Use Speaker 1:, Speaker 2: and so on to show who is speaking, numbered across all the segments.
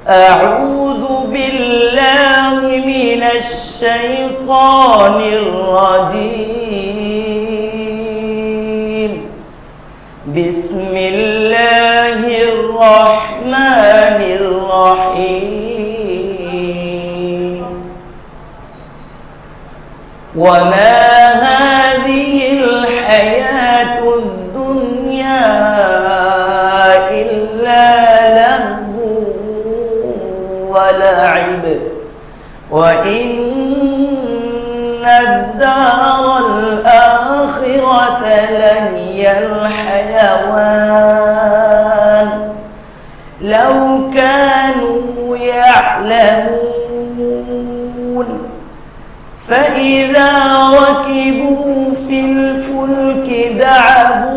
Speaker 1: أعوذ بالله من الشيطان الرجيم. بسم الله الرحمن الرحيم. وما هذه الحياة الدنيا إلا لهو ولعب وإن الدار الآخرة لهي الحيوان لو كانوا يعلمون. فإذا ركبوا في الفلك دعوا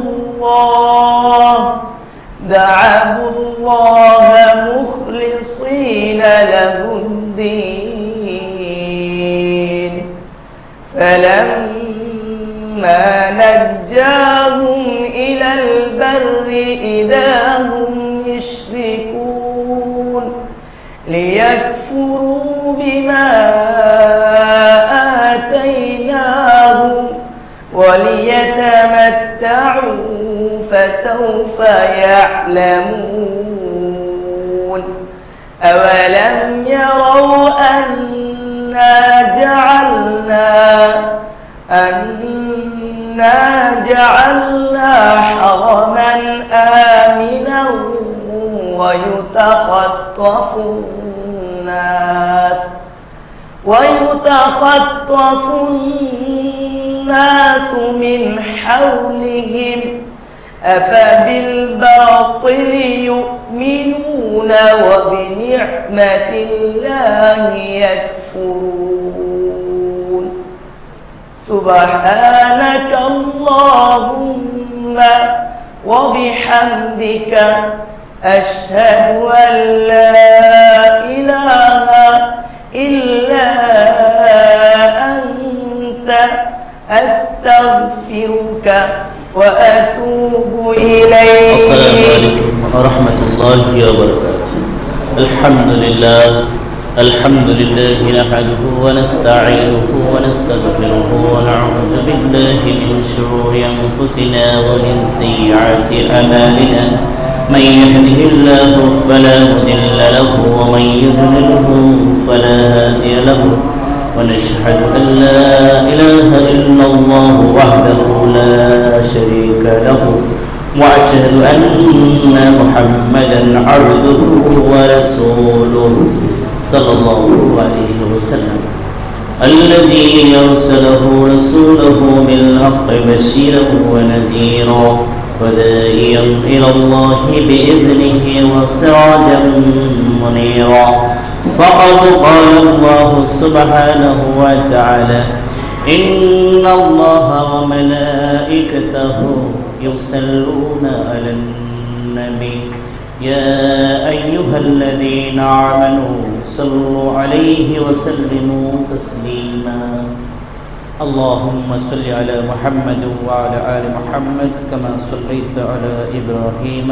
Speaker 1: الله مخلصين له الدين فلما نجاهم إلى البر إذا هم يشركون ليكفروا بما آتيناهم وليتمتعوا فسوف يعلمون. أولم يروا أنا جعلنا حرما آمنا ويتخطف الناس من حولهم أفبالباطل يؤمنون وبنعمة الله يكفرون. سبحانك اللهم وبحمدك أشهد أن لا إله إلا أنت أستغفرك وأتوب إليك.
Speaker 2: السلام عليكم ورحمة الله وبركاته. الحمد لله نحمده ونستعينه ونستغفره ونعوذ بالله من شرور أنفسنا ومن سيئات أعمالنا. من يهده الله فلا مضل له ومن يضلله فلا هادي له. ونشهد أن لا إله إلا الله وحده لا شريك له وأشهد أن محمدا عبده ورسوله صلى الله عليه وسلم الذي أرسله رسوله بالحق بشيرا ونذيرا وداعيا إلى الله بإذنه وسراجا منيرا. فقد قال الله سبحانه وتعالى إن الله وملائكته يصلون على النبي يا أيها الذين آمنوا صلوا عليه وسلموا تسليما. اللهم صل على محمد وعلى آل محمد كما صليت على إبراهيم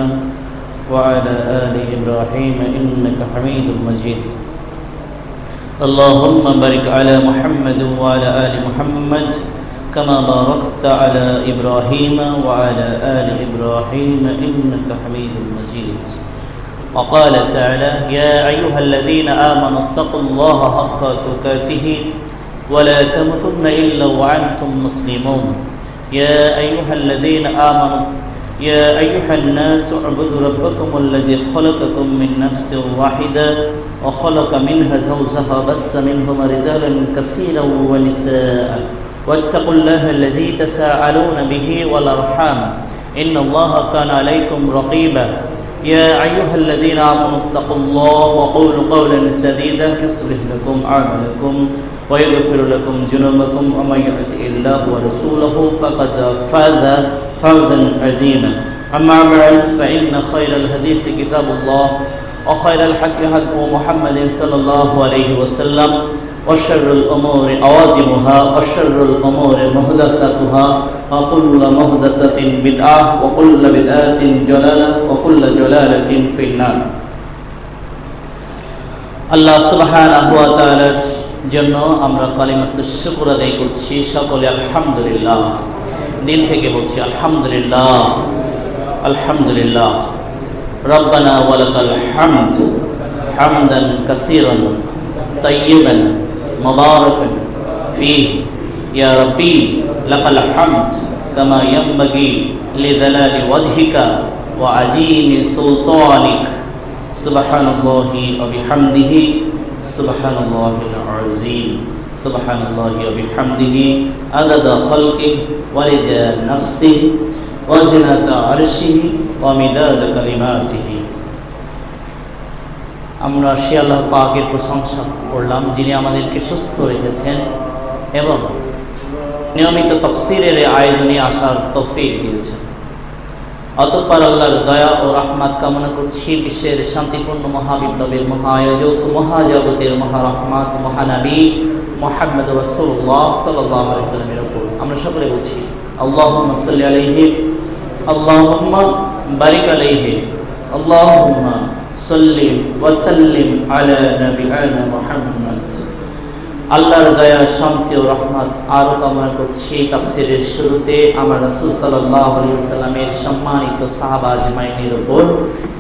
Speaker 2: وعلى آل إبراهيم إنك حميد مجيد. اللهم بارك على محمد وعلى آل محمد كما باركت على إبراهيم وعلى آل إبراهيم إنك حميد مجيد. وقال تعالى يا أيها الذين آمنوا اتقوا الله حق تقاته ولا تموتن إلا وأنتم مسلمون. يا يا أيها الناس اعبدوا ربكم الذي خلقكم من نفس واحدة وخلق منها زوجها بث منهما رجالا كثيرا ونساء واتقوا الله الذي تساءلون به والأرحام إن الله كان عليكم رقيبا يا أيها الذين آمنوا اتقوا الله وقولوا قولا سديدا يصلح لكم أعمالكم ويغفر لكم ذنوبكم ومن يطع الله ورسوله فقد فاز فوزا عظيما أما بعد فإن خير الحديث كتاب الله وخير الحديث هدي محمد صلى الله عليه وسلم وشر الأمور عوازمها وشر الأمور محدثاتها وكل محدثة بدعة وكل بدعة ضلالة وكل ضلالة في النار আল্লাহ সুবহানাহু ওয়া তাআলার জন্য আমরা কালিমাতুশ শুকর আদায় করছি সকলে আলহামদুলিল্লাহ দিল থেকে বলছি আলহামদুলিল্লাহ আলহামদুলিল্লাহ রব্বানা ওয়া লাকাল হামদ হামদান কাসীরান তাইয়িবান মুবারাকান ফীহি ইয়া রাব্বি লাকাল হামদ কামা ইয়ানবাগি লিজালালি ওয়াজহিকা ওয়া আযীমি সুলতানিক সুবহানাল্লাহি ওয়া বিহামদিহি সুবহানাল্লাহিল আযীম সুবহানাল্লাহি ওয়া বিহামদিহি আদাদা খালকিহি ওয়া রিদা নাফসিহি ওয়া জিনাতা আরশিহি ওয়া মিদাদা কালিমাতিহি। আমরা সে আল্লাহ পাকের প্রশংসা করলাম যিনি আমাদেরকে সুস্থ রেখেছেন এবং নিয়মিত তাফসীরের আয়োজনে আসার তৌফিক দিয়েছেন। অতঃপর আল্লাহর দয়া ও রহমত কামনা করছি বিশ্বের শান্তিপূর্ণ মহাবিপ্লবের মহাআয়োজক মহাজগতের মহারহমত মহানবী মুহাম্মদ রাসূলুল্লাহ সাল্লাল্লাহু আলাইহি ওয়াসাল্লামের উপর। আমরা সকলে বলছি আল্লাহুম্মা সাল্লি আলাইহি আল্লাহুম্মা বারিক আলাইহি আল্লাহুম্মা সাল্লি ওয়া সাল্লিম আলা নাবিয়িনা মুহাম্মদ। আল্লাহর দয়া শান্তি ও রহমত আরো কামনা করছি তাফসীরের শুরুতে আমার রাসূল সাল্লাল্লাহু আলাইহি ওয়াসাল্লামের সম্মানিত সাহাবা আজমাইনের উপর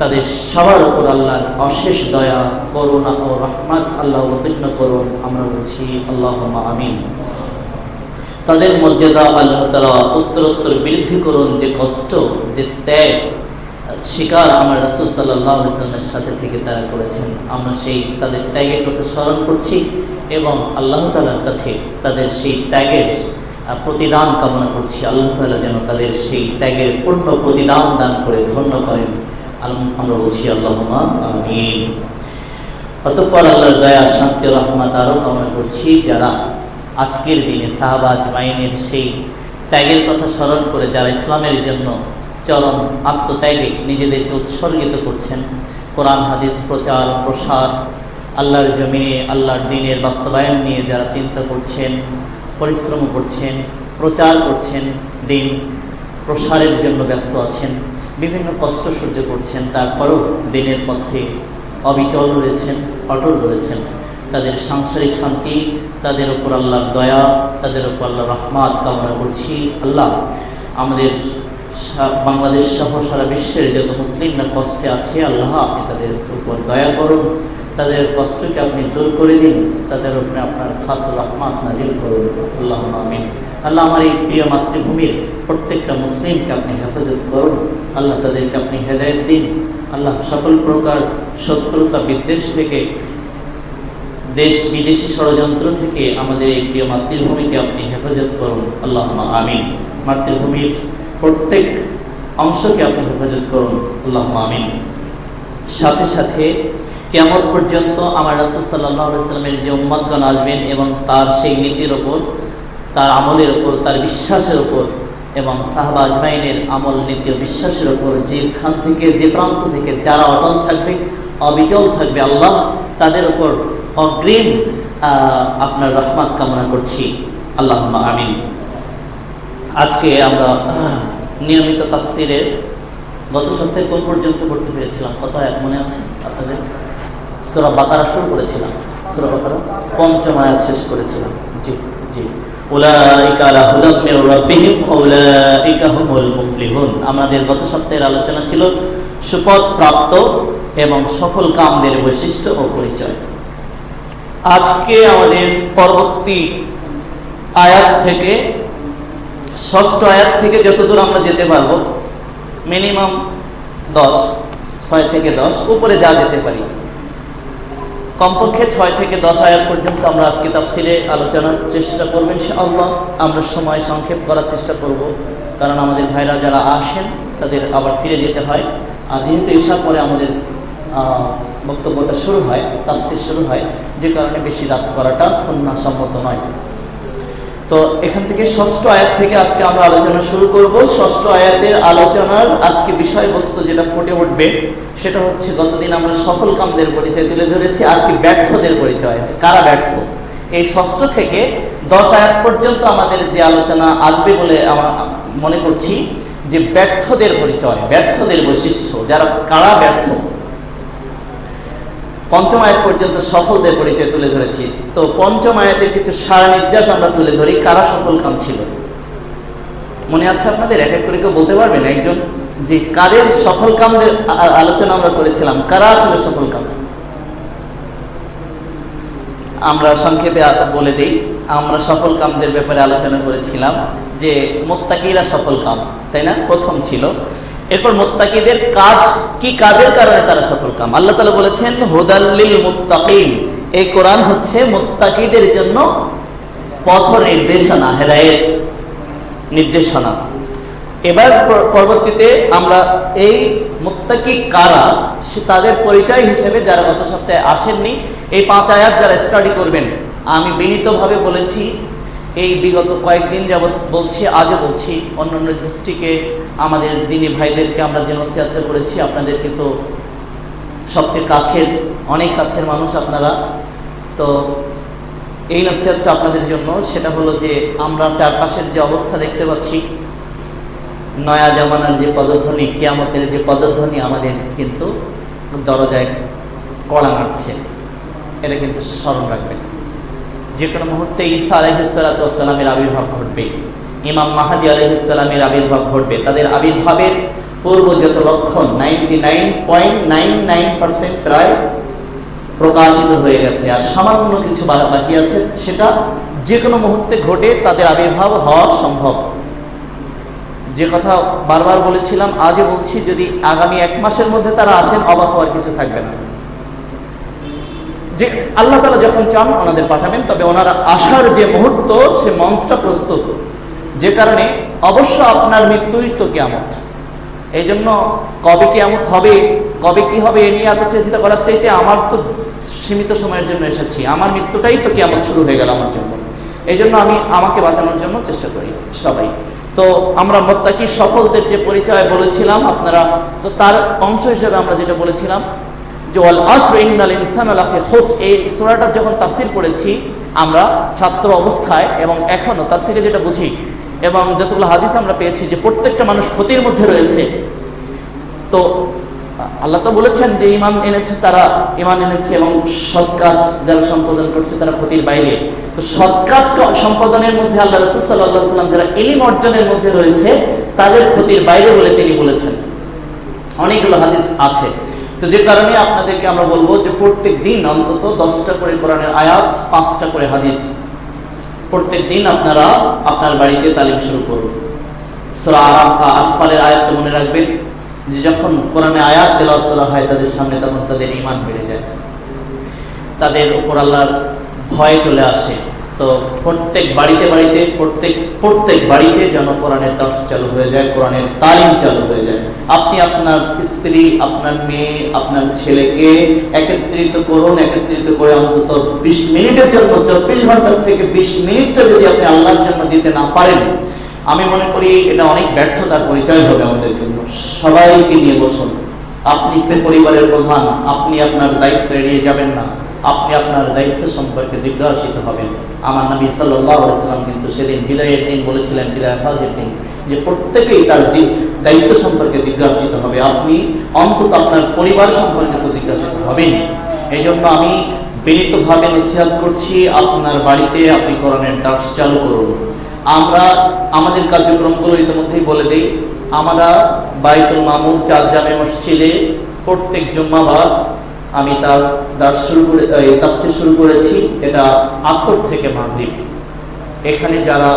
Speaker 2: তাদের সবার উপর আল্লাহর অশেষ দয়া করুণা ও রহমত আল্লাহ অবতীর্ণ করুন। আমরা বলছি আল্লাহুম্মা আমিন। তাদের মর্যাদা আল্লাহ তাআলা উত্তরোত্তর বৃদ্ধি করুন। যে কষ্ট যে ত্যাগ শিকার আমার রাসূল সাল্লাল্লাহু আলাইহি ওয়াসাল্লামের সাথে থেকে তারা করেছেন, আমরা সেই তাদের ত্যাগের কথা স্মরণ করছি এবং আল্লাহ তাআলার কাছে তাদের সেই ত্যাগের প্রতিদান কামনা করছি। আল্লাহ তাআলা যেন তাদের সেই ত্যাগের পূর্ণ প্রতিদান দান করে ধন্য করেন। আমরা বলছি আল্লাহুম্মা আমিন। অতঃপর আল্লাহর দয়া শান্তি ও রহমত আরো কামনা করছি যারা আজকের দিনে সাহাবা আজমাইনের সেই ত্যাগের কথা স্মরণ করে যারা ইসলামের জন্য চরম আত্মত্যাগে নিজেদেরকে উৎসর্গিত করছেন, কোরআন হাদিস প্রচার প্রসার আল্লাহর জমিনে আল্লাহর দ্বীনের বাস্তবায়ন নিয়ে যারা চিন্তা করছেন, পরিশ্রম করছেন, প্রচার করছেন, দ্বীন প্রসারের জন্য ব্যস্ত আছেন, বিভিন্ন কষ্ট সহ্য করছেন, তারপরও দ্বীনের পথে অবিচল রয়েছেন, অটল রয়েছেন, তাদের সাংসারিক শান্তি, তাদের উপর আল্লাহর দয়া, তাদের উপর আল্লাহর রহমত কামনা করছি। আল্লাহ আমাদের বাংলাদেশ সহ সারা বিশ্বের যত মুসলিমরা কষ্টে আছে আল্লাহ আপনি তাদের উপর দয়া করুন, তাদের কষ্টকে আপনি দূর করে দিন, তাদের উপরে আপনার খাস রহমত নাজিল করুন। আল্লাহুম্মা আমিন। আল্লাহ আমার এই প্রিয় মাতৃভূমির প্রত্যেকটা মুসলিমকে আপনি হেফাজত করুন, আল্লাহ তাদেরকে আপনি হেদায়েত দিন। আল্লাহ সকল প্রকার শত্রুতা বিদ্বেষ থেকে, দেশ বিদেশি ষড়যন্ত্র থেকে আমাদের এই প্রিয় মাতৃভূমিকে আপনি হেফাজত করুন। আল্লাহুম্মা আমিন। মাতৃভূমির প্রত্যেক অংশকে আপনি হেফাজত করুন। আল্লাহুম্মা আমিন। সাথে সাথে কিয়ামত পর্যন্ত আমার রাসূল সাল্লাল্লাহু আলাইহি ওয়াসাল্লামের যে উম্মতগণ আসবেন এবং তার সেই নীতির ওপর, তার আমলের ওপর, তার বিশ্বাসের ওপর এবং সাহাবা আজমাইনের আমল নীতি ও বিশ্বাসের ওপর যেখান থেকে যে প্রান্ত থেকে যারা অটল থাকবে, অবিচল থাকবে, আল্লাহ তাদের ওপর অগ্রিম আপনার রহমত কামনা করছি। আল্লাহুম্মা আমিন। আজকে আমরা নিয়মিত তাফসীরের গত সপ্তাহে কোন পর্যন্ত পড়তে পেরেছিলাম? কত আয়াত মনে আছে আপনাদের? সূরা বাকারা শুরু করেছিলাম, সূরা বাকারা ৫ম আয়াত শেষ করেছিলাম। জি জি। উলাইকা আলা হুদাম মির রাব্বিহিম উলাইকা হুমুল মুফলিহুন। আমাদের গত সপ্তাহের আলোচনা ছিল সুপথ প্রাপ্ত এবং সফল কামদের বৈশিষ্ট্য ও পরিচয়। আজকে আমাদের পরবর্তী আয়াত থেকে, ষষ্ঠ আয়াত থেকে যতদূর আমরা যেতে পারবো মিনিমাম 10, 6 থেকে 10, উপরে যা যেতে পারি। কমপক্ষে 6 থেকে 10 আয়াত পর্যন্ত আমরা আজকে তাফসিরে আলোচনার চেষ্টা করব ইনশাআল্লাহ। আমরা সময় সংক্ষেপ করার চেষ্টা করব, কারণ আমাদের ভাইরা যারা আসেন তাদের আবার ফিরে যেতে হয়। আর যেহেতু এসার পরে আমাদের বক্তব্যটা শুরু হয়, তাফসির শুরু হয়, যে কারণে বেশি রাত করাটা সুন্নাহ সম্মত নয়। তো এখান থেকে 6ষ্ঠ আয়াত থেকে আজকে আমরা আলোচনা শুরু করব। 6ষ্ঠ আয়াতের আলোচনার আজকে বিষয়বস্তু যেটা ফুটে উঠবে সেটা হচ্ছে, গতদিন আমরা সফল কামদের পরিচয় তুলে ধরেছি, আজকে ব্যর্থদের পরিচয়, কারা ব্যর্থ। এই 6ষ্ঠ থেকে 10 আয়াত পর্যন্ত আমাদের যে আলোচনা আসবে বলে আমরা মনে করছি, যে ব্যর্থদের পরিচয়, ব্যর্থদের বৈশিষ্ট্য, যারা কারা ব্যর্থ। 5ম আয়াত পর্যন্ত সফলদের পরিচয় তুলে ধরেছি। তো 5ম আয়াতের কিছু সার নির্যাস আমরা তুলে ধরি, কারা সফল কাম ছিল। মনে আছে আপনাদের? এক এক করে কেউ বলতে পারবেন একজন, যে কাদের সফল কামদের আলোচনা আমরা করেছিলাম, কারা আসলে সফল কাম? আমরা সংক্ষেপে বলে দেই, আমরা সফল কামদের ব্যাপারে আলোচনা করেছিলাম যে মুত্তাকিরা সফল কাম, তাই না? প্রথম ছিল। এরপর মুত্তাকিদের কাজ কি, কাজের কারণে তারা সফল কাম। আল্লাহ তাআলা বলেছেন হুদাল লিল মুত্তাকিন, এই কোরআন হচ্ছে মুত্তাকিদের জন্য পথ নির্দেশনা, হেদায়েত, নির্দেশনা। এবার পরবর্তীতে আমরা এই মুত্তাকি কারা, সে তাদের পরিচয় হিসেবে যারা গত সপ্তাহে আসেননি, এই 5 আয়াত যারা স্টাডি করবেন, আমি বিনীতভাবে বলেছি, এই বিগত কয়েকদিন যাবৎ বলছি, আজও বলছি, অন্যান্য ডিস্ট্রিক্টে আমাদের দিনী ভাইদেরকে আমরা যে নসিহতটা করেছি, আপনাদেরকে তো সবচেয়ে কাছের, অনেক কাছের মানুষ আপনারা, তো এই নসিহতটা আপনাদের জন্য। সেটা হলো যে আমরা চারপাশের যে অবস্থা দেখতে পাচ্ছি, নয়া জামানার যে পদধ্বনি, কিয়ামতের যে পদধ্বনি আমাদের কিন্তু দরজায় কড়া নাড়ছে, এটা কিন্তু স্মরণ রাখবেন। যে কোনো মুহূর্তে ঈসা আলাইহিস সালাতু ওয়াস সালামের আবির্ভাব ঘটবে, ইমাম মাহদী আলাইহিস সালামের আবির্ভাব ঘটবে। তাদের আবির্ভাবের পূর্ব যত লক্ষণ 99.99% প্রায় প্রকাশিত হয়ে গেছে, আর সামান্য কিছু বাকি আছে, সেটা যে কোনো মুহূর্তে ঘটে তাদের আবির্ভাব হওয়া সম্ভব। যে কথা বারবার বলেছিলাম, আজও বলছি, যদি আগামী 1 মাসের মধ্যে তারা আসেন, অবাক হওয়ার কিছু থাকবে না। যে আল্লাহ তাআলা যখন চান ওনাদের পাঠাবেন, তবে ওনারা আসার যে মুহূর্ত, সে মঞ্চটা প্রস্তুত। যে কারণে অবশ্য আপনার মৃত্যুই তো কিয়ামত। এই জন্য কবে কিয়ামত হবে, কবে কি হবে, এ নিয়ে এত চিন্তা করার চাইতে আমার তো সীমিত সময়ের জন্য এসেছি, আমার মৃত্যুটাই তো কিয়ামত শুরু হয়ে গেল আমার জন্য। এই জন্য আমি আমাকে বাঁচানোর জন্য চেষ্টা করি সবাই। তো আমরা মুত্তাকি সফলদের যে পরিচয় বলেছিলাম আপনারা, তো তার অংশ হিসেবে আমরা যেটা বলেছিলাম যে ওয়াল আসর ইন্নাল ইনসানা লাফি খুসর, এই সূরাটা যখন তাফসীর পড়েছি আমরা ছাত্র অবস্থায়, এবং এখনো তার থেকে যেটা বুঝি এবং যতগুলো হাদিস আমরা পেয়েছি, যে প্রত্যেকটা মানুষ ক্ষতির মধ্যে রয়েছে। তো আল্লাহ তো বলেছেন যে ঈমান এনেছে, তারা ঈমান এনেছে এবং সৎ কাজ যারা সম্পাদন করছে তারা ক্ষতির বাইরে। তো সৎ কাজ সম্পাদনের মধ্যে আল্লাহ রাসূল সাল্লাল্লাহু আলাইহি ওয়াসাল্লাম যারা ইলম অর্জনের মধ্যে রয়েছে তাদের ক্ষতির বাইরে বলে তিনি বলেছেন। অনেকগুলো হাদিস আছে। তো যে কারণে আপনাদেরকে আমরা বলবো যে প্রত্যেক দিন অন্তত 10টা করে কোরআনের আয়াত, 5টা করে হাদিস প্রত্যেক দিন আপনারা আপনার বাড়িতে তালিম শুরু করুন। সূরা আনফালের আয়াতটা মনে রাখবেন, যে যখন কোরআনে আয়াত তেলাওয়াত করা হয় তাদের সামনে, তখন তাদের ঈমান বেড়ে যায়, তাদের উপর আল্লাহর ভয় চলে আসে। তো প্রত্যেক বাড়িতে বাড়িতে প্রত্যেক বাড়িতে যেন কোরআনের দার্স চালু হয়ে যায়, কোরআনের তালিম চালু হয়ে যায়। আপনি আপনার স্ত্রী, আপনার মেয়ে, আপনার ছেলেকে একত্রিত করুন, একত্রিত করে অন্তত 20 মিনিটের জন্য, 24 ঘন্টার থেকে 20 মিনিটটা যদি আপনি আল্লাহর জন্য দিতে না পারেন, আমি মনে করি এটা অনেক ব্যর্থতার পরিচয় হবে আমাদের জন্য। সবাইকে নিয়ে বসুন, আপনি পরিবারের প্রধান, আপনি আপনার দায়িত্ব এড়িয়ে যাবেন না, আপনি আপনার দায়িত্ব সম্পর্কে জিজ্ঞাসিত হবেন। আমার নবী সাল্লাল্লাহু আলাইহি ওয়াসাল্লাম কিন্তু সেদিন বিদায়ের দিন বলেছিলেন, বিদায় হজের দিন, যে প্রত্যেকেই তার দায়িত্ব সম্পর্কে জিজ্ঞাসিত হবে। আপনি অন্তত আপনার পরিবার সম্পর্কে তো জিজ্ঞাসিত হবেন। এই জন্য আমি বিনীতভাবে নসিহত করছি, আপনার বাড়িতে আপনি কোরআনের দার্স চালু করুন। আমরা আমাদের কার্যক্রমগুলো ইতিমধ্যেই বলে দিই। আমরা বাইতুল মামুর 4 জামে মসজিদে প্রত্যেক জুম্মাবার আমি তার দার্স তাফসীর শুরু করেছি। এটা আসর থেকে মাগরিব। এখানে যারা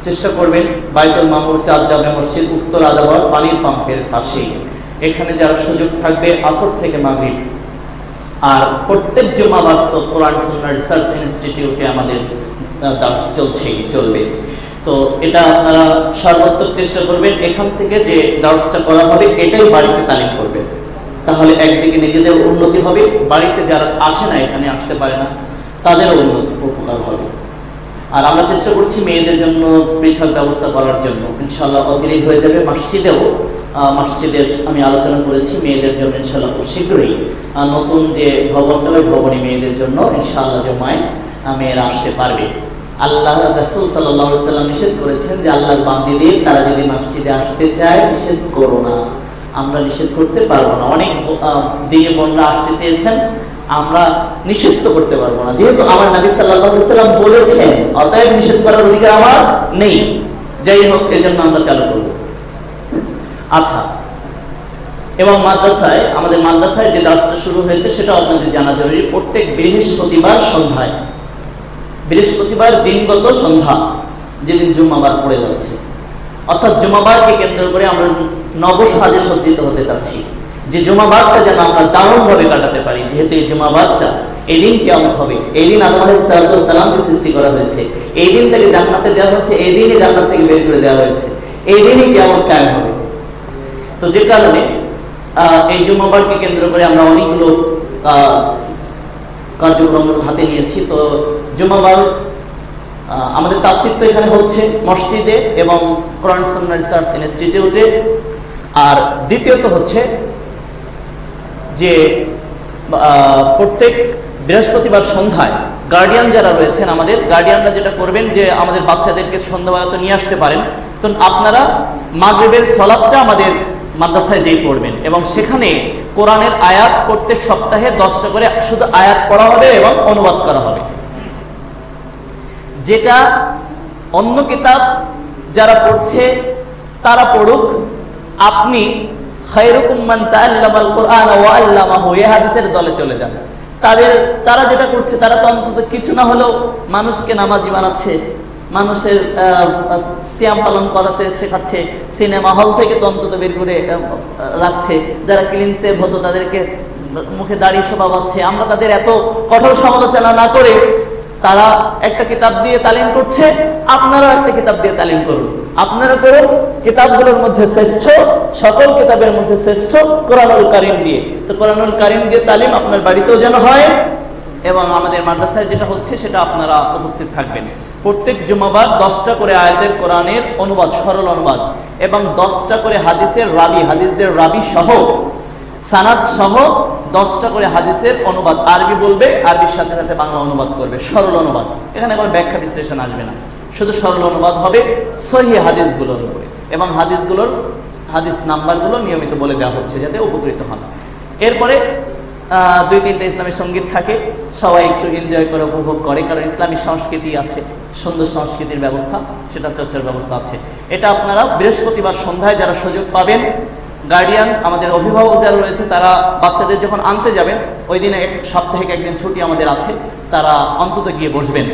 Speaker 2: চেষ্টা করবেন বাইতুল মামুর চাঁদ জামে মসজিদ উত্তর আদাবর পানির পাম্পের পাশেই। এখানে যারা সুযোগ থাকবে আসর থেকে মাগরিব, আর প্রত্যেক জুমাবার তো কোরআন সুন্নাহ রিসার্চ ইনস্টিটিউটে আমাদের দার্স চলবে। তো এটা আপনারা সর্বোত্তম চেষ্টা করবেন এখান থেকে যে দার্সটা করা হবে এটাই বাড়িতে তালিম করবেন, তাহলে একদিকে নিজেদের উন্নতি হবে, বাড়িতে যারা আসে না, এখানে আসতে পারে না, তাদেরও উন্নতি উপকার হবে। আর আমরা চেষ্টা করছি মেয়েদের জন্য পৃথক ব্যবস্থা করার জন্য, ইনশাআল্লাহ অচিরেই হয়ে যাবে। মসজিদের আমি আলোচনা করেছি মেয়েদের জন্য ইনশাআল্লাহ খুব শীঘ্রই নতুন যে ভবনটা, ওই ভবনে মেয়েদের জন্য ইনশাআল্লাহ জমায় মেয়েরা আসতে পারবে। আল্লাহ রাসূল সাল্লাল্লাহু আলাইহি ওয়াসাল্লাম নিষেধ করেছেন যে আল্লাহর বান্দীদের তারা যদি মসজিদে আসতে চায় নিষেধ করো না, আমরা নিষেধ করতে পারবো না। অনেক দিনে বোনরা আসতে চেয়েছেন, আমরা নিষেধ তো করতে পারবো না, যেহেতু আমার নবী সাল্লাল্লাহু আলাইহি ওয়াসাল্লাম বলেছেন, অতএব নিষেধ করার অধিকার আমার নেই। যাই হোক, এজন্য আমরা চালু করব। আচ্ছা, এবং আমাদের মাদ্রাসায় যে দার্সটা শুরু হয়েছে সেটা আপনাদের জানা জরুরি। প্রত্যেক বৃহস্পতিবার সন্ধ্যায়, বৃহস্পতিবার দিনগত সন্ধ্যা, যেদিন জুম্মাবার পড়ে যাচ্ছে, অর্থাৎ জুম্মাবারকে কেন্দ্র করে আমরা নবসাজে সজ্জিত হতে চাচ্ছি, যে জুম্মাবারটা যেন আমরা দারুণ ভাবে কাটাতে পারি। যেহেতু এই জুম্মাবারটা এই দিন কিয়ামত হবে, এই দিন আদম আলাইহিস সালামকে সৃষ্টি করা হয়েছে, এই দিন থেকে জান্নাতে দেওয়া হয়েছে, এই দিনই জান্নাত থেকে বের করে দেওয়া হয়েছে, এই দিনই কিয়ামত কায়েম হবে। তো যে কারণে এই জুম্মাবারকে কেন্দ্র করে আমরা অনেকগুলো কার্যক্রম হাতে নিয়েছি। তো জুম্মাবার আমাদের তাফসীর তো এখানে হচ্ছে মসজিদে এবং কোরআন সুন্নাহ রিসার্চ ইনস্টিটিউটে। আর দ্বিতীয়ত হচ্ছে যে প্রত্যেক বৃহস্পতিবার সন্ধ্যায় গার্ডিয়ান যারা রয়েছেন, আমাদের গার্ডিয়ানরা যেটা করবেন যে আমাদের বাচ্চাদেরকে সন্ধ্যাবেলা তো নিয়ে আসতে পারেন, তো আপনারা মাগরিবের সালাতটা আমাদের মাদ্রাসায় যেই পড়বেন, এবং সেখানে কোরআনের আয়াত প্রত্যেক সপ্তাহে 10টা করে শুধু আয়াত পড়া হবে এবং অনুবাদ করা হবে। যেটা অন্য কিতাব যারা পড়ছে তারা পড়ুক, আপনি খায়রুকুম মান তাআল্লামাল কুরআন ওয়া আল্লামাহু, এই হাদিসের দলে চলে যান। তারা যেটা করছে, তারা তো অন্তত কিছু না হলেও মানুষকে নামাজি বানাচ্ছে, মানুষের সিয়াম পালন করাতে শেখাচ্ছে, সিনেমা হল থেকে তো অন্তত বের করে রাখছে, যারা ক্লিন সেভ হতো তাদেরকে মুখে দাড়ি শোভাচ্ছে। আমরা তাদের এত কঠোর সমালোচনা না করে তারা একটা কিতাব দিয়ে তালিম করছে, আপনারাও একটা কিতাব দিয়ে তালিম করুন। আপনারা করুন কিতাবগুলোর মধ্যে শ্রেষ্ঠ, সকল কিতাবের মধ্যে শ্রেষ্ঠ কোরআনুল কারীম দিয়ে। তো কোরআনুল কারীম দিয়ে তালিম আপনার বাড়িতেও যেন হয়, এবং আমাদের মাদ্রাসায় যেটা হচ্ছে সেটা আপনারা উপস্থিত থাকবেন। প্রত্যেক জুমাবার 10টা করে আয়াতের কোরআনের অনুবাদ, সরল অনুবাদ, এবং 10টা করে হাদিসের রাবি, হাদিসদের রাবি সহ সানাদ সহ 10টা করে হাদিসের অনুবাদ আরবি বলবে, আরবির সাথে সাথে বাংলা অনুবাদ করবে, সরল অনুবাদ। এখানে কোনো ব্যাখ্যা বিশ্লেষণ আসবে না, শুধু সরল অনুবাদ হবে সহিহ হাদিসগুলোর উপরে, এবং হাদিস নাম্বারগুলো নিয়মিত বলে দেওয়া হচ্ছে যাতে উপকৃত হন। এরপরে 2-3টা ইসলামী সঙ্গীত থাকে, সবাই একটু এনজয় করে উপভোগ করে, কারণ ইসলামী সংস্কৃতি আছে, সুন্দর সংস্কৃতির ব্যবস্থা, সেটা চর্চার ব্যবস্থা আছে। এটা আপনারা বৃহস্পতিবার সন্ধ্যায় যারা সুযোগ পাবেন, গার্ডিয়ান আমাদের অভিভাবক যারা রয়েছে তারা বাচ্চাদের যখন আনতে যাবেন, ওই দিনে সাপ্তাহিক একদিন ছুটি আমাদের আছে, তারা অন্তত গিয়ে বসবেন।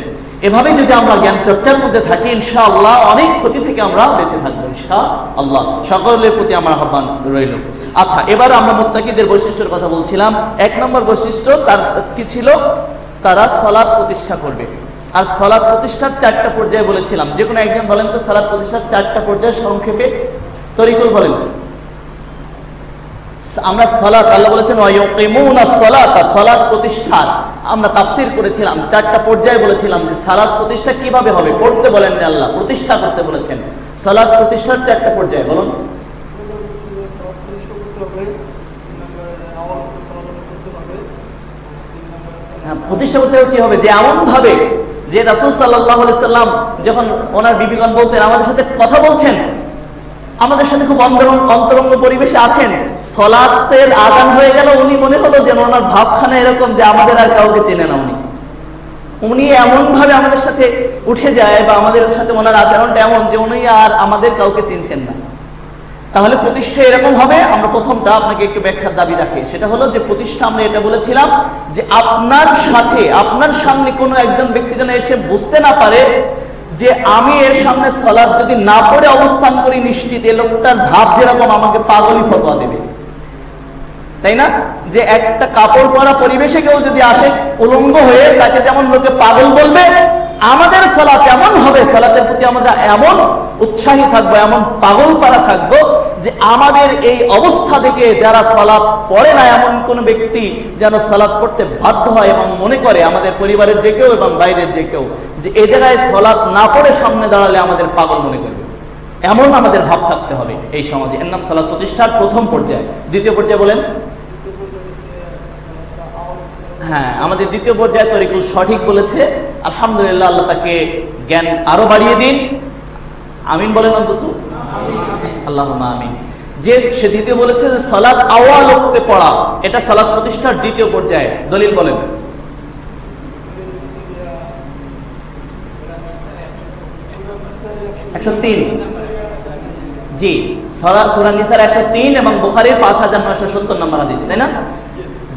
Speaker 2: এভাবেই যদি আমরা জ্ঞান চর্চার মধ্যে থাকি, ইনশাআল্লাহ অনেক ক্ষতি থেকে আমরা বেঁচে থাকবো ইনশাআল্লাহ। সকলের প্রতি আমার আহ্বান রইল। আচ্ছা, এবার আমরা মুত্তাকিদের বৈশিষ্ট্যের কথা বলছিলাম। 1 নম্বর বৈশিষ্ট্য তার কি ছিল? তারা সালাত প্রতিষ্ঠা করবে। আর সালাত প্রতিষ্ঠার 4টা পর্যায়ে বলেছিলাম। যে কোনো একজন বলেন তো সালাত প্রতিষ্ঠার 4টা পর্যায়ে সংক্ষেপে। তরিকুল বলেন। আমরা সালাত, আল্লাহ বলেছেন ওয়ায়ুকিমুনাস সালাতা, সালাত প্রতিষ্ঠার আমরা তাফসীর করেছিলাম, 4টা পর্যায়ে বলেছিলাম যে সালাত প্রতিষ্ঠা কিভাবে হবে। পড়তে বলেন না, আল্লাহ প্রতিষ্ঠা করতে বলেছেন। সালাত প্রতিষ্ঠার 4টা পর্যায়ে বলুন। প্রতিষ্ঠা করতে কি হবে? যে এমন ভাবে যে রাসূল সাল্লাল্লাহু আলাইহি সাল্লাম যখন ওনার বিবিগণ বলতেন আমাদের সাথে কথা বলছেন, আমাদের সাথে খুব অন্তরঙ্গ পরিবেশে আছেন, সালাতের আযান হয়ে গেল, উনি মনে হলো যেন ওনার ভাবখানা এরকম যে আমাদের আর কাউকে চেনে না। উনি এমন ভাবে আমাদের সাথে উঠে যায়, বা আমাদের সাথে ওনার আচরণটা এমন যে উনি আর আমাদের কাউকে চিনছেন না। তাহলে প্রতিষ্ঠা এরকম হবে। আমরা প্রথমটা আপনাকে একটু ব্যাখ্যার দাবি রাখি, সেটা হলো যে প্রতিষ্ঠা আমরা এটা বলেছিলাম যে আপনার সাথে, আপনার সামনে কোনো একজন ব্যক্তি যেন এসে বুঝতে না পারে
Speaker 3: যে আমি এর সামনে সালাত যদি না পড়ে অবস্থান করি, নিশ্চিত এই লোকটার ভাব যেরকম আমাকে পাগলই ফতোয়া দেবে, তাই না? যে একটা কাপড় পরা পরিবেশে কেউ যদি আসে উলঙ্গ হয়ে, তাকে যেমন লোকে পাগল বলবে, আমাদের সালাত এমন হবে, সালাতের প্রতি আমরা এমন উৎসাহী থাকবো, এমন পাগল পারা থাকবো যে আমাদের এই অবস্থা দেখে যারা সালাত পড়ে না এমন কোন ব্যক্তি যেন সালাত পড়তে বাধ্য হয় এবং মনে করে, আমাদের পরিবারের যে কেউ এবং বাইরের যে কেউ, যে এই জায়গায় সালাত না পড়ে সামনে দাঁড়ালে আমাদের পাগল মনে করবে, এমন আমাদের ভাব থাকতে হবে এই সমাজে। এর নাম সালাত প্রতিষ্ঠার প্রথম পর্যায়ে। দ্বিতীয় পর্যায়ে বলেন। হ্যাঁ, আমাদের দ্বিতীয় পর্যায়ে তরিকুল সঠিক বলেছে, আলহামদুলিল্লাহ, আল্লাহ তাকে জ্ঞান আরো বাড়িয়ে দিন, আমিন বলেন অন্তত, আল্লাহুম্মা আমিন। যে সে দ্বিতীয় বলেছে যে সালাত আওয়াল ওয়াক্তে পড়া, এটা সালাত প্রতিষ্ঠার দ্বিতীয় পর্যায়ে। দলিল বলেন। জি, সূরা নিসার 103 এবং বুখারীর 5970 নম্বর হাদিস, তাই না?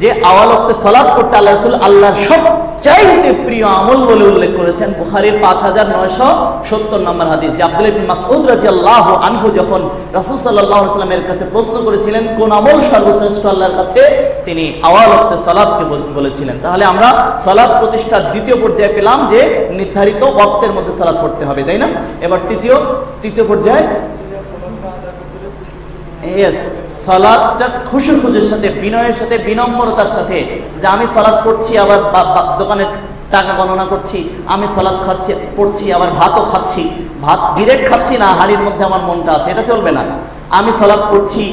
Speaker 3: যে আওয়াল ওয়াক্তে সালাত পড়তে আল্লাহ রাসূল আল্লাহর সবচাইতে প্রিয় আমল বলে উল্লেখ করেছেন, বুখারীর 5970 নম্বর হাদিস। যে আব্দুল্লাহ ইবনে মাসউদ রাদিয়াল্লাহু আনহু যখন রাসূল সাল্লাল্লাহু আলাইহি ওয়াসাল্লামের কাছে প্রশ্ন করেছিলেন কোন আমল সর্বশ্রেষ্ঠ আল্লাহর কাছে, তিনি আওয়াল ওয়াক্তে সালাতকে বলেছিলেন। তাহলে আমরা সালাত প্রতিষ্ঠার দ্বিতীয় পর্যায়ে পেলাম যে নির্ধারিত ওয়াক্তের মধ্যে সালাত পড়তে হবে, তাই না? এবার তৃতীয় পর্যায়ে সালাতটা খুশুর সাথে, বিনয়ের সাথে, বিনম্রতার সাথে, যে আমি সালাত পড়ছি আবার দোকানের টাকা গণনা করছি, আমি সালাত পড়ছি আবার ভাতও খাচ্ছি, ভাত ডিরেক্ট খাচ্ছি না, হাড়ির মধ্যে আমার মনটা আছে, এটা চলবে না। আমি সালাত পড়ছি,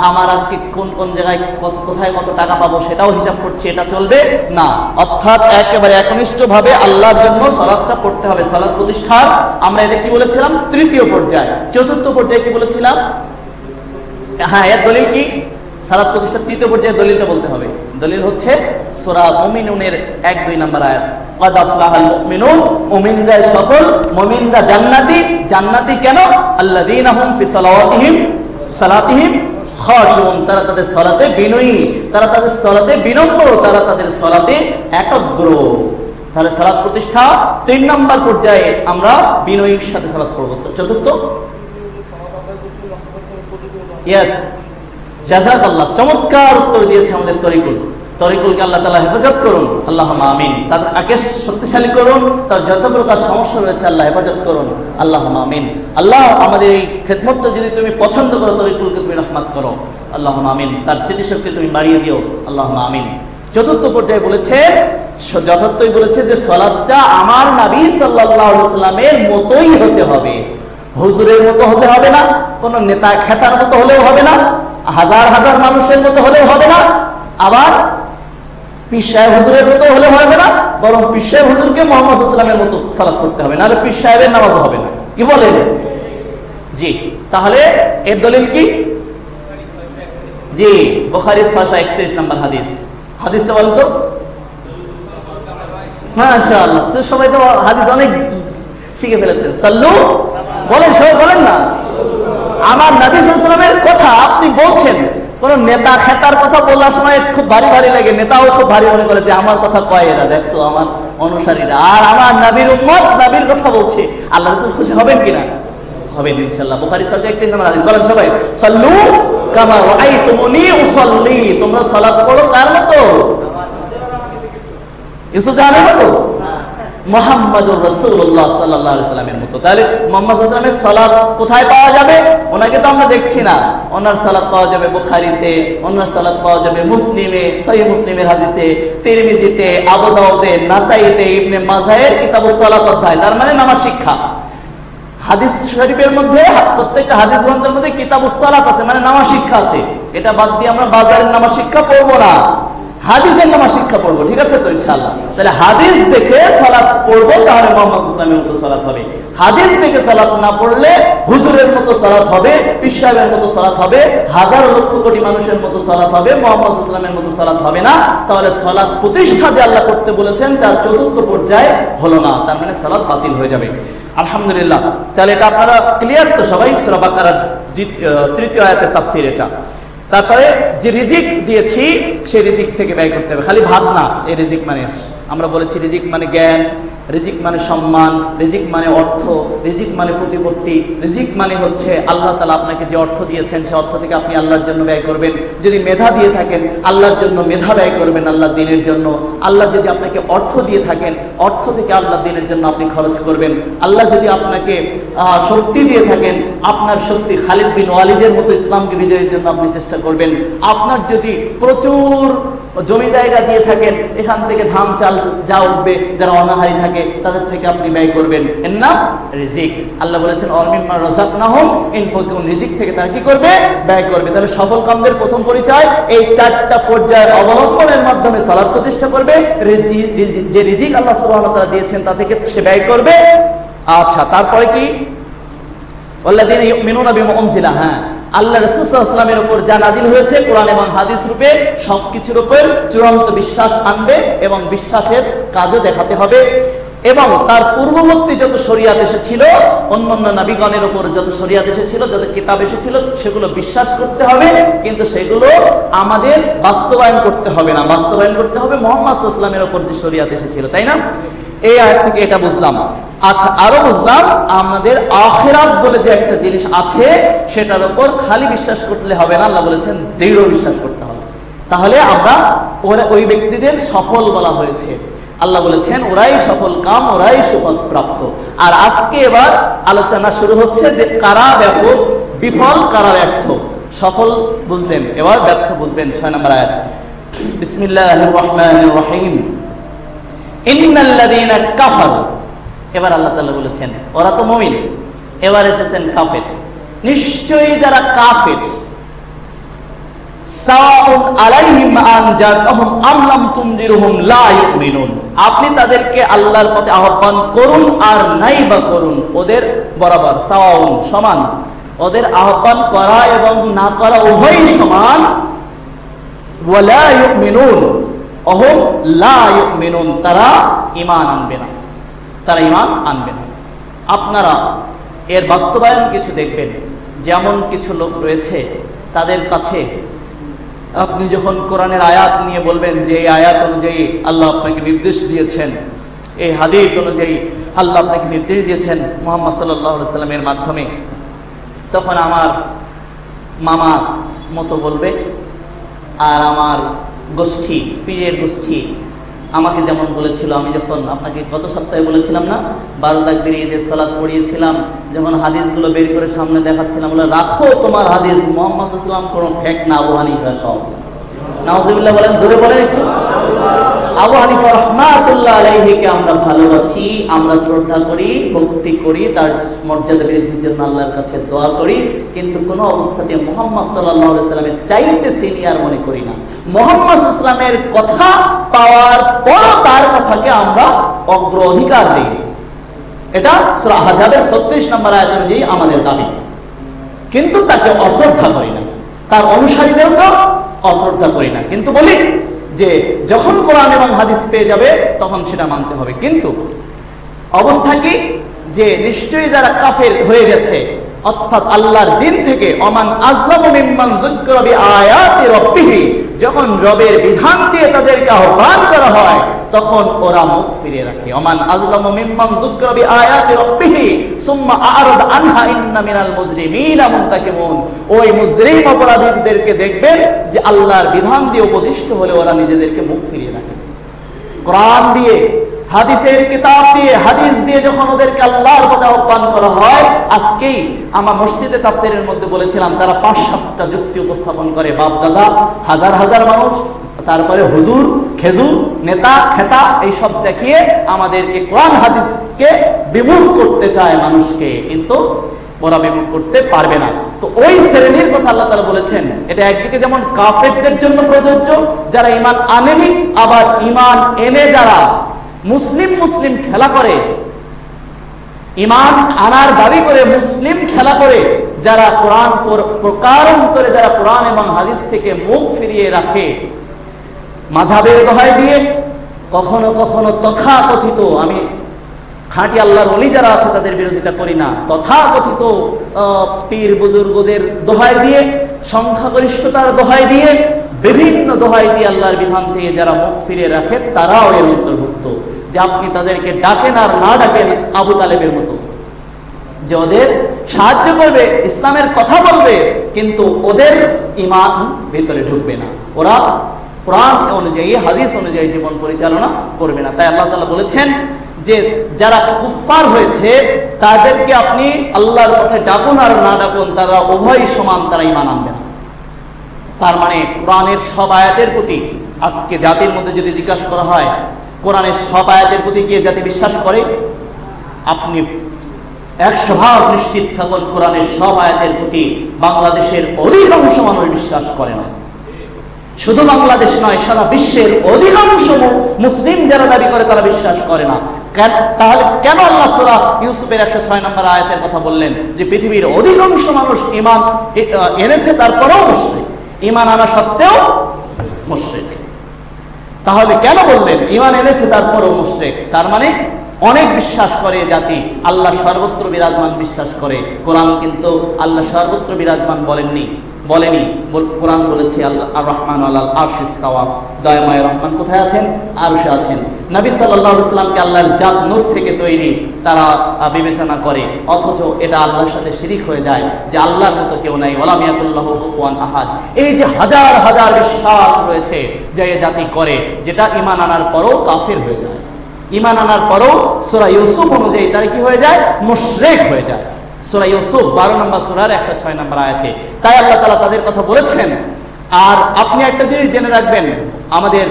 Speaker 3: আমার আজকে কোন কোন জায়গায় কোথায় কত টাকা পাবো সেটাও হিসাব করছি, এটা চলবে না। অর্থাৎ একেবারে একনিষ্ঠভাবে আল্লাহর জন্য সালাতটা পড়তে হবে। সালাত প্রতিষ্ঠার আমরা এটা কি বলেছিলাম? তৃতীয় পর্যায়। চতুর্থ পর্যায়ে কি বলেছিলাম? হ্যাঁ, এর দলিল কি? সালাত প্রতিষ্ঠার তৃতীয় পর্যায়ে দলিলটা বলতে হবে। দলিল হচ্ছে সূরা মুমিনুনের 1-2 নম্বর আয়াত, ক্বাদ আফলাহাল মুমিনুন, মুমিনরা সফল, মুমিনরা জান্নাতি। জান্নাতি কেন? আল্লাযীনা হুম ফি সালাতিহিম খাশিউন, তারা তাদের সালাতে বিনয়ী, তারা তাদের সালাতে বিনম্র, তারা তাদের সালাতে একাগ্র। তাহলে সালাত প্রতিষ্ঠা 3 নম্বর পর্যায়ে আমরা বিনয়ীর সাথে সালাত পড়ব। চতুর্থ, ইয়েস, জাযাকাল্লাহ, চমৎকার উত্তর দিয়েছে আমাদের তরিকুলকে আল্লাহ তাআলা হেফাজত করুন, আল্লাহুম্মা আমিন। তাকে শক্তিশালী করুন, তার যত প্রকার সমস্যা রয়েছে আল্লাহ হেফাজত করুন, আল্লাহুম্মা আমিন। আল্লাহ আমাদের এই খেদমতটা যদি তুমি পছন্দ করো, তরিকুলকে তুমি রহমত করো, আল্লাহুম্মা আমিন। তার স্মৃতিশক্তি তুমি বাড়িয়ে দিও, আল্লাহুম্মা আমিন। চতুর্থ পর্যায়ে বলেছে, যথার্থই বলেছে যে সালাতটা আমার নবী সাল্লাল্লাহু আলাইহি ওয়াসাল্লামের মতোই হতে হবে, হুজুরের মতো হতে হবে না, কোন নেতা খেতার মতো হলেও হবে না, হাজার হাজার মানুষের মতো হলেও হবে না, আবার পীর সাহেব হুজুরের মতো হলেও হবে না, বরং পীর সাহেব হুজুরকে মুহাম্মদ সাল্লাল্লাহু আলাইহি ওয়াসাল্লামের মতো সালাত করতে হবে, নাহলে পীর সাহেবের নামাজও হবে না। কি বলেন? জি, তাহলে এর দলিল কি? জি, বুখারী 631 নম্বর হাদিসটা বলতো। মাশাআল্লাহ, সবাই তো হাদিস অনেক শিখে ফেলেছেন। সাল্লু বলেন, সবাই বলেন না। আমার নবী সাল্লাল্লাহু আলাইহি ওয়াসাল্লামের কথা আপনি বলছেন, কোন নেতা খেতার কথা বলার সময় খুব ভারী ভারী লাগে, নেতাও খুব ভারী মনে করে যে আমার কথা কয় এরা, দেখছো আমার অনুসারীরা, আর আমার নবীর উম্মত নবীর কথা বলছে, আল্লাহ রাসূল খুশি হবেন কিনা? হবেন ইনশাআল্লাহ। বুখারী 631 নম্বর হাদিস। বলেন সবাই, সাল্লু কামা রাআইতুমুনি উসাল্লি, তোমরা সালাত পড়ো কার মতো? ইউসুফ জানের মতো, মুহাম্মদুর রাসূলুল্লাহ সাল্লাল্লাহু আলাইহি ওয়াসাল্লামের মতো। তাহলে মুহাম্মদ সাল্লাল্লাহু আলাইহি ওয়াসাল্লামের সালাত কোথায় পাওয়া যাবে? ওনাকে তো আমরা দেখছি না, ওনার সালাত পাওয়া যাবে বুখারীতে, ওনার সালাত পাওয়া যাবে মুসলিমে, সহিহ মুসলিমের হাদিসে, তিরমিজিতে, আবু দাউদে, নাসাইতে, ইবনে মাজাহের কিতাবুস সালাত অধ্যায়, তার মানে নামাজ শিক্ষা। হাদিস শরীফের মধ্যে প্রত্যেকটা হাদিস গ্রন্থের মধ্যে কিতাবুস সালাত আছে, মানে নামাজ শিক্ষা আছে। এটা বাদ দিয়ে আমরা বাজারের নামাজ শিক্ষা পড়বো না, হাদিসের নামাজ শিক্ষা পড়বো, ঠিক আছে তো ইনশাআল্লাহ। তাহলে হাদিস দেখে সালাত পড়বো, তাহলে মুহাম্মদ সাল্লাল্লাহু আলাইহি ওয়াসাল্লামের মতো সালাত হবে। হাদিস দেখে সালাত না পড়লে হুজুরের মতো সালাত হবে, পীর সাহেবের মতো সালাত হবে, হাজার লক্ষ কোটি মানুষের মতো সালাত হবে, মুহাম্মদ সাল্লাল্লাহু আলাইহি ওয়াসাল্লামের মতো সালাত হবে না। তাহলে সালাত প্রতিষ্ঠা যে আল্লাহ করতে বলেছেন তার চতুর্থ পর্যায়ে হলো না, তার মানে সালাত বাতিল হয়ে যাবে। আলহামদুলিল্লাহ, তাহলে এটা আপনারা ক্লিয়ার তো সবাই? সূরা বাকারার 3য় আয়াতের তাফসীর এটা। তারপরে যে রিজিক দিয়েছি সেই রিজিক থেকে ব্যয় করতে হবে, খালি ভাত না। এই রিজিক মানে আমরা বলেছি রিজিক মানে জ্ঞান, রিজিক মানে সম্মান, রিজিক মানে অর্থ, রিজিক মানে প্রতিপত্তি, রিজিক মানে হচ্ছে আল্লাহ তাআলা আপনাকে যে অর্থ দিয়েছেন সে অর্থ থেকে আপনি আল্লাহর জন্য ব্যয় করবেন। যদি মেধা দিয়ে থাকেন আল্লাহর জন্য মেধা ব্যয় করবেন, আল্লাহর দ্বীনের জন্য। আল্লাহ যদি আপনাকে অর্থ দিয়ে থাকেন অর্থ থেকে আল্লাহর দ্বীনের জন্য আপনি খরচ করবেন। আল্লাহ যদি আপনাকে শক্তি দিয়ে থাকেন আপনার শক্তি খালিদ বিন ওয়ালিদের মতো ইসলামকে বিজয়ের জন্য আপনি চেষ্টা করবেন। আপনার যদি প্রচুর জমি জায়গা দিয়ে থাকেন এখান থেকে ধান চাল যা উঠবে যারা অনাহারী থাকে তাদের থেকে আপনি ব্যয় করবেন, এর নাম রিজিক। আল্লাহ বলেছেন ওয়ামিম্মা রাযাকনাহুম ইনফাকুন, রিজিক থেকে তারা কি করবে? ব্যয় করবে। তাহলে সফল কামদের প্রথম পরিচয় এই চারটা পর্যায় অবলম্বনের মাধ্যমে সালাত প্রতিষ্ঠা করবে। যে রিজিক আল্লাহ সুবহানাহু ওয়া তাআলা দিয়েছেন তা থেকে সে ব্যয় করবে। আচ্ছা, তারপরে কি? ওয়াল্লাযীনা ইউমিনুনা বিমা উনজিলা, হ্যাঁ আল্লাহ রাসূল সাল্লাল্লাহু আলাইহি ওয়াসাল্লামের উপর যা নাযিল হয়েছে কোরআন এবং হাদিস রূপে সবকিছুর উপর চূড়ান্ত বিশ্বাস আনবে এবং বিশ্বাসের কাজও দেখাতে হবে। এবং তার পূর্ববর্তী যত শরীয়ত এসেছিল, অন্যান্য নবীগণের উপর যত শরীয়ত এসেছিল, যত কিতাব এসেছিল সেগুলো বিশ্বাস করতে হবে, কিন্তু সেগুলো আমাদের বাস্তবায়ন করতে হবে না। বাস্তবায়ন করতে হবে মুহাম্মদ সাল্লাল্লাহু আলাইহি ওয়াসাল্লামের উপর যে শরীয়ত এসেছিল, তাই না? এই আয়াত থেকে এটা বুঝলাম। আচ্ছা, আরো বুঝলাম আমাদের আখিরাত বলে যে একটা জিনিস আছে সেটার উপর খালি বিশ্বাস করলে হবে না, আল্লাহ বলেছেন দৃঢ় বিশ্বাস করতে হবে। তাহলে আমরা ওই ব্যক্তিদের সফল বলা হয়েছে। আল্লাহ বলেছেন ওরাই সফল কাম, ওরাই সফল প্রাপ্ত। আর আজকে এবার আলোচনা শুরু হচ্ছে যে কারা ব্যাপক বিফল, কারা ব্যর্থ। সফল বুঝলেন, এবার ব্যর্থ বুঝবেন। 6 নম্বর আয়াত, বিসমিল্লাহির রহমানির রহিম, ইন্নাল্লাযীনা কাফারু। এবার আল্লাহ তাআলা বলেছেন ওরা তো মুমিন, এবার এসেছেন কাফের। নিশ্চয়ই যারা কাফের, সাওয়াউন আলাইহিম আনজারতাহুম আম লাম তুনজিরহুম লা ইউমিনুন, আপনি তাদেরকে আল্লাহর পথে আহ্বান করুন আর নাই বা করুন, ওদের বরাবর, সাওয়াউন সমান, ওদের আহ্বান করা এবং না করা উভয়ই সমান। ওয়ালা ইউমিনুন অহুম লা ইউমিনুন, তারা ঈমান আনবে না, তারা ঈমান আনবে না। আপনারা এর বাস্তবায়ন কিছু দেখবেন। যেমন কিছু লোক রয়েছে তাদের কাছে আপনি যখন কোরআনের আয়াত নিয়ে বলবেন যে এই আয়াত অনুযায়ী আল্লাহ আপনাকে নির্দেশ দিয়েছেন, এই হাদিস অনুযায়ী আল্লাহ আপনাকে নির্দেশ দিয়েছেন মুহাম্মদ সাল্লাল্লাহু আলাইহি সাল্লামের মাধ্যমে, তখন আমার মামা মতো বলবে আর আমার গোষ্ঠী, পীরের গোষ্ঠী আমাকে যেমন বলেছিল, আমি যখন আপনাকে গত সপ্তাহে বলেছিলাম না 12 তাকবীর ঈদের সালাত পড়িয়েছিলাম, যখন হাদিসগুলো বের করে সামনে দেখাচ্ছিলাম, বলে রাখো তোমার হাদিস, মুহাম্মদ সাল্লাল্লাহু আলাইহি ওয়াসাল্লাম কোনো ফেক না, আবু হানিফা সব। নাউজুবিল্লাহ বলেন, জোরে বলেন একটু। আবু হানিফা রাহমাতুল্লাহ আলাইহিকে আমরা ভালোবাসি, আমরা শ্রদ্ধা করি, ভক্তি করি, তার মর্যাদা বৃদ্ধির জন্য আল্লাহর কাছে দোয়া করি, কিন্তু কোনো অবস্থাতে মুহাম্মদ সাল্লাল্লাহু আলাইহি ওয়াসাল্লামের চাইতে সিনিয়র মনে করি না। মুহাম্মদ সাল্লাল্লাহু আলাইহি ওয়াসাল্লামের কথা পাওয়ার পর তার কথাকে আমরা অগ্রাধিকার দিই। এটা সূরা আহজাবের 36 নম্বর আয়াত অনুযায়ী আমাদের দাবি, কিন্তু তাকে অশ্রদ্ধা করি না, তার অনুসারীদেরকে অশ্রদ্ধা করি না, কিন্তু বলি যে যখন কোরআন এবং হাদিস পেয়ে যাবে তখন সেটা মানতে হবে। কিন্তু অবস্থা কি যে নিশ্চয়ই যারা কাফের হয়ে গেছে অর্থাৎ আল্লাহর দ্বীন থেকে, অমান আযলামু মিম্মান যুক্কিরা বিআয়াতি রাব্বিহি, যখন রবের বিধান দিয়ে তাদেরকে আহ্বান করা হয় তখন ওরা মুখ ফিরিয়ে রাখে। অমান আযলামু মিম্মান যুক্কিরা বিআয়াতি রাব্বিহি সুম্মা আ'রাদা আনহা ইন্না মিনাল মুজরিমিনা মুনতাকিমুন, ওই মুজরিম অপরাধীদেরকে দেখবেন যে আল্লাহর বিধান দিয়ে উপদিষ্ট হলে ওরা নিজেদেরকে মুখ ফিরিয়ে রাখে। কোরআন দিয়ে, হাদিসের কিতাব দিয়ে, হাদিস দিয়ে যখন ওদেরকে আল্লাহর পথে আহ্বান করা হয়, আজকেই আমার মসজিদে তাফসীরের মধ্যে বলেছিলাম তারা 5-7টা যুক্তি উপস্থাপন করে, বাপ দাদা, হাজার হাজার মানুষ, তারপরে হুজুর, খেজুর, নেতা, খেতা, এইসব দেখিয়ে আমাদেরকে কোরআন হাদিসকে বিমুখ করতে চায় মানুষকে, কিন্তু ওরা বিমুখ করতে পারবে না। তো ওই শ্রেণীর কথা আল্লাহ তাআলা বলেছেন। এটা একদিকে যেমন কাফেরদের জন্য প্রযোজ্য যারা ঈমান আনেনি, আবার ঈমান এনে যারা মুসলিম খেলা করে, ঈমান আনার দাবি করে মুসলিম খেলা করে, যারা কোরআন প্রকারান্তরে যারা কোরআন এবং হাদিস থেকে মুখ ফিরিয়ে রাখে মাযহাবের দোহাই দিয়ে, কখনো কখনো তথাকথিত, আমি খাঁটি আল্লাহর ওলি যারা আছে তাদের বিরোধিতা করি না, তথাকথিত পীর বুজুর্গদের দোহাই দিয়ে, সংখ্যাগরিষ্ঠতার দোহাই দিয়ে, বিভিন্ন দোহাই দিয়ে আল্লাহর বিধান থেকে যারা মুখ ফিরিয়ে রাখে তারাও এর অন্তর্ভুক্ত। যে আপনি তাদেরকে ডাকেন আর না ডাকেন আবু তালেবের মতো, যে ওদের সাহায্য করবে, ইসলামের কথা বলবে, কিন্তু ওদের ঈমান ভিতরে ঢুকবে না, ওরা কোরআন অনুযায়ী হাদিস অনুযায়ী জীবন পরিচালনা করবে না। তাই আল্লাহ তাআলা বলেছেন যে যারা কুফফার হয়েছে তাদেরকে আপনি আল্লাহর পথে ডাকুন আর না ডাকুন, তারা উভয়ই সমান, তারা ঈমান আনবে না। তার মানে কোরআনের সব আয়াতের প্রতি, আজকে জাতির মধ্যে যদি জিজ্ঞাসা করা হয় কোরআনের সব আয়াতের প্রতি কি জাতি বিশ্বাস করে, আপনি 100% নিশ্চিত থাকুন কোরআনের সব আয়াতের প্রতি বাংলাদেশের অধিকাংশ মানুষ বিশ্বাস করে না। শুধু বাংলাদেশ নয়, সারা বিশ্বের অধিকাংশ মুসলিম যারা দাবি করে তারা বিশ্বাস করে না। তাহলে কেন আল্লাহ সূরা ইউসুফের 106 নম্বর আয়াতের কথা বললেন যে পৃথিবীর অধিকাংশ মানুষ ঈমান এনেছে তারপরেও মুশরিক, ঈমান আনা সত্ত্বেও মুশরিক? তাহলে কেন বললেন ঈমান এনেছে তারপরেও মুশরিক? তার মানে অনেক বিশ্বাস করে জাতি আল্লাহ সর্বত্র বিরাজমান বিশ্বাস করে। কোরআন কিন্তু আল্লাহ সর্বত্র বিরাজমান বলেনি। কোরআন বলেছে আল্লাহ আর রহমান আলাল আরশ ইস্তাওয়া, দয়াময় রহমান কোথায় আছেন? আরশে আছেন। নবী সাল্লাল্লাহু আলাইহি ওয়াসাল্লামকে আল্লাহর জাত নূর থেকে তৈরি তারা বিবেচনা করে, অথচ এটা আল্লাহর সাথে শিরিক হয়ে যায় যে আল্লাহর মতো কেউ নাই, ওয়ালাম ইয়াকুল্লাহু কুফুয়ান আহাদ। এই যে হাজার হাজার বিশ্বাস রয়েছে যে জাতি করে, যেটা ঈমান আনার পরও কাফির হয়ে যায়, ঈমান আনার পরও সূরা ইউসুফ অনুযায়ী তারা কি হয়ে যায়? মুশরিক হয়ে যায়। সূরা ইউসুফ 12 নম্বর সূরার 106 নম্বর আয়াতে তাই আল্লাহ তাআলা তাদের কথা বলেছেন। আর আপনি একটা জিনিস জেনে রাখবেন, আমাদের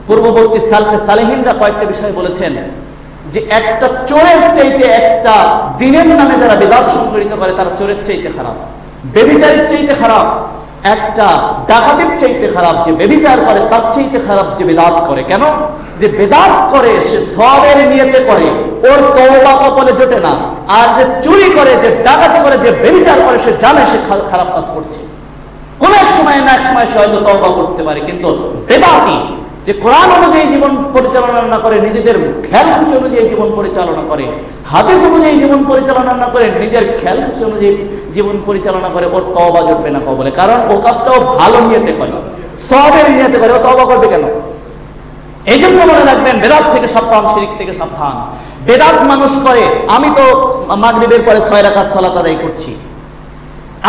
Speaker 3: পূর্ববর্তী সালফে সালেহিনরা কয়েকটা বিষয় বলেছেন যে একটা চোরের চাইতে, একটা দিনের নামে যারা বিদআত সংগঠিত করে তারা চোরের চাইতে খারাপ, ব্যভিচারের চাইতে খারাপ, একটা ডাকাতের চাইতে খারাপ, যে ব্যভিচার করে তার চাইতে খারাপ যে বিদআত করে। কেন? যে বিদআত করে সে সওয়াবের নিয়তে করে, ওর তওবা কপালে জোটে না। আর যে চুরি করে, যে ডাকাতি করে, যে ব্যভিচার করে, সে জানে সে খারাপ কাজ করছে, কোন এক সময় না এক সময় সে হয়তো তওবা করতে পারে। কিন্তু বিদআতি যে কোরআন অনুযায়ী জীবন পরিচালনা না করে, নিজেদের খেয়াল খুশি অনুযায়ী জীবন পরিচালনা করে, হাদিস অনুযায়ী জীবন পরিচালনা না করে, নিজের খেয়াল খুশি অনুযায়ী জীবন পরিচালনা করে, ওর তওবা জুটবে না কবলে। কারণ ও কাজটাও ভালো নিয়তে করে, সওয়াবের নিয়তে করে, ও তওবা করবে কেন? এই জন্য মনে রাখবেন, বেদাত থেকে সাবধান, শিরক থেকে সাবধান। বেদাত মানুষ করে, আমি তো মাগরিবের পরে 6 রাকাত সালাত আদায় করছি,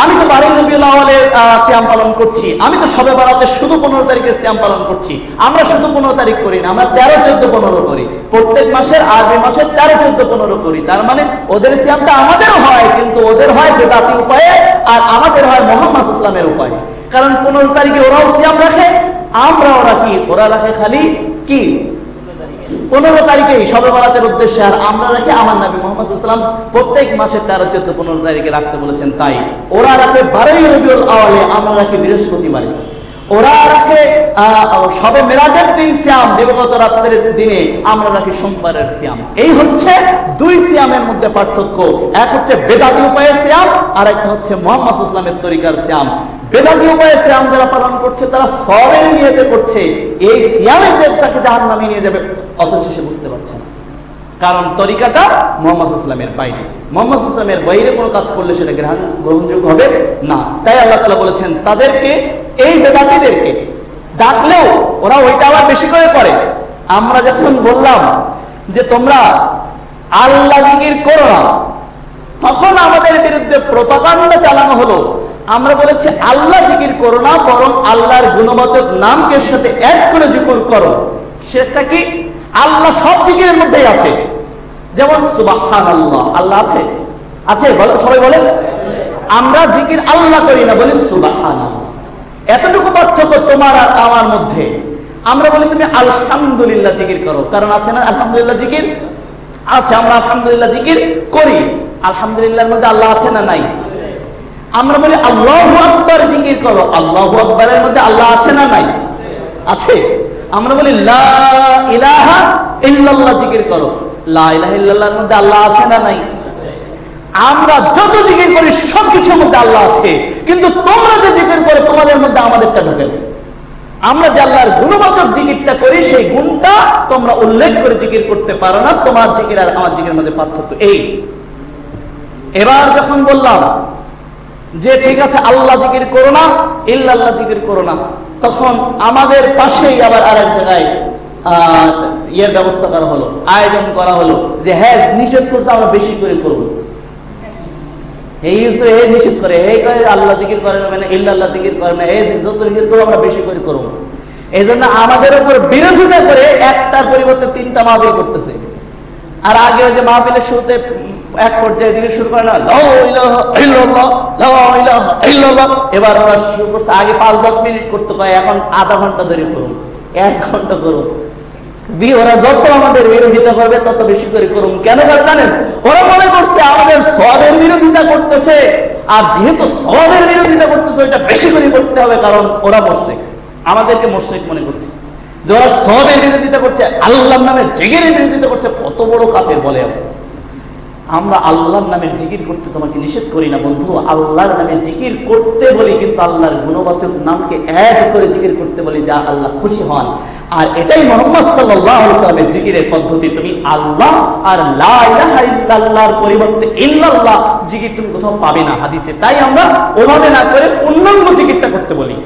Speaker 3: আমি তো 12 রবিউল আউয়ালের সিয়াম পালন করছি, আমি তো শবে বরাতে শুধু 15 তারিখে সিয়াম পালন করছি। আমরা শুধু 15 তারিখ করি না, আমরা 13, 14, 15 করি। প্রত্যেক মাসের আরবি মাসের 13, 14, 15 করি। তার মানে ওদের সিয়ামটা আমাদেরও হয়, কিন্তু ওদের হয় বেদাতি উপায়ে আর আমাদের হয় মুহাম্মদ সাল্লাল্লাহু আলাইহি ওয়াসাল্লামের উপায়ে। কারণ 15 তারিখে ওরাও সিয়াম রাখে, আমরাও রাখি। ওরা রাখে খালি কি 15 তারিখেই শবে বরাতের উদ্দেশ্যে, আর আমরা রাখি আমার নবী মুহাম্মদ সাল্লাল্লাহু আলাইহি ওয়াসাল্লাম প্রত্যেক মাসের 13, 14, 15 তারিখে রাখতে বলেছেন। তাই ওরা রাখে 12 রবিউল আউয়ালে, আমরা রাখি বৃহস্পতিবারে। ওরা রাখে শবে মেরাজের দিন সিয়াম, দিবাগত রাতের দিনে, আমরা রাখি সোমবারের সিয়াম। এই হচ্ছে দুই সিয়ামের মধ্যে পার্থক্য। এক হচ্ছে বেদাতি উপায়ে সিয়াম, আর একটা হচ্ছে মুহাম্মদ সাল্লাল্লাহু আলাইহি ওয়াসাল্লামের তরিকার সিয়াম। বেদাতি উপায়ে সিয়াম যারা পালন করছে তারা সওয়াবের নিয়তে করছে, এই সিয়ামে যে তাকে জাহান্নামে নিয়ে যাবে অথচ সে বুঝতে পারছে না। কারণ তরিকাটা মুহাম্মদ সাল্লাল্লাহু আলাইহি ওয়াসাল্লামের বাইরে, মুহাম্মদ সাল্লাল্লাহু আলাইহি ওয়াসাল্লামের বাইরে কোনো কাজ করলে সেটা গ্রহণযোগ্য হবে না। তাই আল্লাহ তাআলা বলেছেন তাদেরকে, এই বেদাতীদেরকে ডাকলেও ওরা ওইটা আবার বেশি করে করে। আমরা যখন বললাম যে তোমরা আল্লাহ জিকির করো না, তখন আমাদের বিরুদ্ধে প্রপাগান্ডা চালানো হলো। আমরা বলেছি আল্লাহ জিকির করো না, বরং আল্লাহর গুণবাচক নামকে সাথে এক করে জিকির করো। সেটা কি? আল্লাহ সব জিকিরের মধ্যেই আছে। যেমন সুবহানাল্লাহ, আল্লাহ আছে, আছে সবাই বলেন। আমরা জিকির আল্লাহ করি না, বলি সুবহানাল্লাহ। এতটুকু পার্থক্য তোমার আর আমার মধ্যে। আমরা বলি তুমি আলহামদুলিল্লাহ জিকির করো, কারণ আছে না আলহামদুলিল্লাহ জিকির আছে, আমরা আলহামদুলিল্লাহ জিকির করি। আলহামদুলিল্লাহর মধ্যে আল্লাহ আছে না নাই? আমরা বলি আল্লাহু আকবার জিকির করো, আল্লাহু আকবারের মধ্যে আল্লাহ আছে না নাই? আছে। আমরা বলি লা ইলাহা ইল্লাল্লাহ জিকির করো, লা ইলাহা ইল্লাল্লাহর মধ্যে আল্লাহ আছে না নাই? আমরা যত জিকির করি সবকিছুর মধ্যে আল্লাহ আছে, কিন্তু তোমরা যে জিকির করো তোমাদের মধ্যে আমাদেরটা ঢোকে না। আমরা যে আল্লাহর গুণবাচক জিকিরটা করি সেই গুণটা তোমরা উল্লেখ করে জিকির করতে পারো না। তোমার জিকির আর আমার জিকিরের মধ্যে পার্থক্য এই। এবার যখন বললাম যে ঠিক আছে আল্লাহ জিকির করো না, ইল্লাল্লাহ জিকির করো না, তখন আমাদের পাশেই আবার আরেক জায়গায় ইয়ের ব্যবস্থা করা হলো, আয়োজন করা হলো যে হ্যাঁ নিষেধ করছে আমরা বেশি করে করবো। এই নিষেধ করে, এই আল্লাহ জিকির করে না, মানে ইল্লাল্লাহ জিকির করে না, এই যত নিষেধ করবো আমরা বেশি করে করবো। এই জন্য আমাদের উপর বিরোধিতা করে একটার পরিবর্তে 3টা মাহফিল করতেছে। আর আগে ওই যে মাহফিলের শুরুতে এক পর্যায়ে জিকির শুরু করে না, লা ইলাহা ইল্লাল্লাহ, লা ইলাহা ইল্লাল্লাহ, এবার ওরা শুরু করছে আগে 5-10 মিনিট করতে কয়, এখন আধা ঘন্টা ধরে করুন, 1 ঘন্টা করুন। ওরা যত আমাদের বিরোধিতা করবে তত বেশি করে করুন। কেন করে জানেন? ওরা মনে করছে আমাদের সওয়াবের বিরোধিতা করতেছে, আর যেহেতু সওয়াবের বিরোধিতা করতেছে ওইটা বেশি করে করতে হবে, কারণ ওরা মুশরিক, আমাদেরকে মুশরিক মনে করছে। যে ওরা সওয়াবের বিরোধিতা করছে, আল্লাহর নামে জিকিরের বিরোধিতা করছে, কত বড় কাফের বলে। আমরা আল্লাহর নামের জিকির করতে তোমাকে নিষেধ করি না বন্ধু, আল্লাহর নামে জিকির করতে বলি, কিন্তু আল্লাহর গুণবাচক নামকে এক করে জিকির করতে বলি, যা আল্লাহ খুশি হন। আর এটাই মুহাম্মদ সাল্লাল্লাহু আলাইহি ওয়াসাল্লামের জিকিরের পদ্ধতি। তুমি আল্লাহ আর লা ইলাহা ইল্লাল্লাহর পরিবর্তে ইল্লাল্লাহ জিকির তুমি কোথাও পাবে না হাদিসে। তাই আমরা ওভাবে না করে পূর্ণাঙ্গ জিকিরটা করতে বলি,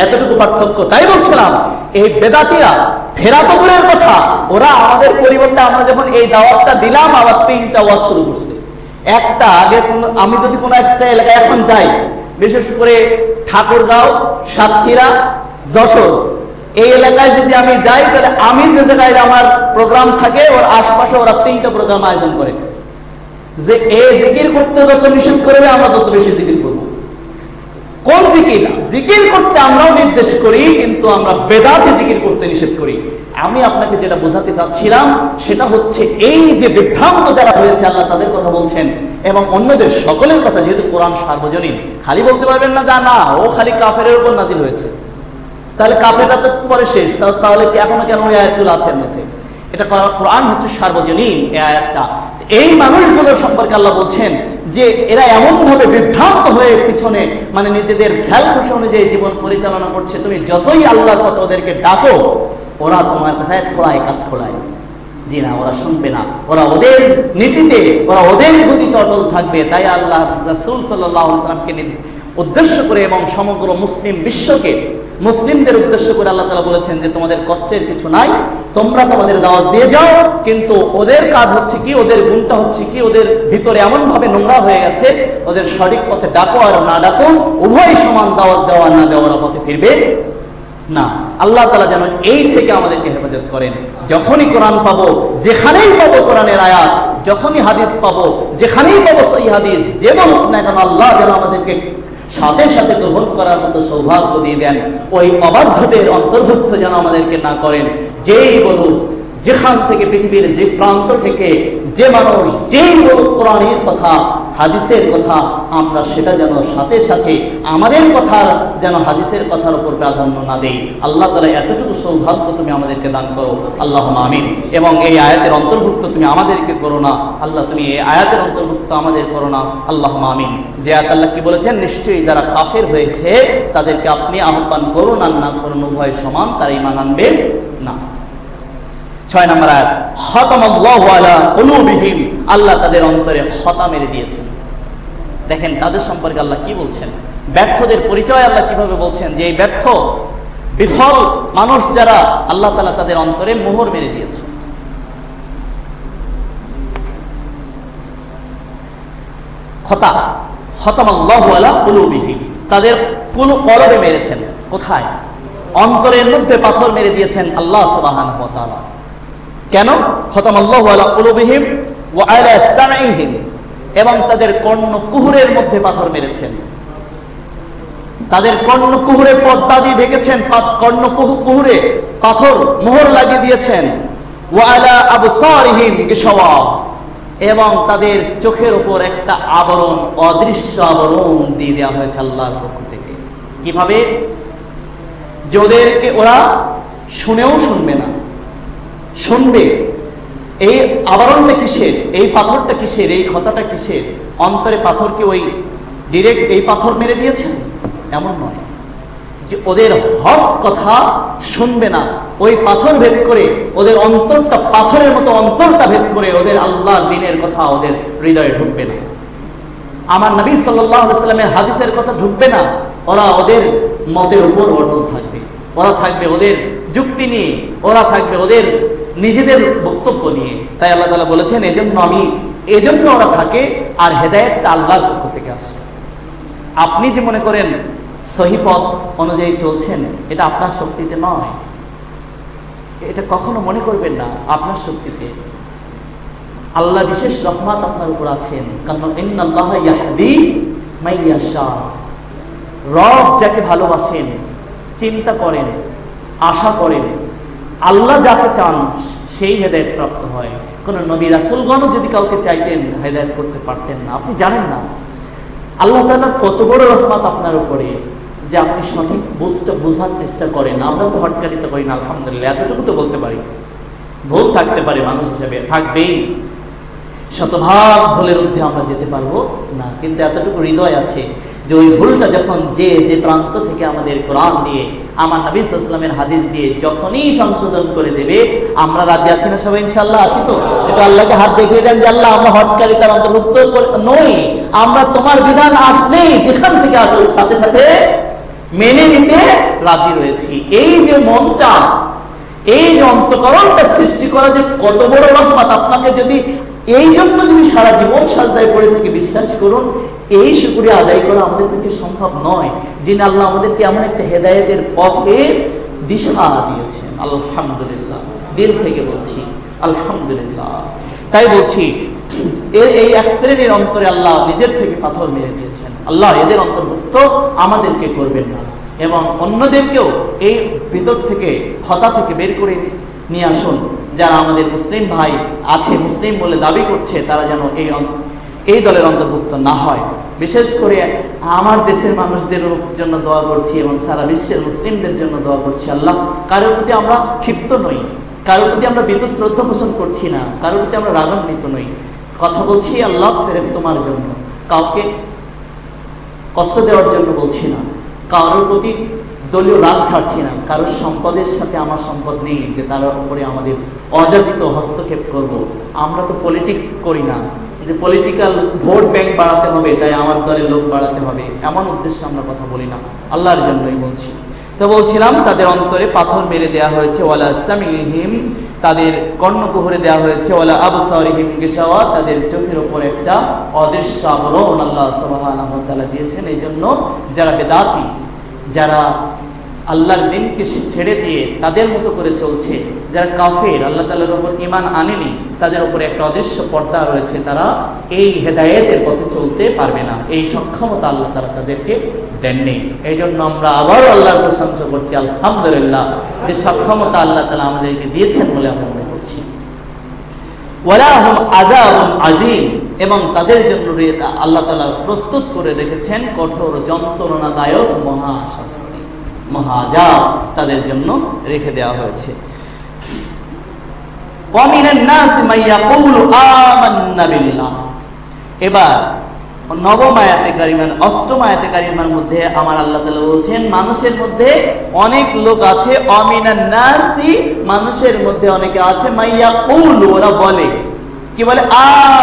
Speaker 3: এতটুকু পার্থক্য। তাই বলছিলাম এই বেদাতীরা ফেরা তো দূরের কথা, ওরা আমাদের পরিবর্তে আমরা যখন এই দাওয়াতটা দিলাম আবার 3টা ওয়াজ শুরু করছে। একটা আগে আমি যদি কোনো একটা এলাকায় এখন যাই, বিশেষ করে ঠাকুরগাঁও, সাতক্ষীরা, যশোর, এই এলাকায় যদি আমি যাই, তাহলে আমি যে জায়গায় আমার প্রোগ্রাম থাকে ওর আশপাশে ওরা 3টা প্রোগ্রাম আয়োজন করে, যে এই জিকির করতে যত নিষেধ করবে আমরা তত বেশি জিকির করবো। কোন জিকির? জিকির করতে আমরাও নির্দেশ করি, কিন্তু আমরা বেদাতে জিকির করতে নিষেধ করি। আমি আপনাকে যেটা বোঝাতে চাচ্ছিলাম সেটা হচ্ছে এই যে বিভ্রান্ত যারা হয়েছে, আল্লাহ তাদের কথা বলছেন এবং অন্যদের সকলের কথা, যেহেতু কোরআন সার্বজনীন। খালি বলতে পারবেন না যা না ও খালি কাফেরের উপর নাজিল হয়েছে, তাহলে কাফেরটা তো পরে শেষ, তাহলে এখনো কেন ওই আয়াতগুলো আছে মধ্যে? এটা কোরআন হচ্ছে সার্বজনীন এই আয়াতটা। এই মানুষগুলোর সম্পর্কে আল্লাহ বলছেন যে এরা এমন ভাবে বিভ্রান্ত হয়ে পিছনে, মানে নিজেদের খেয়াল খুশি অনুযায়ী জীবন পরিচালনা করছে। তুমি যতই আল্লাহর কথা ওদেরকে ডাকো, ওরা তোমার কথায় থোড়ায় কাজ খোলায়। জি না, ওরা শুনবে না, ওরা ওদের নীতিতে, ওরা ওদের গতিতে অটল থাকবে। তাই আল্লাহ রাসূল সাল্লাল্লাহু আলাইহি ওয়াসাল্লামকে উদ্দেশ্য করে এবং সমগ্র মুসলিম বিশ্বকে, মুসলিমদের উদ্দেশ্য করে আল্লাহ তাআলা বলেছেন যে তোমাদের কষ্টের কিছু নাই, তোমরা তোমাদের দাওয়াত দিয়ে যাও। কিন্তু ওদের কাজ হচ্ছে কি, ওদের গুণটা হচ্ছে কি, ওদের ভিতরে এমন ভাবে নোংরা হয়ে গেছে, ওদের সঠিক পথে ডাকো আর না ডাকো উভয় সমান, দাওয়াত দেওয়া না দেওয়ার পথে ফিরবে না। আল্লাহ তাআলা যেন এই থেকে আমাদেরকে হেফাজত করেন। যখনই কোরআন পাবো, যেখানেই পাবো কোরআনের আয়াত, যখনই হাদিস পাবো, যেখানেই পাবো সহিহ হাদিস, যে বলুক না কেন, আল্লাহ যেন আমাদেরকে সাথে সাথে গ্রহণ করার মতো সৌভাগ্য দিয়ে দেন। ওই অবাধ্যদের অন্তর্ভুক্ত যেন আমাদেরকে না করেন। যেই বলুক, যেখান থেকে, পৃথিবীর যে প্রান্ত থেকে যে মানুষ যেই বলুক কোরআনের কথা, হাদিসের কথা, আমরা সেটা যেন সাথে সাথে আমাদের কথা যেন হাদিসের কথার উপর প্রাধান্য না দেই। আল্লাহ তাআলা এতটুকু সৌভাগ্য তুমি আমাদেরকে দান করো, আল্লাহুম্মা আমিন। এবং এই আয়াতের অন্তর্ভুক্ত তুমি আমাদেরকে করো না আল্লাহ, তুমি এই আয়াতের অন্তর্ভুক্ত আমাদের করো না, আল্লাহুম্মা আমিন। যে আয়াত আল্লাহ কি বলেছেন, নিশ্চয়ই যারা কাফের হয়েছে তাদেরকে আপনি আহ্বান করুন আর না করুন উভয় সমান, তারা ঈমান আনবে না। 6 নম্বর আয়াত, খাতামাল্লাহু আলা কুলুবিহিম, আল্লাহ তাদের অন্তরে খতা মেরে দিয়েছেন। দেখেন তাদের সম্পর্কে আল্লাহ কি বলছেন, ব্যর্থদের পরিচয় আল্লাহ কিভাবে বলছেন, যে এই ব্যর্থ বিফল মানুষ যারা, আল্লাহ তাআলা তাদের অন্তরে মোহর মেরে দিয়েছেন। খতা, খাতামাল্লাহু আলা কুলুবিহিম, তাদের কোন কলবে মেরেছেন, কোথায়? অন্তরের মধ্যে পাথর মেরে দিয়েছেন আল্লাহ সুবহানাহু ওয়া তাআলা। কেন? খাতামাল্লাহু আলা কুলুবিহিম ওয়া আলা সামঈহিম, এবং তাদের কর্ণকুহরের মধ্যে পাথর মেরেছেন, তাদের কর্ণকুহরে পর্দা দিয়ে ঢেকেছেন, কর্ণকুহরে পাথর মোহর লাগিয়ে দিয়েছেন। ওয়া আলা আবসারিহিম গিশাওয়া, এবং তাদের চোখের উপর একটা আবরণ, অদৃশ্য আবরণ দিয়ে দেওয়া হয়েছে আল্লাহর পক্ষ থেকে। কিভাবে? যে ওদেরকে ওরা শুনেও শুনবে না, শুনবে। এই আবরণটা কিসের? এই পাথরটা কিসের? এই ক্ষতটা কিসের? অন্তরে পাথরকে ওই ডিরেক্ট এই পাথর মেরে দিয়েছেন এমন নয়, যে ওদের হক কথা শুনবে না, ওই পাথর ভেদ করে ওদের অন্তরটা, পাথরের মতো অন্তরটা ভেদ করে ওদের আল্লাহর দ্বীনের কথা ওদের হৃদয়ে ঢুকবে না, আমার নবী সাল্লাল্লাহু আলাইহি ওয়াসাল্লামের হাদিসের কথা ঢুকবে না। ওরা ওদের মতের উপর অটল থাকবে, ওরা থাকবে ওদের যুক্তি নিয়ে ওরা থাকবে, ওদের নিজেদের বক্তব্য নিয়ে। তাই আল্লাহ তাআলা বলেছেন এজন্য ওরা থাকে, আর হেদায়েতটা আল্লাহর পক্ষ থেকে আসে। আপনি যে মনে করেন সহি পথ অনুযায়ী চলছেন, এটা আপনার শক্তিতে নয়, এটা কখনো মনে করবেন না আপনার শক্তিতে। আল্লাহ বিশেষ রহমত আপনার উপর আছেন, কারণ ইন্নাল্লাহা ইয়াহদি মান ইয়াশা। রব যাকে ভালোবাসেন, চিন্তা করেন, আশা করেন, আল্লাহ যাকে চান সেই হেদায়েত প্রাপ্ত হয়। কোন নবী রাসূলগণও যদি কাউকে চাইতেন হেদায়েত করতে পারতেন না। আপনি জানেন না আল্লাহ তাআলার কত বড় রহমত আপনার উপরে, যে আপনি সঠিক বোঝার চেষ্টা করেন। আমরা তো হটকারিতা করি না, আলহামদুলিল্লাহ, এতটুকু তো বলতে পারি। ভুল থাকতে পারে, মানুষ হিসেবে থাকবেই, শতভাগ ভুলের ঊর্ধ্বে আমরা যেতে পারবো না, কিন্তু এতটুকু হৃদয় আছে যে ওই ভুলটা যখন যে প্রান্ত থেকে আমাদের কোরআন দিয়ে, আমার নবী সাল্লাল্লাহু আলাইহি ওয়াসাল্লামের হাদিস দিয়ে যখনই সংশোধন করে দেবে, আমরা রাজি আছি না সবাই? ইনশাআল্লাহ আছি তো? একটু আল্লাহকে হাত দেখিয়ে দেন যে আল্লাহ, আমরা হটকারিতার অন্তর্ভুক্ত নই, আমরা তোমার বিধান আসলেই যেখান থেকে আসুক সাথে সাথে মেনে নিতে রাজি রয়েছি। এই যে মনটা, এই যে অন্তঃকরণটা সৃষ্টি করা যে কত বড় রহমত আপনাকে, যদি এই জন্য যদি সারা জীবন সাজদায় পড়ে থেকে বিশ্বাস করুন, এই শুকরিয়া আদায় করা আমাদের পক্ষে সম্ভব নয়। যিনি আল্লাহ আমাদেরকে এমন একটা হেদায়েতের পথে দিশা দিয়েছেন, আলহামদুলিল্লাহ, দিল থেকে বলছি আলহামদুলিল্লাহ। তাই বলছি এই এক শ্রেণীর অন্তরে আল্লাহ নিজের থেকে পাথর মেরে দিয়েছেন। আল্লাহ এদের অন্তর্ভুক্ত আমাদেরকে করবেন না, এবং অন্যদেরকেও এই ভিতর থেকে, খতা থেকে বের করে নিয়ে আসুন। যারা আমাদের মুসলিম ভাই আছে, মুসলিম বলে দাবি করছে, তারা যেন এই দলের অন্তর্ভুক্ত না হয়। বিশেষ করে আমার দেশের মানুষদের জন্য দোয়া করছি, এবং সারা বিশ্বের মুসলিমদের জন্য দোয়া করছি। আল্লাহ, কারোর প্রতি আমরা ক্ষিপ্ত নই, কারোর প্রতি আমরা বীতশ্রদ্ধা পোষণ করছি না, কারোর প্রতি আমরা রাগান্বিত নই। কথা বলছি আল্লাহ সিরেফ তোমার জন্য, কাউকে কষ্ট দেওয়ার জন্য বলছি না, কারোর প্রতি দলীয় রাগ ছাড়ছি না, কারোর সম্পদের সাথে আমার সম্পদ নেই যে তার উপরে আমাদের অযাচিত হস্তক্ষেপ করব। আমরা তো পলিটিক্স করি না যে পলিটিক্যাল ভোট ব্যাংক বাড়াতে হবে তাই আমার দলের লোক বাড়াতে হবে, এমন উদ্দেশ্যে আমরা কথা বলি না, আল্লাহর জন্যই বলছি। তো বলছিলাম তাদের অন্তরে পাথর মেরে দেওয়া হয়েছে, ওয়ালা সামিহিম, তাদের কর্ণকুহরে দেওয়া হয়েছে, ওয়ালা আবসারিহিম গিশাওয়া, তাদের চোখের উপর একটা অদৃশ্য আবরণ আল্লাহ সুবহানাহু ওয়া তাআলা দিয়েছেন। এই জন্য যারা বেদাতি, যারা আল্লাহর দিনকে ছেড়ে দিয়ে তাদের মতো করে চলছে, যারা কাফের, আল্লাহ তাআলার উপর ঈমান আনেনি, তাদের উপরে একটা অদৃশ্য পর্দা রয়েছে, তারা এই হেদায়েতের পথে চলতে পারবে না। এই সক্ষমতা আল্লাহ তাআলা তাদেরকে দেননি। এই জন্য আমরা আবারও আল্লাহর প্রশংসা করছি, আলহামদুলিল্লাহ, যে সক্ষমতা আল্লাহ তাআলা আমাদেরকে দিয়েছেন বলে আমরা মনে করছি। ওয়ালাহুম আযাবুন আযীম, এবং তাদের জন্য আল্লাহ তাআলা প্রস্তুত করে রেখেছেন কঠোর যন্ত্রণাদায়ক মহাশাস্তি, মহাযাব তাদের জন্য রেখে দেওয়া হয়েছে। ওয়া মিনান নাসি মান ইয়াকুলু আমান্না বিল্লাহ। এবার নবম আয়াতে কারিমান, অষ্টম আয়াতে কারিমার মধ্যে আমার আল্লাহ তাআলা বলছেন, মানুষের মধ্যে অনেক লোক আছে, ওয়া মিনান নাসি, মানুষের মধ্যে অনেকে আছে, মান ইয়াকুলু, ওরা বলে, কি বলে?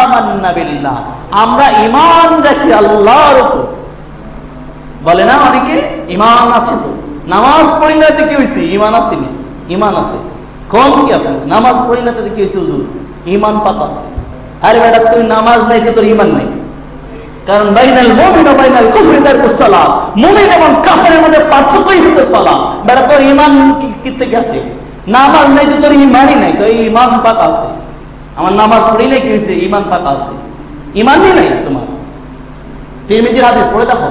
Speaker 3: আমান্না বিল্লাহ, আমরা ঈমান রাখি আল্লাহর উপর। বলে না অনেকে, ঈমান আছে তো, নামাজ পড়ি না তো কি হইছে? ঈমান আসেনি? ঈমান আছে। কোন কি আপনি নামাজ পড়ি না তো কি হইছে? হুজুর ঈমান পাকা আছে। আরে বেটা, তুই নামাজ নাই তো তোর ঈমান নাই। কারণ বাইনাল মুমিন ওয়া বাইনাল কুফরি তারকুস সালাত, মুমিন এবং কাফেরের মধ্যে পার্থক্যই হচ্ছে সালাত। বেটা, তোর ঈমান কি থেকে আসে? নামাজ নাই তো তোর ঈমানই নাই, তো এই ঈমান পাকা আছে। আমার নামাজ পড়িলে কি হইছে? ঈমান পাকা আছে। ঈমানই নাই তোমার। তিরমিজির হাদিস পড়ে দেখো,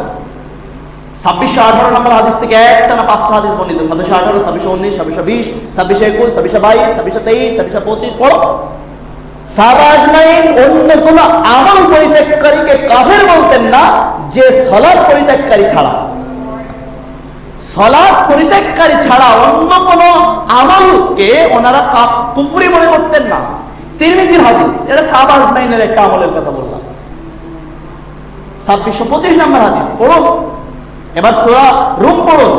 Speaker 3: 2618 নম্বর হাদিস থেকে একটা না 5টা হাদিস বর্ণিত, 2618, 2619, 2620, 2621, 2622, 2623, 2625 পড়ো। সাহাবা আজমাইন অন্য কোন আমল পরিত্যাগকারীকে কাফের বলতেন না, যে সালাত পরিত্যাগকারী ছাড়া, সালাত পরিত্যাগকারী ছাড়া অন্য কোন আমলকে ওনারা কুফরি মনে করতেন না। তিরমিজির হাদিস, এটা সাহাবা আজমাইনের একটা আমলের কথা বললাম। 2625 নম্বর হাদিস পড়ো। এবার সূরা রুম পড়ুন।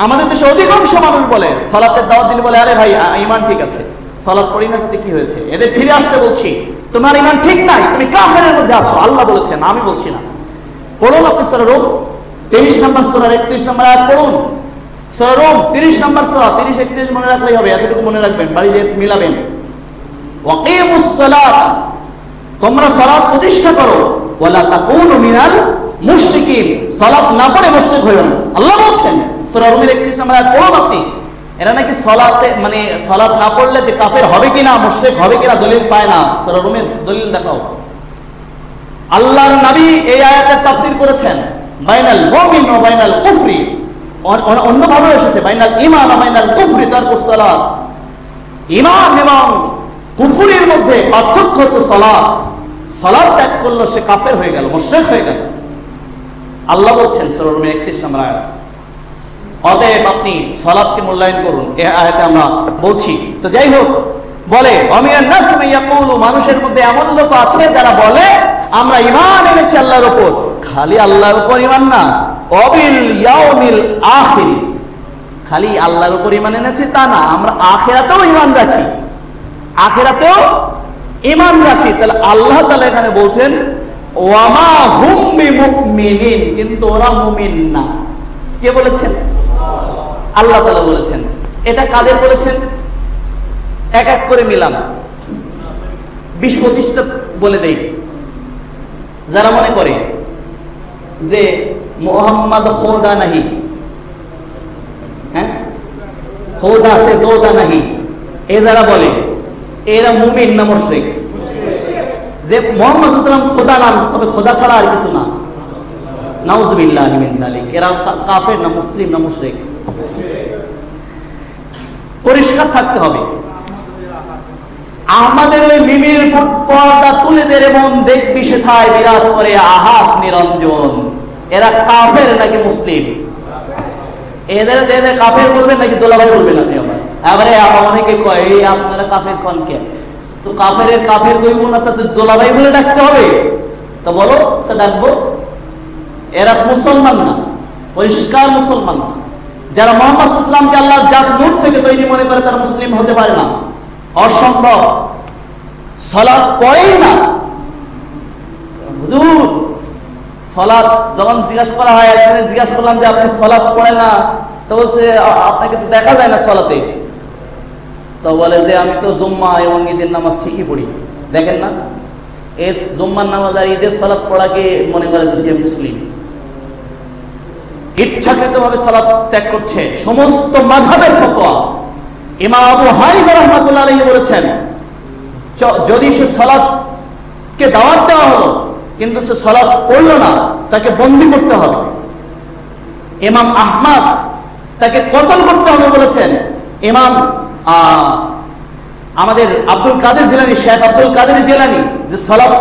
Speaker 3: আমাদের দেশে অধিকাংশ মানুষ বলে, সালাতের দাওয়াত দিলে বলে, আরে ভাই ঈমান ঠিক আছে, সালাত পড়ি না তাতে কি হয়েছে? এদের ফিরে আসতে বলছি, তোমার ঈমান ঠিক নাই, তুমি কাফেরের মধ্যে আছো, আল্লাহ বলেছেন, আমি বলছি না। পড়ুন আপনি সূরা রুম 23 নম্বর সূরার 31 নম্বর আয়াত পড়ুন। সূরা রুম 30 নম্বর সূরা, 30 31 মনে রাখলেই হবে, এতটুকু মনে রাখবেন, বাড়ি যে মিলাবেন। ওয়াকিমুস সালাত, তোমরা সালাত প্রতিষ্ঠা করো, ওয়ালা তাকুনু মিনাল মুশরিকিন, সালাত না পড়ে মুশরিক হইও না, আল্লাহ বলছেন সূরা রুমের 31 নম্বর আয়াত পড়ুন আপনি। এরা নাকি সালাতে মানে সালাত না পড়লে যে কাফের হবে কিনা, মুশরিক হবে কিনা দলিল পায় না। সূরা রুমের দলিল দেখাও। আল্লাহর নবী এই আয়াতের তাফসীর করেছেন বাইনাল মুমিন ওয়া বাইনাল কুফরি, অন্য ভাবে এসেছে বাইনাল ঈমান ওয়া বাইনাল কুফরি তারকুস সালাত, ঈমান এবং কুফরের মধ্যে পার্থক্য হচ্ছে সালাত। সালাত ত্যাগ করলো সে কাফের হয়ে গেল, মুশরিক হয়ে গেল, আল্লাহ বলছেন সূরা রুমের 31 নম্বর আয়াত। অতএব আপনি সালাতকে মূল্যায়ন করুন, এই আয়াতে আমরা বলছি। তো যাই হোক, বলে অমিয়ান নাস ইয়াকুলু, মানুষের মধ্যে এমন লোক আছে যারা বলে আমরা ঈমান এনেছি আল্লাহর উপর, খালি আল্লাহর উপর ঈমান না, অবিল ইয়াউমিল আখির, খালি আল্লাহর উপর ঈমান এনেছি তা না, আমরা আখিরাতেও ঈমান রাখি, আখিরাতেও ঈমান রাখি। তাহলে আল্লাহ তাআলা এখানে বলছেন ওয়ামা হুম বিমুমিনিন, কিন্তু ওরা মুমিন না। কে বলেছেন? আল্লাহ তাআলা বলেছেন। এটা কাদের বলেছেন? এক এক করে মিলাম, 20-25টা বলে দেই। যারা মনে করে যে মুহাম্মদ খোদা নাহি, হ্যাঁ খোদা সে দোদা নাহি, এ যারা বলে এরা মুমিন না মুশরিক? যে মুহাম্মদ সাল্লাল্লাহু আলাইহি ওয়াসাল্লাম খোদা নাম, তবে খোদা ছাড়া আর কিছু না, নাউযুবিল্লাহি মিন যালিক, এরা কাফের না মুসলিম না মুশরিক? পরিষ্কার থাকতে হবে। আমাদের ওই মিমির পর্দা তুলে দে রে মন, দেখবি সেথায় বিরাজ করে আহাত নিরঞ্জন, এরা কাফের নাকি মুসলিম? এদের এদের কাফের বলবেন নাকি দোলাভাই বলবেন আপনি? আবার অনেকে কয় এই আপনারা কাফের কোন কে, তো কাফের কাফের কইব না তো দোলাভাই বলে ডাকতে হবে? তো বলো তো ডাকবো। এরা মুসলমান না, পরিষ্কার মুসলমান না। যারা মুহাম্মদ সাল্লাল্লাহু আলাইহি ওয়াসাল্লামকে আল্লাহর জাত নূর থেকে তৈরি মনে করে তারা মুসলিম হতে পারে না, অসম্ভব। সালাত পড়েই না। হুজুর সালাত যখন জিজ্ঞাসা করা হয়, একদিন জিজ্ঞাসা করলাম যে আপনি সালাত পড়েন না, তো বলছে আপনাকে তো দেখা যায় না সালাতে। তো বলে যে আমি তো জুম্মা এবং ঈদের নামাজ ঠিকই পড়ি। দেখেন না, এই জুম্মার নামাজ আর ঈদের সালাত পড়াকে মনে করে যে সে মুসলিম। ইচ্ছাকৃতভাবে সালাত ত্যাগ করছে। সমস্ত মাযহাবের ফতোয়া, ইমাম আবু হানিফা রাহমাতুল্লাহ আলাইহি বলেছেন যদি সে সালাতকে দাওয়াত দেওয়া হলো কিন্তু সে সালাত পড়লো না, তাকে বন্দী করতে হবে। ইমাম আহমদ তাকে কতল করতে হবে বলেছেন। ইমাম আমাদের আব্দুল কাদের জিলানী, শেখ আব্দুল কাদের জিলানী, যে সালাত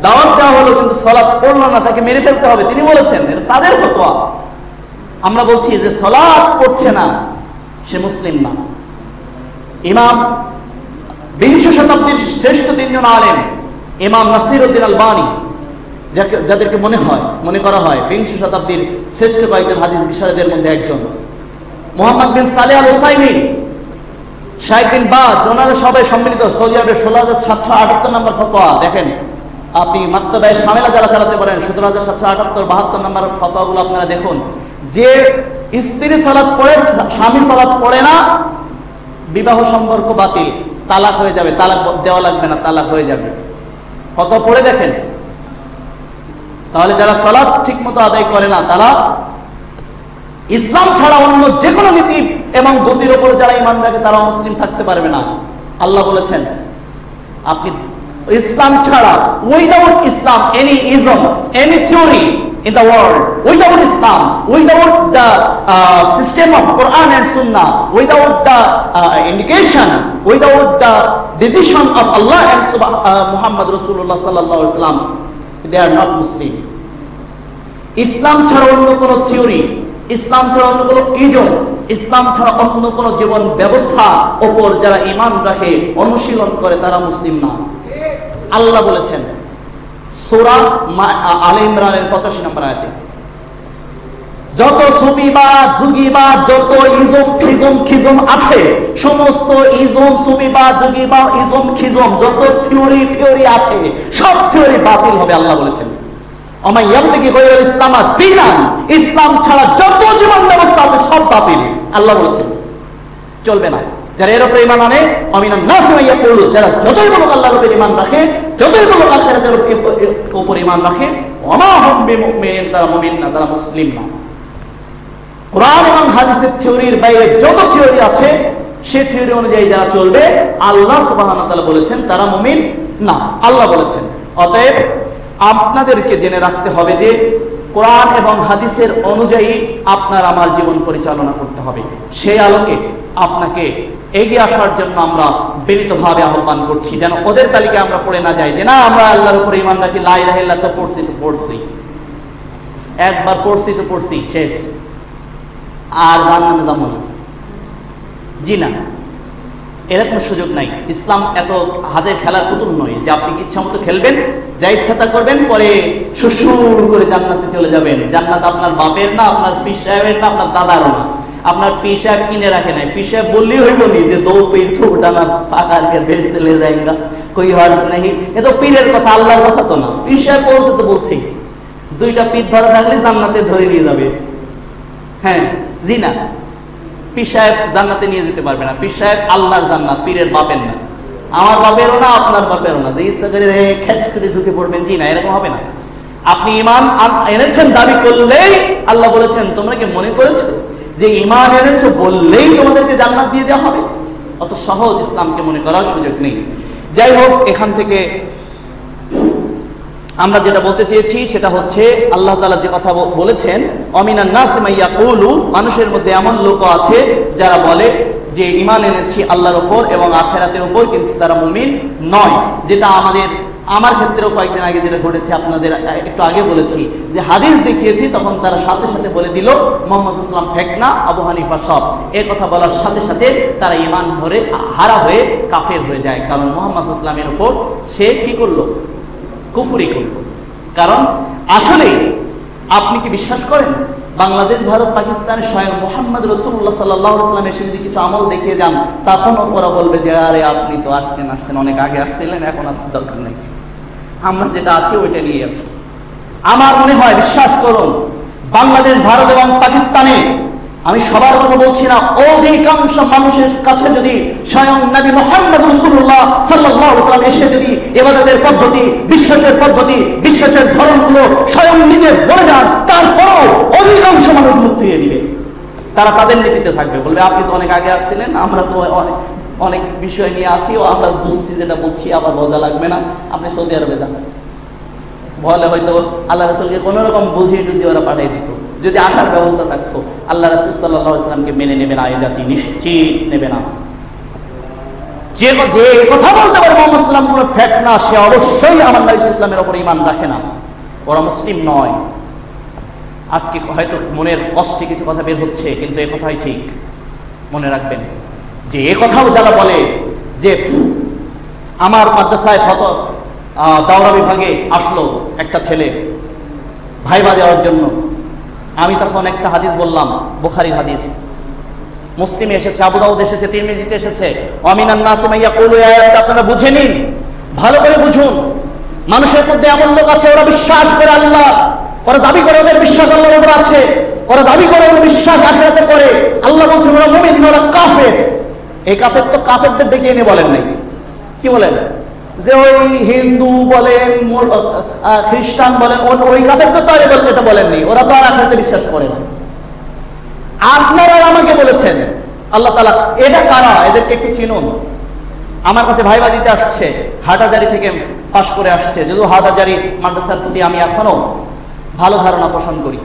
Speaker 3: দাওয়াত দেওয়া হলো কিন্তু সালাত পড়লো না, তাকে মেরে ফেলতে হবে, তিনি বলেছেন। এটা তাদের ফতোয়া। আমরা বলছি যে সালাত পড়ছে না সে মুসলিম না। ইমাম 20 শতাব্দীর শ্রেষ্ঠ 3 জন আলেম, ইমাম নাসিরউদ্দিন আলবানী, যাদেরকে মনে করা হয় 20 শতাব্দীর শ্রেষ্ঠ কয়েকজন হাদিস বিশারদের মধ্যে একজন, মুহাম্মদ বিন সালেহ আল উসাইমিন, শাইখ বিন বাজ, ওনারা সবাই সম্মিলিত সৌদি আরবের 16,778 নম্বর ফতোয়া। দেখেন আপনি মাত্রায় শামেলা যারা চালাতে পারেন 17,778 72 নম্বর ফতোয়াগুলো আপনারা দেখুন। যে স্ত্রী সালাত পড়ে, স্বামী সালাত পড়ে না, বিবাহ সম্পর্ক বাতিল, তালাক হয়ে যাবে, তালাক দেওয়া লাগবে না, তালাক হয়ে যাবে। কত পড়ে দেখেন। তাহলে যারা সালাত ঠিক মতো আদায় করে না, তারা ইসলাম ছাড়া অন্য যে কোনো নীতি এবং গতির উপর যারা ঈমান রাখে তারা মুসলিম থাকতে পারবে না। আল্লাহ বলেছেন আপনি ইসলাম ছাড়া, without Islam, any ism, any theory in the world, without Islam, without the system of Quran and Sunnah, without the indication, without the decision of Allah and Muhammad Rasulullah sallallahu alaihi wasallam, they are not Muslim. ইসলাম ছাড়া অন্য কোন theory, ইসলাম ছাড়া অন্য কোন ism, ইসলাম ছাড়া অন্য কোন জীবন ব্যবস্থা উপর যারা ঈমান রাখে, অনুশীলন করে, তারা মুসলিম না। আল্লাহ বলেছেন সূরা আলে ইমরানের 85 নম্বর আয়াতে, যত সুফিবাদ যুগীবাদ, যত ইজম খিজম আছে, সমস্ত ইজম সুফিবাদ যুগীবাদ ইজম খিজম যত থিওরি আছে, সব থিওরি বাতিল হবে। আল্লাহ বলেছেন ওমা ইয়াবতাগি গায়রাল ইসলাম দীনান, ইসলাম ছাড়া যত জীবন ব্যবস্থা আছে সব বাতিল, আল্লাহ বলেছেন, চলবে না। যারা এর উপরে ঈমান আনে, আমিনান নাস মা ইয়াকুলু, যারা যতই বলুক আল্লাহর উপরে ঈমান রাখে, যতই বলুক আখিরাতের উপরে ঈমান রাখে, ওমা হুম বিমুমিনিন, তারা মুমিন না, তারা মুসলিম না। কোরআন এবং হাদিসের থিওরির বাইরে যত থিওরি আছে, সে থিওরি অনুযায়ী যারা চলবে, আল্লাহ সুবহানাহু ওয়া তাআলা বলেছেন তারা মুমিন না, আল্লাহ বলেছেন। অতএব আপনাদেরকে জেনে রাখতে হবে যে কোরআন এবং হাদিসের অনুযায়ী আপনার আমার জীবন পরিচালনা করতে হবে। সেই আলোকে আপনাকে এগিয়ে আসার জন্য আমরা বিনীতভাবে আহ্বান করছি, যেন ওদের তালিকায় আমরা পড়ে না যাই যে না আমরা আল্লাহর উপরে ঈমান রাখি, লা ইলাহা ইল্লাল্লাহ তো পড়ছি, একবার পড়ছি তো পড়ছি, শেষ, আর জান্নাতে যাব না। জি না, এরকম সুযোগ নাই। ইসলাম এত হাতের খেলার পুতুল নয় যে আপনি ইচ্ছা মতো খেলবেন, যা ইচ্ছা তা করবেন, পরে সুসুর করে জান্নাতে চলে যাবেন। জান্নাত আপনার বাপের না, আপনার পীর সাহেবের না, আপনার দাদারও না। আপনার পীর সাহেব কিনে রাখে নাই, পীর সাহেব বললেই হইব নি যে দো পীর তো ডানা পাকার কে বেচতে লে যাएगा, कोई हर्ज नहीं। এ তো পীরের কথা, আল্লাহর কথা তো না। পীর সাহেব বলছে তো বলছি, দুইটা পীর ধরা থাকলে জান্নাতে ধরে নিয়ে যাবে। হ্যাঁ, জি না, পীর সাহেব জান্নাতে নিয়ে যেতে পারবে না। পীর সাহেব আল্লাহর জান্নাত, পীরের বাপের না, আমার বাপেরও না, আপনার বাপেরও না। যে ইচ্ছা করে খেস করে ঢুকে পড়বেন, জি না, এরকম হবে না। আপনি ঈমান এনেছেন দাবি করলেই আল্লাহ বলেছেন, তোমরা কি মনে করেছো যে ঈমান এনেছো বললেই তোমাদেরকে জান্নাত দিয়ে দেওয়া হবে? অত সহজ ইসলামকে মনে করার সুযোগ নেই। যাই হোক, এখান থেকে আমরা যেটা বলতে চেয়েছি সেটা হচ্ছে, আল্লাহ তাআলা যে কথা বলেছেন, অমিনান নাস মা ইয়াকুলু, মানুষের মধ্যে এমন লোক আছে যারা বলে যে ঈমান এনেছি আল্লাহর উপর এবং আখিরাতের উপর, কিন্তু তারা মুমিন নয়। যেটা আমার ক্ষেত্রেও কয়েকদিন আগে যেটা ঘটেছে, আপনাদের একটু আগে বলেছি যে হাদিস দেখিয়েছি, তখন তারা সাথে সাথে বলে দিল মুহাম্মদ সাল্লাল্লাহু আলাইহি ওয়াসাল্লাম ফেক না, আবু হানিফা সব। এই কথা বলার সাথে সাথে তারা ঈমান হারা হয়ে কাফের হয়ে যায়। কারণ মুহাম্মদ সাল্লাল্লাহু আলাইহি ওয়াসাল্লামের উপর সে কি করলো? কুফরি করল। কারণ আসলে আপনি কি বিশ্বাস করেন বাংলাদেশ, ভারত, পাকিস্তান স্বয়ং মুহাম্মদ রাসূলুল্লাহ সাল্লাল্লাহু আলাইহি ওয়াসাল্লাম এসে যদি কিছু আমল দেখিয়ে যান, তখন ওরা বলবে যে আরে আপনি তো আসছেন অনেক আগে আসছিলেন, এখন আর দরকার নেই, আমরা যেটা আছে ওইটা নিয়ে আছি। আমার মনে হয়, বিশ্বাস করুন, বাংলাদেশ, ভারত এবং পাকিস্তানে, আমি সবার কথা বলছি না, অধিকাংশ মানুষের কাছে যদি স্বয়ং নবী মুহাম্মদ রাসূলুল্লাহ সাল্লাল্লাহু আলাইহি ওয়াসাল্লাম এসে যদি ইবাদতের পদ্ধতি, বিশ্বাসের ধরনগুলো স্বয়ং নিজে বলে যান, তারপরও অধিকাংশ মানুষ মুখ ফিরিয়ে দিবে। তারা তাদের নীতিতে থাকবে, বলবে আপনি তো অনেক আগে আসছিলেন, আমরা তো অনেক বিষয় নিয়ে আছি, ও আমরা বুঝছি, যেটা বলছি আবার মজা লাগবে না, আপনি সৌদি আরবে যান। বলে হয়তো আল্লাহ রাসূলকে কোন রকম বুঝিয়ে টুঝিয়ে ওরা পাঠিয়ে দিত। যদি আসার ব্যবস্থা থাকতো, আল্লাহ রাসূল সাল্লাল্লাহু আলাইহি ওয়াসাল্লামকে মেনে নেবে না, এই জাতি নিশ্চিত নেবে না। যে কথা বলতে পারে মুহাম্মদ সাল্লাল্লাহু আলাইহি ওয়াসাল্লাম কোনো ফেক না, সে অবশ্যই আমার নবী ইসলামের উপর ঈমান রাখে না, ওরা মুসলিম নয়। আজকে হয়তো মনের কষ্টে কিছু কথা বের হচ্ছে, কিন্তু এই কথাই ঠিক। মনে রাখবেন যে এই কথাও যারা বলে যে আমার মাদ্রাসায় দাওরা বিভাগে আসলো একটা ছেলে ভাইবা দেওয়ার জন্য, আমি তখন একটা হাদিস বললাম, বুখারীর হাদিস, মুসলিমে এসেছে, আবু দাউদ এসেছে, তিরমিজিতে এসেছে, অমিনান নাস মা ইয়াকুলু, এই আয়াতটা আপনারা বুঝে নিন, ভালো করে বুঝুন। মানুষের মধ্যে এমন লোক আছে, ওরা বিশ্বাস করে আল্লাহ, ওরা দাবি করে ওদের বিশ্বাস আল্লাহর উপর আছে, ওরা দাবি করে ওদের বিশ্বাস আখিরাতে করে। আল্লাহ বলছেন ওরা মুমিন না, ওরা কাফের। এই কাফের তো কাফেরদের ডেকে এনে বলেন নাই, কি বলেন? যে ওই হিন্দু বলেন, খ্রিস্টান বলেন, ওই কাফের তো তাই এটা বলেননি, ওরা তো আর আখিরাতে বিশ্বাস করে না। আপনারা আমাকে বলেছেন আল্লাহ তাআলা, এটা কারা, এদেরকে একটু চিনুন। আমার কাছে ভাইবা দিতে আসছে, হাটহাজারী থেকে পাশ করে আসছে, যদিও হাটহাজারী মাদ্রাসার প্রতি আমি এখনো ভালো ধারণা পোষণ করি।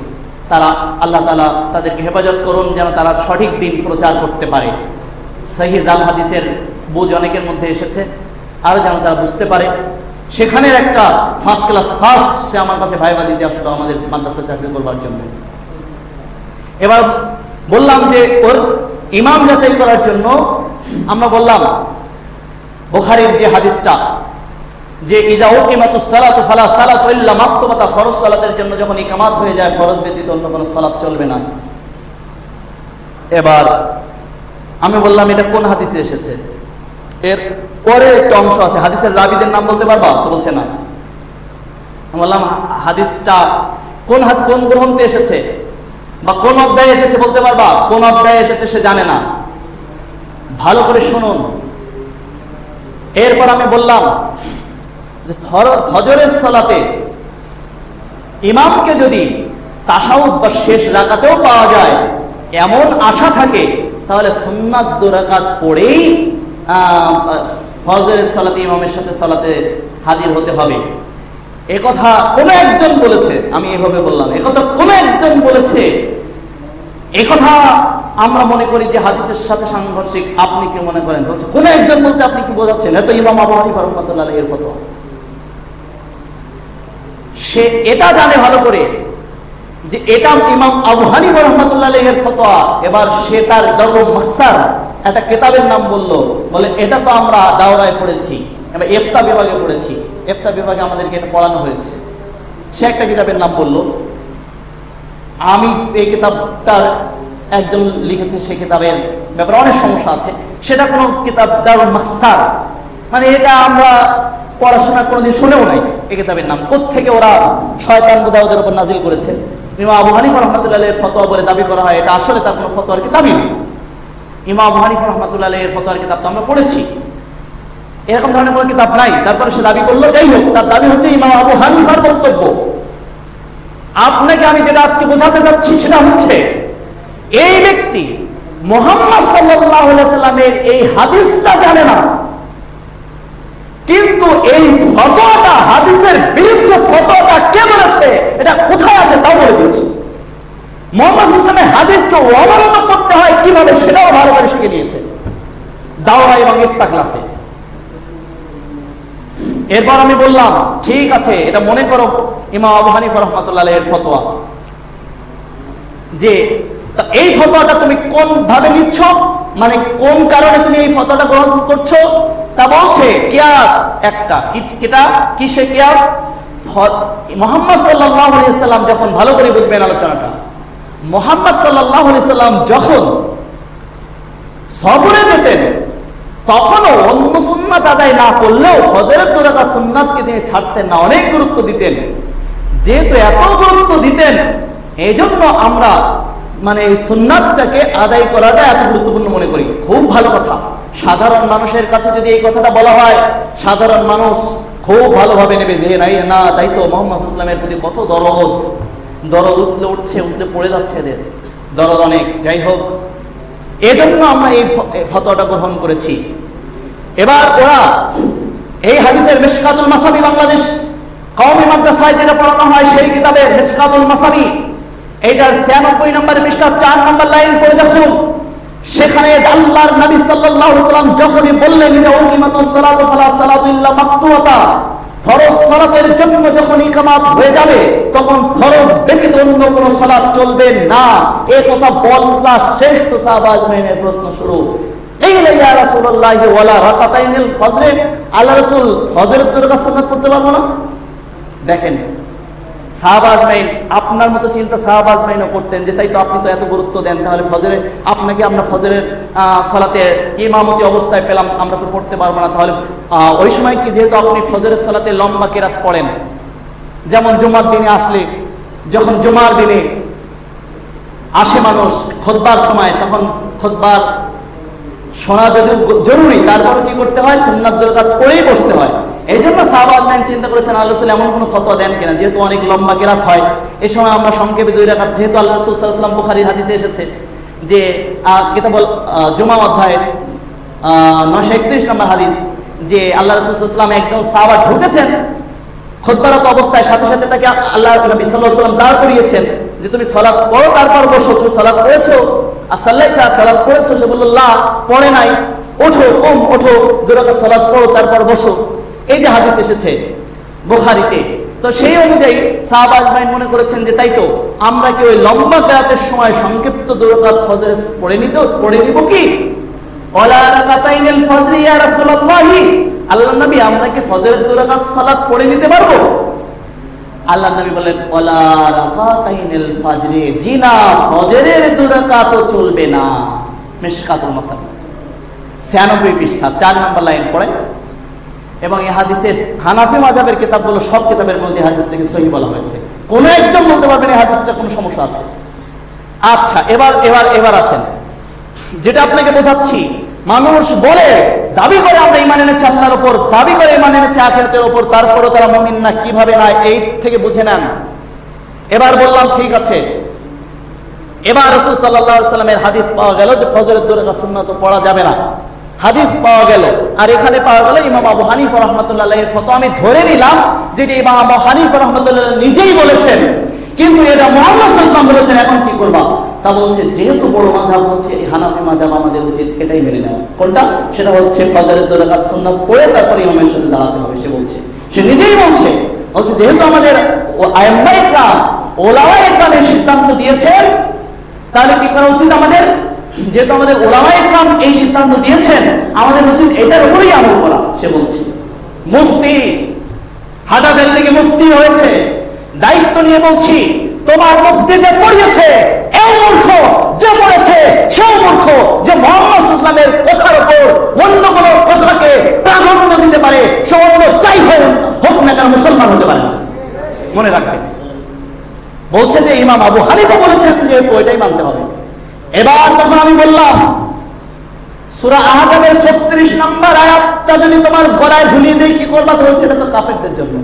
Speaker 3: তারা, আল্লাহ তাআলা তাদেরকে হেফাজত করুন, যেন তারা সঠিক দিন প্রচার করতে পারে। সহিহ জাল হাদিসের বুঝ অনেকের মধ্যে এসেছে, আরো যেন তারা বুঝতে পারে। সেখানের একটা ফার্স্ট ক্লাস সে আমার কাছে ভাইবা দিতে আসলো আমাদের মাদ্রাসা চাকরি করবার জন্য। এবার বললাম যে ওর ইমাম যাচাই করার জন্য আমরা বললাম বুখারীর যে হাদিসটা, যে ইজা উকিমাতুস সালাতু ফালা সালাতু ইল্লা মাকতুবাতা, ফরজ সালাতের জন্য যখন ইকামাত হয়ে যায়, ফরজ ব্যতীত অন্য কোনো সালাত চলবে না। এবার আমি বললাম এটা কোন হাদিসে এসেছে? এর পরে একটা অংশ আছে, হাদিসের রাবীদের নাম বলতে পারবা? তো বলছে না। বললাম হাদিসটা কোন গ্রন্থে এসেছে বা কোন অধ্যায়ে এসেছে বলতে পারবা? কোন অধ্যায়ে এসেছে সে জানে না। ভালো করে শুনুন। এরপর আমি বললাম যে ফজরের সালাতে ইমামকে যদি তাশাহুদ বা শেষ রাকাতেও পাওয়া যায় এমন আশা থাকে, তাহলে সুন্নাত 2 রাকাত পড়েই ফজরের সালাতে ইমামের সাথে সালাতে হাজির হতে হবে। একথা কোন একজন বলেছে, আমি এভাবে বললাম, একথা কোন একজন বলেছে, একথা আমরা মনে করি যে হাদিসের সাথে সাংঘর্ষিক। আপনি কি মনে করেন? বলছে কোন একজন বলতে আপনি কি বোঝাচ্ছেন? এত ইমাম আবু হানিফা রাহমাতুল্লাহ আলাইহির ফতোয়া। সে এটা জানে ভালো করে যে এটা ইমাম আবু হানিফা রাহমাতুল্লাহ আলাইহির ফতোয়া। এবার সে তার দারুল মাহসার একটা কিতাবের নাম বলে এটা তো আমরা দাওরায় পড়েছি, এবার ইফতা বিভাগে পড়েছি, ইফতা বিভাগে আমাদেরকে এটা পড়ানো হয়েছে। সে একটা কিতাবের নাম বলল। আমি এই কিতাবটার একজন লিখেছে, সে কিতাবের ব্যাপারে অনেক সমস্যা আছে। সেটা কোনো কিতাব দারুল মাহসার, মানে এটা আমরা পড়াশোনা কোনোদিন শুনেও নাই। এই কিতাবের নাম কোত্থেকে ওরা শয়তান বোধহয় ওদের উপর নাজিল করেছে। ইমাম আবু হানিফা রাহমাতুল্লাহ আলাইহির ফতোয়া বলে দাবি করা হয়, এটা আসলে তার কোনো ফতোয়ার কিতাবই নেই। ইমাম আবু হানিফা রাহমাতুল্লাহ আলাইহির ফতোয়ার কিতাব তো আমরা পড়েছি, এরকম ধরনের কোনো কিতাব নাই। তারপরে সে দাবি করলো, যাই হোক, তার দাবি হচ্ছে ইমাম আবু হানিফার বক্তব্য। আপনাকে আমি যেটা আজকে বোঝাতে যাচ্ছি সেটা হচ্ছে এই ব্যক্তি মুহাম্মদ সাল্লাল্লাহু আলাইহি সাল্লামের এই হাদিসটা জানে না, কিন্তু এই ফতোয়াটা, হাদিসের বিরুদ্ধে ফতোয়াটা কে বলেছে, এটা কোথায় আছে তাও বলে দিয়েছে। মুহাম্মদ সাল্লাল্লাহু আলাইহি সাল্লামের হাদিসকে অবমাননা করতে হয় কিভাবে সেটাও ভালো করে শিখে নিয়েছে দাওরা এবং ইফতা ক্লাসে। এরপর আমি বললাম, ঠিক আছে, এটা মনে করো ইমাম আবু হানিফা রাহমাতুল্লাহ আলাইহির ফতোয়া, যে এই ফতোয়াটা তুমি কোন ভাবে নিচ্ছ, মানে কোন কারণে তুমি এই ফতোয়াটা গ্রহণ করছো, তা বলছে কিয়াস একটা। কিসে কিয়াস? মুহাম্মদ সাল্লাল্লাহু আলাইহি সাল্লাম যখন, ভালো করে বুঝবেন আলোচনাটা, মুহাম্মদ সাল্লাল্লাহু আলাইহি সাল্লাম যখন সফরে যেতেন তখনও অন্য সুন্নাত আদায় না করলেও ফজরের 2 রাকাত সুন্নাতকে তিনি ছাড়তেন না, অনেক গুরুত্ব দিতেন। যেহেতু এত গুরুত্ব দিতেন, এই জন্য আমরা মানে এই সুন্নাতটাকে আদায় করাটা এত গুরুত্বপূর্ণ মনে করি। খুব ভালো কথা। সাধারণ মানুষের কাছে যদি এই কথাটা বলা হয়, সাধারণ মানুষ খুব ভালোভাবে নেবে, যে না, তাই তো মুহাম্মদ সাল্লাল্লাহু আলাইহি ওয়াসাল্লামের প্রতি কত দরদ উঠলে পড়ে যাচ্ছে, এদের দরদ অনেক। যাই হোক, এজন্য আমরা এই ফতোয়াটা গ্রহণ করেছি। এবার ওরা এই হাদিসের মিশকাতুল মাসাবি, বাংলাদেশ কওমি মাদ্রাসায় যেটা পড়ানো হয় সেই কিতাবের মিশকাতুল মাসাবি, এইটার 96 নম্বর পৃষ্ঠা 4 নম্বর লাইন পড়ে দেখুন। সেখানে আল্লাহর নবী সাল্লাল্লাহু আলাইহি ওয়াসাল্লাম যখনই বললেন যে উকিমাতুস সালাতু ফালা সালাতু ইল্লা মাকতুতা, ফরজ সালাতের জন্য যখন ইকামত হয়ে যাবে তখন ফরজ ব্যতীত অন্য কোনো সালাত চলবে না, এই কথা বলা শেষ তো সাহাবা আজমাইনের প্রশ্ন শুরু। এইলা ইয়া রাসূলুল্লাহ ওয়ালা রাকাতাইনিল ফজর, আল্লাহ রাসূল ফজরের 2 রাকাত সুন্নাত পড়তে পারবো না? দেখেন সাহাবা আজমাইন, আপনার মতো চিন্তা সাহাবা আজমাইনও করতেন, যে তাই তো আপনি তো এত গুরুত্ব দেন, তাহলে ফজরে আপনাকে আমরা ফজরের সালাতে ইমামতি অবস্থায় পেলাম, আমরা তো পড়তে পারবো না, তাহলে ওই সময় কি, যেহেতু আপনি ফজরের সালাতে লম্বা কেরাত পড়েন, যেমন জুমার দিনে আসলে, যখন জুমার দিনে আসে মানুষ খুতবার সময়, তখন খুতবার শোনা যদিও জরুরি, তারপরে কি করতে হয়, সুন্নাত 2 রাকাত পড়েই বসতে হয়। এই জন্য সাহাবা চিন্তা করেছেন আল্লাহ রাসূল এমন কোনো ফতোয়া দেন কিনা, যেহেতু অনেক লম্বা কেরাত হয়, এই সময় আমরা সংক্ষেপে 2 রাকাত, যেহেতু আল্লাহ রাসূল সাল্লাল্লাহু আলাইহি ওয়াসাল্লাম বুখারীর হাদিসে এসেছে যে কিতাবুল জুমা অধ্যায় 931 নম্বর হাদিস, যে আল্লাহ রাসূল সাল্লাল্লাহু আলাইহি ওয়াসাল্লাম একদম সাহাবা ঢুকেছেন খুতবারত অবস্থায়, সাথে সাথে তাকে আল্লাহ নবী সাল্লাল্লাহু আলাইহি ওয়াসাল্লাম দাঁড় করিয়েছেন যে তুমি সালাত পড়ো তারপর বসো, তুমি সালাত পড়েছো? আসসালাইতা, সালাত পড়েছো? সে বলল লা, পড়ে নাই। ওঠো, ওঠো, 2 রাকাত সালাত পড়ো তারপর বসো। এই যে হাদিস এসেছে বুখারীতে, তো সেই অনুযায়ী সাহাবা আজমাইন মনে করেছেন যে তাই তো আমরা কি ওই লম্বা কেরাতের সময় সংক্ষিপ্ত 2 রাকাত ফজর পড়ে নিব কি? ওয়ালা রাকাতাইনিল ফজর ইয়া রাসূলুল্লাহ, আল্লাহর নবী আমরা কি ফজরের 2 রাকাত সালাত পড়ে নিতে পারবো? আল্লাহর নবী বলেন ওয়ালা রাকাতাইনিল ফজর, জি না, ফজরের 2 রাকাতও চলবে না। মিশকাতুল মাসাবি 96 পৃষ্ঠা 4 নম্বর লাইন পড়ে। এবং এই হাদিসের হানাফি মাযহাবের কিতাবগুলো সব কিতাবের মধ্যে হাদিসটাকে সহিহ বলা হয়েছে। কোন একজন বলতে পারবেন এই হাদিসটা কোনো সমস্যা আছে? আচ্ছা, এবার আসেন, যেটা আপনাকে বোঝাচ্ছি, মানুষ বলে দাবি করে আমরা ঈমান এনেছি আল্লাহর উপর, দাবি করে ঈমান এনেছি আখিরাতের উপর, তারপরও তারা মুমিন না, কিভাবে না, এই থেকে বুঝে নেন। এবার বললাম ঠিক আছে, এবার রাসূল সাল্লাল্লাহু আলাইহি ওয়াসাল্লামের হাদিস পাওয়া গেল যে ফজরের 2 রাকাত সুন্নাত পড়া যাবে না, হাদিস পাওয়া গেল। আর এখানে পাওয়া গেল ইমাম আবু হানিফা রাহমাতুল্লাহ আলাইহির ফতোয়া। আমি ধরে নিলাম যেটা ইমাম আবু হানিফা রাহমাতুল্লাহ নিজেই বলেছেন, কিন্তু এটা মুহাম্মদ সাল্লাল্লাহু আলাইহি ওয়াসাল্লাম বলেছেন, এখন কি করবা? তা বলছে যেহেতু বড় মাযহাব হচ্ছে এই হানাফি মাযহাব, আমাদের উচিত এটাই মেনে নেওয়া। কোনটা? সেটা হচ্ছে ফজরের 2 রাকাত সুন্নাত পড়ে তারপর ইমামের সাথে দাঁড়াতে হবে। সে নিজেই বলছে যেহেতু আমাদের আইম্মায়ে ইকরাম, ওলামায়ে ইকরাম এই সিদ্ধান্ত দিয়েছেন, তাহলে কি করা উচিত আমাদের? যেহেতু আমাদের ওলামায়ে ইকরাম এই সিদ্ধান্ত দিয়েছেন, আমাদের উচিত এটার উপরেই আমল করা। সে বলছে মুফতি হাটাজারি থেকে মুফতি হয়েছে, দায়িত্ব নিয়ে বলছি, তোমার মুফতি যে পড়িয়েছে এও মূর্খ, যে পড়েছে সেও মূর্খ, যে মুহাম্মদ সাল্লাল্লাহু আলাইহি ওয়াসাল্লামের কথার উপর অন্য কোনো কথাকে প্রাধান্য দিতে পারে, সে অন্য যাই হোক না কেন মুসলমান হতে পারে না। মনে রাখবেন, বলছে যে ইমাম আবু হানিফা বলেছেন যে ওইটাই মানতে হবে। এবার তখন আমি বললাম সূরা আহজাবের 36 নম্বর আয়াতটা যদি তোমার গলায় ঝুলিয়ে দেই কি করবা? তো বলছে এটা তো কাফেরদের জন্য।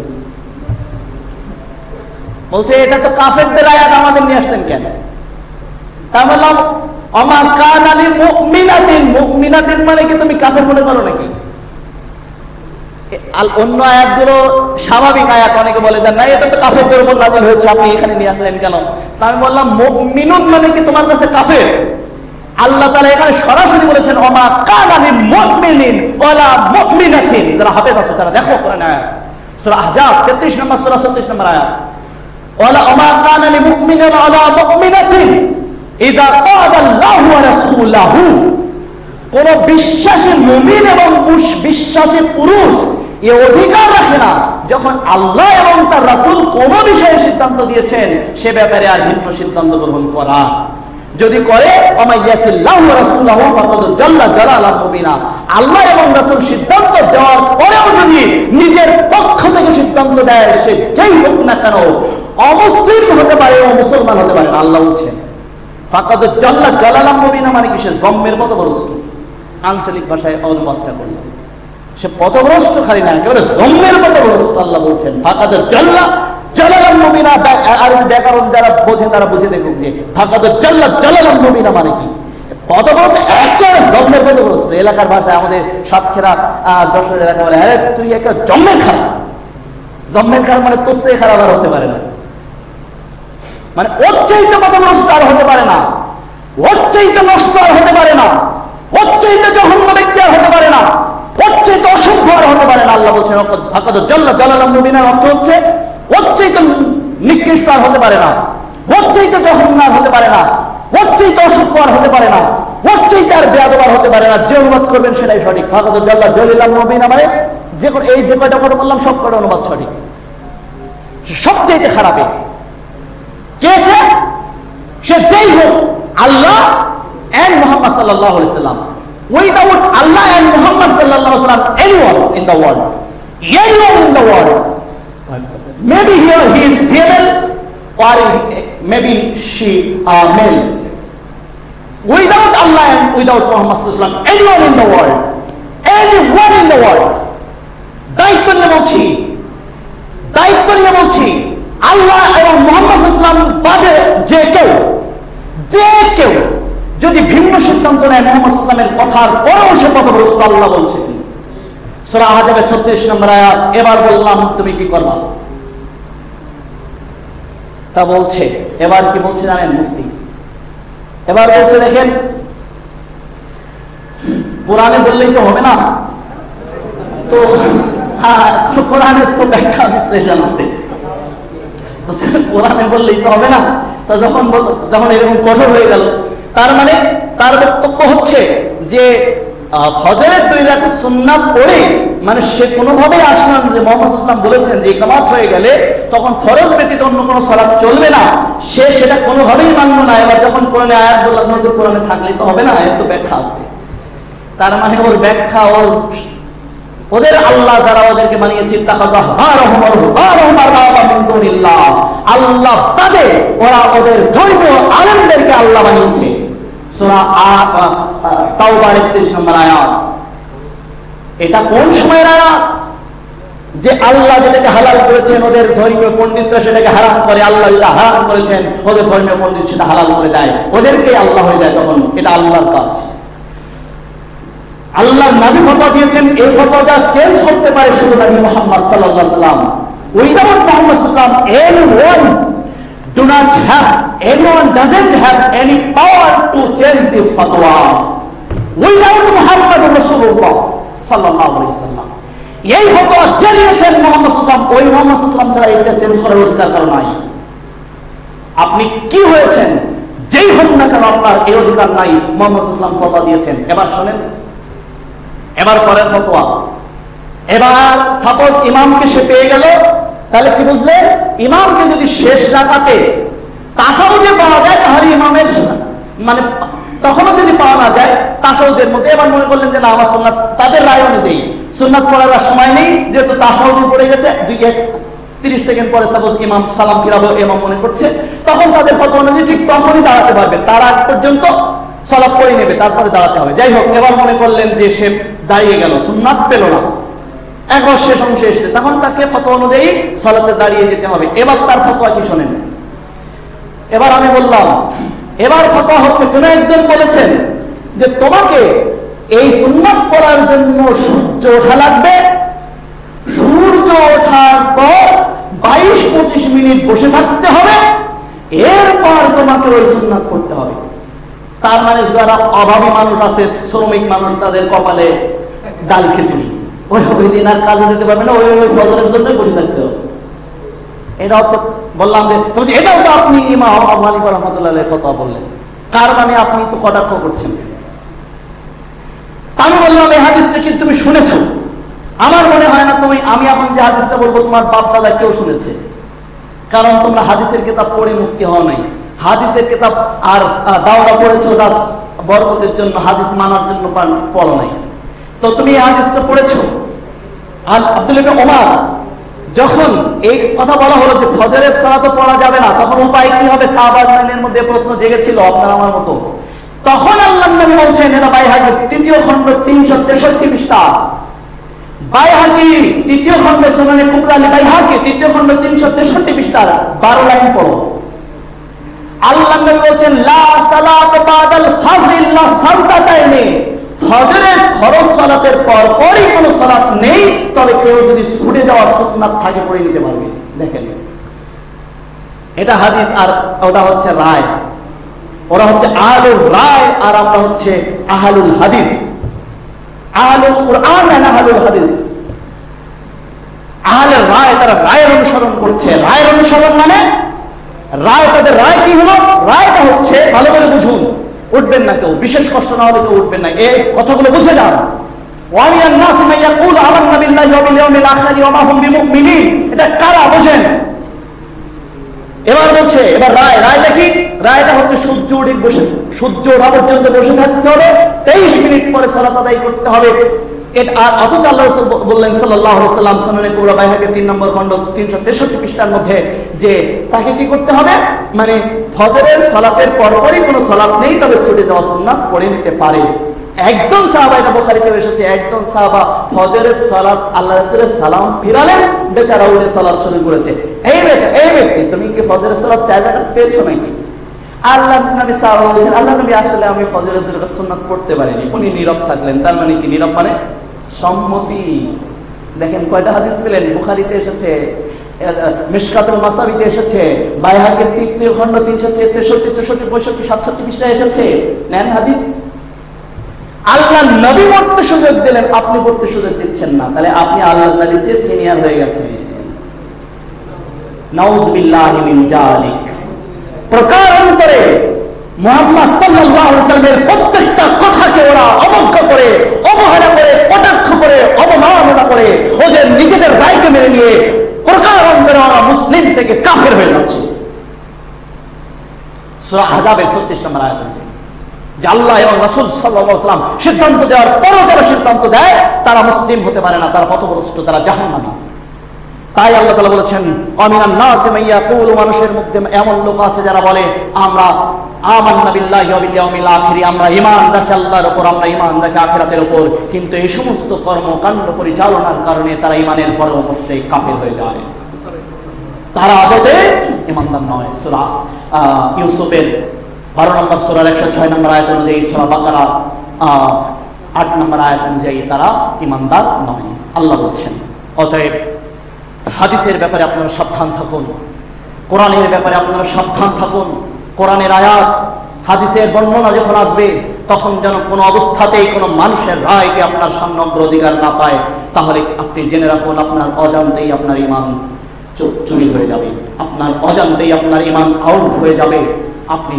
Speaker 3: বলছে এটা তো কাফেরদের আয়াত, আমাদের নিয়ে আসছেন কেন? তা বললাম আমা কানা লিল মুমিনাতিন, মুমিনাতিন মানে কি তুমি কাফের মনে করো নাকি? অন্য আয়াতগুলো স্বাভাবিক আয়াত, অনেকে বলে দেন না এটা তো কাফেরদের উপর নাযিল হয়েছে, আপনি এখানে নিয়ে আসলেন কেন? তা আমি বললাম মুমিনুন মানে কি তোমার কাছে কাফের? আল্লাহ তাআলা এখানে সরাসরি বলেছেন ওমা কানা লিল মুমিনিন ওয়ালা মুমিনাতিন। যারা হাফেজ আছে তারা দেখো কোরআন আয়াত, সূরা আহজাব 33 নম্বর সূরা 36 নম্বর আয়াত, ওয়ালা ওমা কানা লিল মুমিনিন ওয়ালা মুমিনাতিন ইযা ক্বাদা আল্লাহু ওয়া রাসূলুহু। কোন বিশ্বাসী মুমিন এবং বিশ্বাসী পুরুষ এ অধিকার রাখে না যখন আল্লাহ এবং তার রাসূল কোন বিষয়ে সিদ্ধান্ত দিয়েছেন সে ব্যাপারে আর ভিন্ন সিদ্ধান্ত গ্রহণ করা। যদি করে ওমাইয়াসিল্লাহু ওয়া রাসূলুহু ফাকাদ জাল্লা জালালাল মুবিনা, আল্লাহ এবং রাসূল সিদ্ধান্ত দেওয়ার পরেও যদি নিজের পক্ষ থেকে সিদ্ধান্ত দেয়, সে যেই হোক না কেন, অমুসলিম হতে পারে ও মুসলমান হতে পারে না। আল্লাহ বলছেন ফাকাদ জাল্লা জালালাল মুবিনা মানে কি? সে জম্মের মতো ভ্রষ্ট। আঞ্চলিক ভাষায় অনুবাদটা করলাম, সে পথভ্রষ্ট খালি না, একেবারে জম্মের মতো ভ্রষ্ট। আল্লাহ বলছেন ফাকাদ জাল্লা জালালাল মুবিনা। আর ব্যাকরণ যারা বোঝে তারা বুঝে দেখুক যে ফাকাদ জাল্লা জালালাল মুবিনা মানে কি? পথভ্রষ্ট, একেবারে জম্মের মতো ভ্রষ্ট। এলাকার ভাষায় আমাদের সাতক্ষীরা যশোর এলাকা বলে আরে তুই একটা জম্মের খারাপ। জম্মের খারাপ মানে তোর চেয়ে খারাপ আর হতে পারে না, মানে ওর চাইতে পথভ্রষ্ট আর হতে পারে না, ওর চাইতে নষ্ট আর হতে পারে না, ওর চাইতে জঘন্য ব্যক্তি আর হতে পারে না, ওর চাইতে অসভ্য আর হতে পারে না। আল্লাহ বলছেন ফাকাদ জাল্লা জালালাল মুবিনার অর্থ হচ্ছে ওর চাইতে নিকৃষ্ট আর হতে পারে না, ওর চাইতে জঘন্য আর হতে পারে না, ওর চাইতে অসভ্য আর হতে পারে না, ওর চাইতে আর বেয়াদব আর হতে পারে না। যে অনুবাদ করবেন সেটাই সঠিক। ফাকাদ জাল্লা জালালাল মুবিনা মানে এই যে কয়টা কথা বললাম সব কয়টা অনুবাদ সঠিক। সবচাইতে খারাপে কে? সে যেই হোক, আল্লাহ and Muhammad sallallahu alaihi wasallam. Without Allah and Muhammad sallallahu alaihi wasallam, anyone in the world, maybe here he is female or maybe she male. Without Allah and without Muhammad sallallahu alaihi wasallam, anyone in the world, দায়িত্ব নিয়ে বলছি আল্লাহ এবং মুহাম্মদ সাল্লাল্লাহু আলাইহি ওয়াসাল্লাম বাদে যে কেউ যদি ভিন্ন সিদ্ধান্ত নেয় মুহাম্মদ সাল্লাল্লাহু আলাইহি ওয়াসাল্লামের কথার পরেও সে পথভ্রষ্ট। আল্লাহ বলছেন সূরা আহজাবের 36 নম্বর আয়াত। এবার বললাম তুমি কি করবা? তা বলছে, এবার কি বলছে জানেন মুফতি? এবার বলছে দেখেন কোরআনে বললেই তো হবে না, তো কোরআনের তো ব্যাখ্যা বিশ্লেষণ আছে, কোরআনে বললেই তো হবে না। তা যখন এরকম কঠোর হয়ে গেল, তার মানে তার বক্তব্য হচ্ছে যে ফজরের 2 রাকাত সুন্নাত পড়ে মানে সে কোনোভাবেই আসবে না যে মুহাম্মদ সাল্লাল্লাহু আলাইহি ওয়াসাল্লাম বলেছেন যে ইকামত হয়ে গেলে তখন ফরজ ব্যতীত অন্য কোনো সালাত চলবে না, সে সেটা কোনোভাবেই মানল না। এবার যখন কোরআনে আয়াত বললাম যে কোরআনে থাকলেই তো হবে না, এর তো ব্যাখ্যা আছে। তার মানে ওর ব্যাখ্যা ওর ওদের আল্লাহ যারা ওদেরকে বানিয়েছে আল্লাহ তাদের ওরা ওদের ধর্মীয় আলেমদেরকে আল্লাহ বানিয়েছে। সূরা তাওবার 31 নম্বর আয়াত। এটা কোন সময়ের আয়াত? যে আল্লাহ যেটাকে হালাল করেছেন ওদের ধর্মীয় পণ্ডিতরা সেটাকে হারাম করে, আল্লাহ যেটা হারাম করেছেন ওদের ধর্মীয় পণ্ডিত সেটা হালাল করে দেয়, ওদেরকে আল্লাহ হয়ে যায় তখন। এটা আল্লাহর কাজ। আল্লাহর নবী ফতোয়া দিয়েছেন, এই ফতোয়াটা চেঞ্জ করতে পারে শুধু নবী মুহাম্মদ সাল্লাল্লাহু আলাইহি ওয়াসাল্লাম। উইদাউট মুহাম্মদ সাল্লাল্লাহু আলাইহি ওয়াসাল্লাম anyone doesn't have any power to change this fatwa without Muhammad Rasulullah sallallahu alaihi wasallam। এই ফতোয়া জানিয়েছেন মুহাম্মদ সাল্লাল্লাহু আলাইহি ওয়াসাল্লাম, ওই মুহাম্মদ সাল্লাল্লাহু আলাইহি ওয়াসাল্লাম ছাড়া এটা চেঞ্জ করার অধিকার কারো নাই। আপনি কি হয়েছেন যেই হন না কেন আপনার এই অধিকার নাই। মুহাম্মদ সাল্লাল্লাহু আলাইহি ওয়াসাল্লাম ফতোয়া দিয়েছেন। এবার শুনেন, এবার পরের ফতোয়া। এবার সাপোজ ইমামকে সে পেয়ে গেল, তাহলে কি বুঝলেন? ইমামকে যদি শেষ রাকাতে তাশাহুদে পাওয়া যায় তাহলে ইমামের মানে তখনও যদি পাওয়া না যায় তাশাহুদের মধ্যে, এবার মনে করলেন যে না আমার সুন্নাত, তাদের রায় অনুযায়ী সুন্নাত পড়ার সময় নেই যেহেতু তাশাহুদে পড়ে গেছে, 30 সেকেন্ড পরে সাপোজ ইমাম সালাম ফিরাবো ইমাম মনে করছে, তখন তাদের ফতোয়া অনুযায়ী ঠিক তখনই দাঁড়াতে পারবে, তার আগ পর্যন্ত সালাত পড়ে নেবে, তারপরে দাঁড়াতে হবে। যাই হোক, এবার মনে করলেন যে সে দাঁড়িয়ে গেল, সুন্নাত পেল না, একবার শেষ অংশে এসছে, তখন তাকে ফতোয়া অনুযায়ী সালাতে দাঁড়িয়ে যেতে হবে। এবার তার ফতোয়া কি শোনেন। এবার আমি বললাম, এবার ফতোয়া হচ্ছে কোন একজন বলেছেন যে তোমাকে এই সুন্নাত পড়ার জন্য সূর্য ওঠা লাগবে, সূর্য ওঠার পর 22-25 মিনিট বসে থাকতে হবে, এরপর তোমাকে ওই সুন্নাত পড়তে হবে। তার মানে যারা অভাবী মানুষ আছে, শ্রমিক মানুষ, তাদের কপালে ডাল খিচুড়ি, ওই দিন আর কাজে যেতে পারবে না, ওই ফজরের জন্যই বসে থাকতে হবে। এটা হচ্ছে বললাম যে এটাও তো আপনি ইমাম আবু হানিফা রাহমাতুল্লাহ আলাইহির ফতোয়া বললেন, কার মানে আপনি তো কটাক্ষ করছেন। আমি বললাম এই হাদিসটা কি তুমি শুনেছো? আমার মনে হয় না তুমি, আমি এখন যে হাদিসটা বলবো তোমার বাপ দাদা কেউ শুনেছে, কারণ তোমরা হাদিসের কিতাব পড়ে মুফতি হও নাই। হাদিসের কিতাব আর দাওরা পড়েছো জাস্ট বরকতের জন্য, হাদিস মানার জন্য পড়ো নাই। তো তুমি এই হাদিসটা পড়েছো। আর আব্দুল্লাহ ইবনে ওমর যখন এই কথা বলা হলো যে ফজরের সালাত পড়া যাবে না, তখন উপায় কি হবে? সাহাবাদের মধ্যে প্রশ্ন জেগেছিল আপনার আমার মতো। তখন আল্লাহর নবী বলছেন, এটা বাইহাকী 3য় খণ্ড 363 পৃষ্ঠা, বাইহাকী 3য় খণ্ড সুনানে কুবরা বাইহাকী 3য় খণ্ড 363 পৃষ্ঠা 12 লাইন পড়ো। আল্লাহর নবী বলছেন লা সালাত বাদাল ফজর ইল্লা সাজদাতাইনি, ফজরের ফরজ সালাতের পর পরই কোনো সালাত নেই, তবে কেউ যদি ছুটে যাওয়া সুন্নাত থাকে পড়ে নিতে পারবে। দেখেন এটা হাদিস আর ওটা হচ্ছে রায়। ওরা হচ্ছে আহলুল রায় আর আমরা হচ্ছে আহলুল হাদিস, আহলুল কুরআন আর আহলুল হাদিস। আহলুল রায় তারা রায়ের অনুসরণ করছে। রায়ের অনুসরণ মানে রায়, তাদের রায় কি হলো? রায়টা হচ্ছে, ভালো করে বুঝুন, উঠবেন না কেউ, বিশেষ কষ্ট না হলে কেউ উঠবেন না, এই কথাগুলো বুঝে যান। ওয়ামিনান নাসি মান ইয়াকুলু আমান্না বিল্লাহি ওয়া বিল ইয়াউমিল আখির ওয়া মা হুম বিমুমিনিন, এটা কারা বোঝেন? এবার বলছে, এবার রায়টা কি? রায়টা হচ্ছে সূর্য উঠে বসে, সূর্য ওঠা পর্যন্ত বসে থাকতে হবে, 23 মিনিট পরে সালাত আদায় করতে হবে। অথচ আল্লাহ রাসূল বললেন সাল্লাল্লাহু আলাইহি ওয়াসাল্লাম সুনানে কুবরা বাইহাকী 3 নম্বর খণ্ড 363 পৃষ্ঠার মধ্যে যে তাকে কি করতে হবে, মানে ফজরের সালাতের পরপরই কোনো সালাত নেই, তবে ছুটে যাওয়া সুন্নাত পড়ে নিতে পারে। একজন সাহাবা, এটা বুখারীতে এসেছে, একজন সাহাবা ফজরের সালাত আল্লাহ রাসূলের সালাম ফিরালেন, বেচারা উঠে সালাত শুরু করেছে। এই ব্যক্তি তুমি কি ফজরের সালাত 4 রাকাত পেয়েছো নাকি? আল্লাহ নবী সাহাবা বলেছেন, আল্লাহ নবী আসলে আমি ফজরের 2 রাকাত সুন্নাত পড়তে পারিনি। উনি নীরব থাকলেন। তার মানে কি? নীরব মানে সম্মতি। দেখেন কয়টা হাদিস পেলেন? বুখারীতে এসেছে, মিশকাতুল মাসাবিতে এসেছে, বাইহাকীর 3য় খণ্ড 363, 64, 65, 67 পৃষ্ঠায় এসেছে। নেন হাদিস। আল্লাহ নবী পড়তে সুযোগ দিলেন, আপনি পড়তে সুযোগ দিচ্ছেন না, তাহলে আপনি আল্লাহ নবীর চেয়ে সিনিয়র হয়ে গেছেন। নাউযুবিল্লাহি মিন যালিক। প্রকারান্তরে মুহাম্মদ সাল্লাল্লাহু আলাইহি ওয়াসাল্লামের প্রত্যেকটা কথাকে ওরা অবজ্ঞা করে, অবহেলা করে, কটাক্ষ করে, অবমাননা করে, ওদের নিজেদের রায়কে মেনে নিয়ে প্রকারান্তরে ওরা মুসলিম থেকে কাফের হয়ে যাচ্ছে। সূরা আহজাবের 36 নম্বর আয়াত। যে আল্লাহ এবং রাসূল সাল্লাল্লাহু আলাইহি ওয়াসাল্লাম সিদ্ধান্ত দেওয়ার পরও যারা সিদ্ধান্ত দেয় তারা মুসলিম হতে পারে না, তারা পথভ্রষ্ট, তারা জাহান্নামী। তাই আল্লাহ তাআলা বলেছেন আমিনান নাস মাইয়াকুলু, মানুষের মধ্যে এমন লোক আছে যারা বলে আমরা আমান্না বিল্লাহি ওয়া বিল ইয়াউমিল আখির, আমরা ঈমান রাখি আল্লাহর উপর, আমরা ঈমান রাখি আখিরাতের উপর, কিন্তু এই সমস্ত কর্মকাণ্ড পরিচালনার কারণে তারা ঈমানের পরেও মুশরিক কাফির হয়ে যায়, তারা আদতে ঈমানদার নয়। সূরা ইউসুফের 12 নম্বর সূরার 106 নম্বর আয়াত অনুযায়ী, সূরা বাকারা 8 নম্বর আয়াত অনুযায়ী তারা ঈমানদার নয়। আল্লাহ বলছেন অতএব হাদিসের ব্যাপারে আপনারা সাবধান থাকুন, কোরআনের ব্যাপারে আপনারা সাবধান থাকুন। কোরআনের আয়াত হাদিসের বর্ণনা যখন আসবে তখন যেন কোনো অবস্থাতেই কোনো মানুষের রায়কে আপনার সামনে অগ্রাধিকার না পায়, তাহলে আপনি জেনে রাখুন আপনার অজান্তেই আপনার ঈমান চুরি হয়ে যাবে, আপনার অজান্তেই আপনার ঈমান আউট হয়ে যাবে, আপনি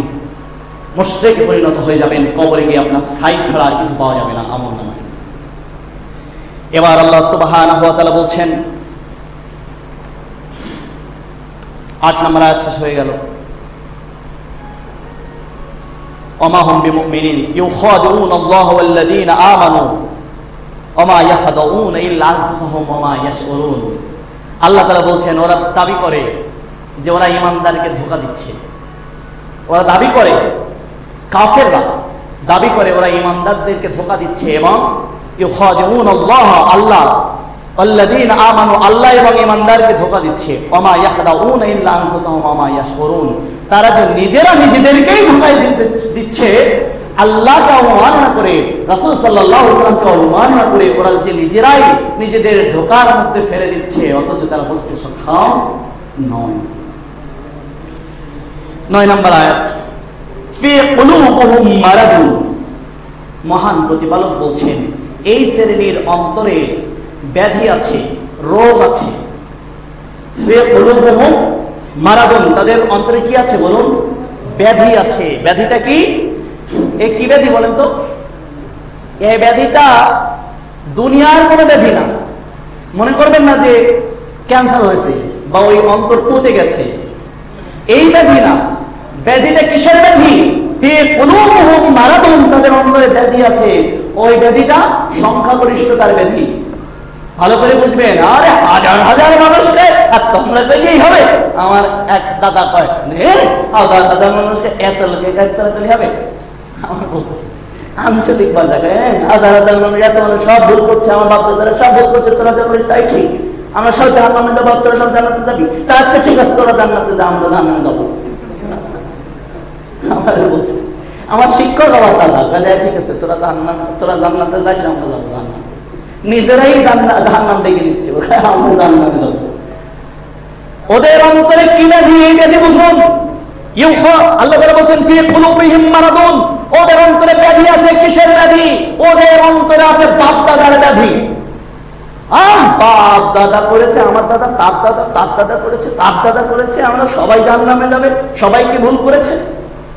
Speaker 3: মুশরিকে পরিণত হয়ে যাবেন, কবরে গিয়ে আপনার ছাই ছাড়া আর কিছু পাওয়া যাবে না আমলনামায়। এবার আল্লাহ সুবহানাহু ওয়া তাআলা বলছেন 8 নম্বর আয়াত শেষ হয়ে গেল, ওমা হুম বিমুমিনিন ইউখাদিউনা আল্লাহ ওয়াল্লাযীনা আমানু ওমা ইয়াখদাউনা ইল্লা আনফুসাহুম ওমা ইয়াশউরুন। আল্লাহ তাআলা বলছেন ওরা দাবি করে যে ওরা ঈমানদারকে ধোঁকা দিচ্ছে, ওরা দাবি করে, কাফেররা দাবি করে ওরা ঈমানদারদেরকে ধোঁকা দিচ্ছে, এবং ইউখাদিউনা আল্লাহ, আল্লাহ আল্লাযীনা আমানু, আল্লাহ এবং ঈমানদারকে ধোঁকা দিচ্ছে, ওমা ইয়াখদাউনা ইল্লা আনফুসাহুম ওমা ইয়াশউরুন, তারা যে নিজেরা নিজেদেরকেই ধোঁকা দিচ্ছে, আল্লাহকে অবমাননা করে, রাসূল সাল্লাল্লাহু আলাইহি ওয়াসাল্লামকে অবমাননা করে ওরা যে নিজেরাই নিজেদের ধোঁকার মধ্যে ফেলে দিচ্ছে, অথচ তারা বুঝতে সক্ষম নয়। 9 নম্বর আয়াত, ফি কুলুবিহিম মারাদুন, মহান প্রতিপালক বলছেন এই শ্রেণীর অন্তরে ব্যাধি আছে, রোগ আছে। ফি কুলুবিহিম মারাদুন, তাদের অন্তরে কি আছে বলুন? ব্যাধি আছে। ব্যাধিটা কি? এই কি ব্যাধি বলেন তো? এই ব্যাধিটা দুনিয়ার কোনো ব্যাধি না, মনে করবেন না যে ক্যান্সার হয়েছে বা ওই অন্তর পচে গেছে, এই ব্যাধি না। ব্যাধিটা কিসের ব্যাধি? ফি কুলুবিহিম মারাদুন, তাদের অন্তরে ব্যাধি আছে, ওই ব্যাধিটা সংখ্যাগরিষ্ঠতার ব্যাধি। ভালো করে বুঝবেন, আরে হাজার হাজার মানুষকে আর তোমরা পেলেই হবে। আমার এক দাদা কয় হাজার হাজার মানুষকে এত লোকে তাড়াতাড়ি হবে। আমার বলতেছে আঞ্চলিক বাজারে হাজার হাজার মানুষ, এত মানুষ সব ভুল করছে, আমার বাপ দাদারা সব ভুল করছে, তোরা যা করিস তাই ঠিক, আমরা সব জাহান্নামে যাবো, তোরা সব জান্নাতে যাবি, তার তো ঠিক আছে, তোরা জান্নাতে যা, আমরা জাহান্নামে যাবো। আমার বলছে, আমার শিক্ষক আমার দাদা ঠিক আছে, তোরা জান্নাতে যাস, আমরা যাবো জান্নাতে। নিজেরাই জাহান্নাম ডেকে নিচ্ছে, আমরা জান্নাতে যাবো। ওদের অন্তরে কি ব্যাধি? এই ব্যাধি বুঝুন। আল্লাহ তাআলা বলেন ফি কুলুবিহিম মারাদুন, ওদের অন্তরে ব্যাধি আছে। কিসের ব্যাধি? ওদের অন্তরে আছে বাপ দাদার ব্যাধি। বাপ দাদা করেছে, আমার দাদা তার দাদা, তার দাদা করেছে, তার দাদা করেছে, আমরা সবাই জাহান্নামে যাবে। সবাই কি ভুল করেছে?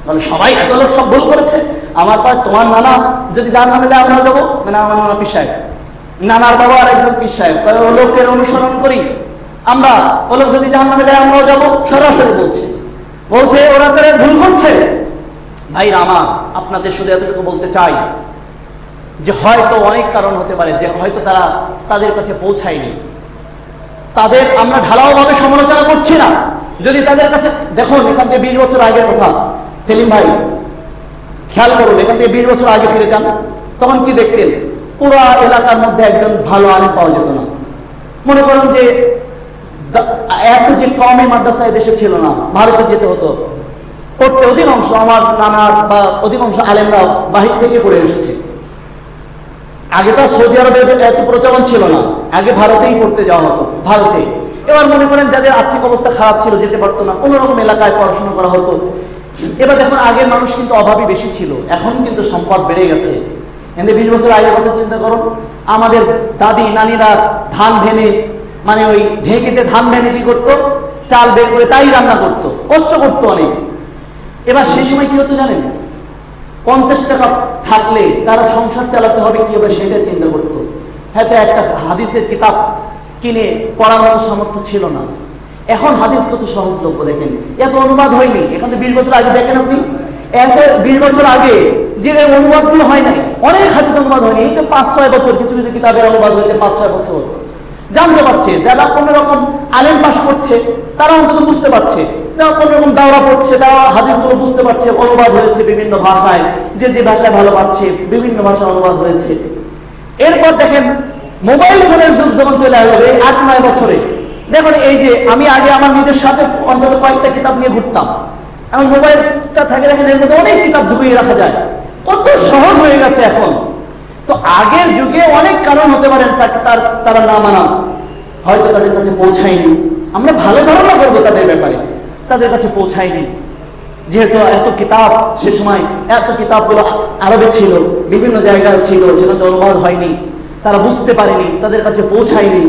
Speaker 3: মানে সবাই এত লোক সব ভুল করেছে। আমার পর তোমার নানা যদি জাহান্নামে যায় আমরা যাবো, মানে আমার নানা পীর সাহেব, নানার বাবা আর একজন পীর সাহেব, তাহলে ও লোকের অনুসরণ করি আমরা, ও লোক যদি জাহান্নামে যায় আমরাও যাবো। সরাসরি বলছে ওরা তারা ভুল করছে। ভাইরা আমার, আপনাদের শুধু এতটুকু বলতে চাই যে হয়তো অনেক কারণ হতে পারে যে হয়তো তারা তাদের কাছে পৌঁছায়নি, তাদের আমরা ঢালাও ভাবে সমালোচনা করছি না। যদি তাদের কাছে, দেখুন এখান থেকে 20 বছর আগের কথা, সেলিম ভাই খেয়াল করুন, এখান থেকে 20 বছর আগে ফিরে যান, তখন কি দেখতেন? পুরো এলাকার মধ্যে একজন ভালো আলেম পাওয়া যেত না। মনে করুন যে এত যে কওমি মাদ্রাসা দেশে ছিল না, ভারতে যেতে হতো পড়তে। অধিকাংশ আমার নানার বা অধিকাংশ আলেমরা বাহির থেকে পড়ে এসেছে। আগে তো সৌদি আরবে এত প্রচলন ছিল না, আগে ভারতেই পড়তে যাওয়া হতো, ভারতে। এবার মনে করেন যাদের আর্থিক অবস্থা খারাপ ছিল, যেতে পারতো না, কোন রকম এলাকায় পড়াশোনা করা হতো। এবার দেখুন আগের মানুষ কিন্তু অভাবী বেশি ছিল, এখন কিন্তু সম্পদ বেড়ে গেছে। কিন্তু 20 বছর আগের কথা চিন্তা করুন, আমাদের দাদি নানিরা ধান ভেনে, মানে ওই ঢেঁকিতে ধান ভেনে কি করতো, চাল বের করে তাই রান্না করতো, কষ্ট করতো অনেক। এবার সেই সময় কি হতো জানেন? 50 টাকা থাকলে তারা সংসার চালাতে হবে কিভাবে সেটা চিন্তা করতো। হয়তো একটা হাদিসের কিতাব কিনে পড়ার মতো সামর্থ্য ছিল না। এখন হাদিস কত সহজলভ্য, দেখেন এত অনুবাদ হয়নি। এখন তো 20 বছর আগে দেখেন আপনি, এত 20 বছর আগে যে অনুবাদগুলো হয় নাই, অনেক হাদিস অনুবাদ হয়নি, এই তো 5-6 বছর কিছু কিছু কিতাবের অনুবাদ হয়েছে 5-6 বছর। জানতে পারছে যারা কোন রকম আলেম পাশ করছে তারা অন্তত বুঝতে পারছে, যারা কোন রকম দাওরা পড়ছে তারা হাদিসগুলো বুঝতে পারছে, অনুবাদ হয়েছে বিভিন্ন ভাষায়, যে যে ভাষায় ভালো পাচ্ছে বিভিন্ন ভাষায় অনুবাদ হয়েছে। এরপর দেখেন মোবাইল ফোনের যুগ যখন চলে আসবে 8-9 বছরে, দেখুন এই যে আমি আগে আমার নিজের সাথে অন্তত কয়েকটা কিতাব নিয়ে ঘুরতাম, এখন মোবাইলটা থাকে দেখেন এর মধ্যে অনেক কিতাব ঢুকিয়ে রাখা যায়, কত সহজ হয়ে গেছে এখন। তো আগের যুগে অনেক কারণ হতে পারেন তারা না মানা, হয়তো তাদের কাছে পৌঁছায়নি, আমরা ভালো ধারণা করবো তাদের ব্যাপারে, তাদের কাছে পৌঁছায়নি, যেহেতু এত কিতাব সে সময় এত কিতাবগুলো আরবে ছিল, বিভিন্ন জায়গায় ছিল, সেখানে অনুবাদ হয়নি, তারা বুঝতে পারেনি, তাদের কাছে পৌঁছায়নি,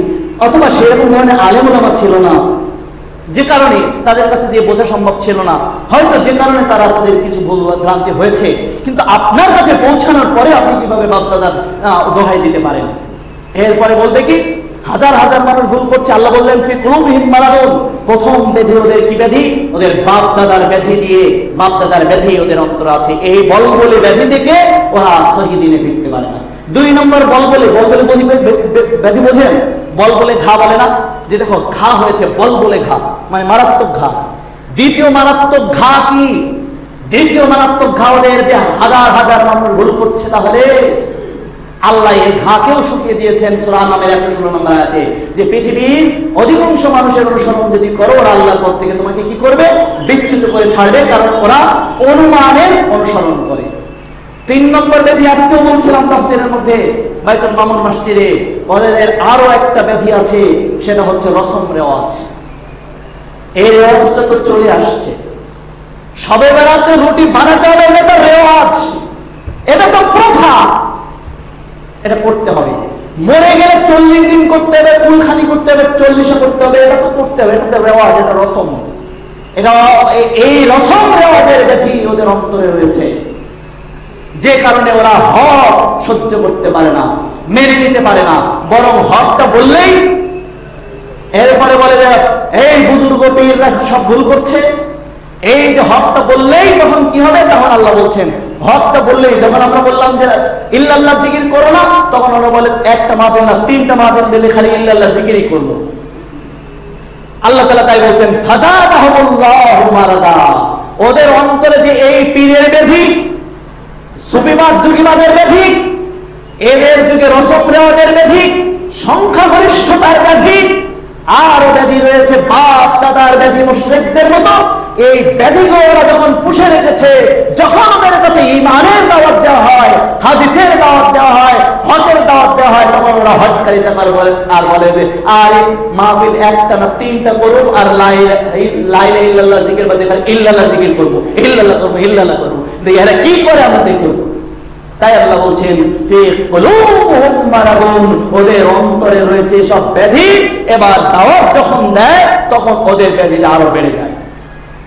Speaker 3: অথবা সেরকম ধরনের আলেম ওলামা ছিল না, যে কারণে তাদের কাছে যে বোঝা সম্ভব ছিল না, হয়তো যে কারণে তারা তাদের কিছু ভুল ভ্রান্তি হয়েছে। কিন্তু আপনার কাছে পৌঁছানোর পরে আপনি কিভাবে বাপদাদার দোহাই দিতে পারেন? এরপরে বলবে কি হাজার হাজার মানুষ ভুল করছে, আল্লাহ বললেন ফি কুলুবিহিম মারাদুন, প্রথম ব্যাধি ওদের কি ব্যাধি? ওদের বাপদাদার ব্যাধি দিয়ে, বাপদাদার ব্যাধি ওদের অন্তরে আছে, এই বলবলে ব্যাধি থেকে ওরা সহি দিনে ফিরতে পারে না। 2 নম্বর বলবলে ব্যাধি বোঝেন? বলবলে ঘা বলে না, যে দেখো ঘা হয়েছে, বলবলে ঘা মানে মারাত্মক ঘা। দ্বিতীয় মারাত্মক ঘা কি? দ্বিতীয় মারাত্মক ঘা ওদের যে হাজার হাজার মানুষ ভুল করছে, তাহলে আল্লাহ এই ঘাকেও শুকিয়ে দিয়েছেন সূরা নামের 116 নম্বর আয়াতে, যে পৃথিবীর অধিকাংশ মানুষের অনুসরণ যদি করো, ওরা আল্লাহর পথ থেকে তোমাকে কি করবে? বিচ্যুত করে ছাড়বে, কারণ ওরা অনুমানের অনুসরণ করে। 3 নম্বর ব্যাধি আজকেও বলছিলাম তাফসীরের মধ্যে, বাইতুল মামুর মসজিদে ওদের আরো একটা ব্যাধি আছে, সেটা হচ্ছে রসম রেওয়াজ। এই রেওয়াজটা তো চলে আসছে, সবে বেড়াতে রুটি বানাতে হবে, এটা তো রেওয়াজ, এটা তো প্রথা, এটা করতে হবে। মরে গেলে 40 দিন করতে হবে, কুলখানি করতে হবে, 40 করতে হবে, এটা তো করতে হবে, এটা তো রেওয়াজ, এটা রসম। এটা এই রসম রেওয়াজের ব্যাধি ওদের অন্তরে রয়েছে, যে কারণে ওরা হক সহ্য করতে পারে না, মেনে নিতে পারে না, বরং হকটা বললেই এরপরে বলে যে এই বুজুর্গ পীররা সব ভুল করছে। এই যে হকটা বললেই তখন কি হবে? তখন আল্লাহ বলছেন হকটা বললেই, যখন আমরা বললাম যে ইল্লাল্লাহ জিকির করো না, তখন ওরা বলে একটা মাহফিল না 3টা মাহফিল দিলে খালি ইল্লাল্লাহ জিকিরই করবো। আল্লাহ তাআলা তাই বলছেন ফাযাদাহুমুল্লাহু মারাদা, ওদের অন্তরে যে এই পীরের ব্যাধি, সুফিবাদ যুগীবাদের ব্যাধি, এদের যুগে রসম রেওয়াজের ব্যাধি, সংখ্যাগরিষ্ঠতার ব্যাধি, আর ব্যাধি রয়েছে বাপ দাদার ব্যাধি মুশরিকদের মতো। এই ব্যাধিগুলো ওরা যখন পুষে রেখেছে, যখন ওদের কাছে ঈমানের দাওয়াত দেওয়া হয়, হাদিসের দাওয়াত দেওয়া হয়, হকের দাওয়াত দেওয়া হয়, তখন ওরা হককারিতা করে বলে আর বলে যে আরে মাহফিল একটা না 3টা করুন, আর লা ইলাহা ইল্লাল্লাহ জিকির বাদে খালি ইল্লাল্লাহ জিকির করবো, ইল্লাল্লাহ করবো, ইল্লাল্লাহ করবো। এরা কি করে আমরা দেখব? তাই আল্লাহ বলছেন ফি কুলুবিহিম মারাদুন, ওদের অন্তরে রয়েছে সব ব্যাধি। এবার দাওয়াত যখন দেয় তখন ওদের ব্যাধিটা আরো বেড়ে যায়।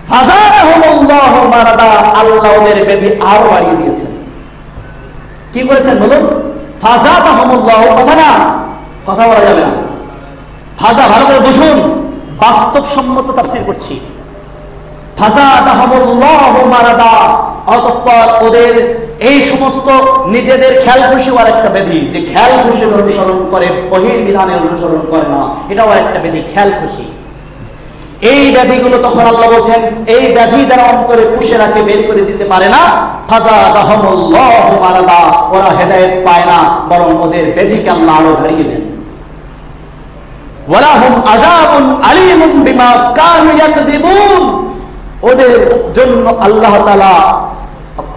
Speaker 3: ফাযাদাহুমুল্লাহু মারাদা, আল্লাহ ওদের ব্যাধি আরো বাড়িয়ে দিয়েছেন। কি করেছেন বলুন? ফাযাদাহুমুল্লাহু, কথা না, কথা বলা যাবে না, ফাজা ভালো করে বুঝুন, বাস্তবসম্মত তাফসীর করছি। ফাযাদাহুমুল্লাহু মারাদা, অতঃপর ওদের এই সমস্ত নিজেদের খেয়াল খুশি আর একটা ব্যাধি, যে খেয়াল খুশি অনুসরণ করে, বহির্বিধানের অনুসরণ করে না, এটাও একটা ব্যাধি, খেয়াল খুশি। এই ব্যাধিগুলো তখন আল্লাহ বলছেন এই ব্যাধি যারা অন্তরে পুষে রাখে, বের করে দিতে পারে না, ফাযাদাহুমুল্লাহু মারাদা, ওরা হেদায়েত পায় না, বরং ওদের ব্যাধিকে আল্লাহ আরো বাড়িয়ে দেন। ওয়ালাহুম আযাবুন আলীমুন বিমা কানু ইয়াকযিবুন, ওদের জন্য আল্লাহ তাআলা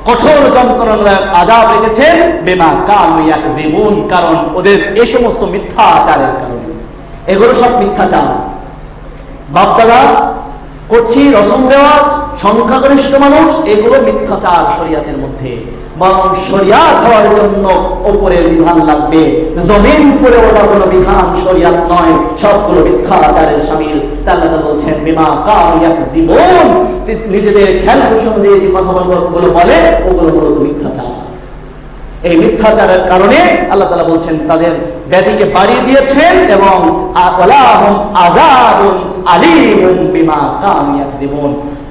Speaker 3: কঠোর যন্ত্রণার আযাব রেখেছেন, বিমা কানু ইয়াকযিবুন, কারণ ওদের এই সমস্ত মিথ্যাচারের কারণে। এগুলো সব মিথ্যাচার, বাপদাদা করছি, রসম রেওয়াজ, সংখ্যাগরিষ্ঠ মানুষ, এগুলো মিথ্যাচার শরীয়তের মধ্যে। বরং শরীয়ত হওয়ার জন্য উপরের বিধান লাগবে, জমিন পুরে ওটা কোনো বিধান শরীয়ত নয়, সবগুলো মিথ্যাচারের শামিল। আল্লাহ বলছেন বিমা কানু ইয়াকযিবুন, নিজেদের খেয়াল খুশি অনুযায়ী যে কথাগুলো বলে ওগুলো মূলত মিথ্যাচার। এই মিথ্যাচারের কারণে আল্লাহ তাআলা বলছেন তাদের ব্যাধিকে বাড়িয়ে দিয়েছেন, এবং ওয়ালাহুম আযাবুন আলীমুন বিমা কানু ইয়াকযিবুন,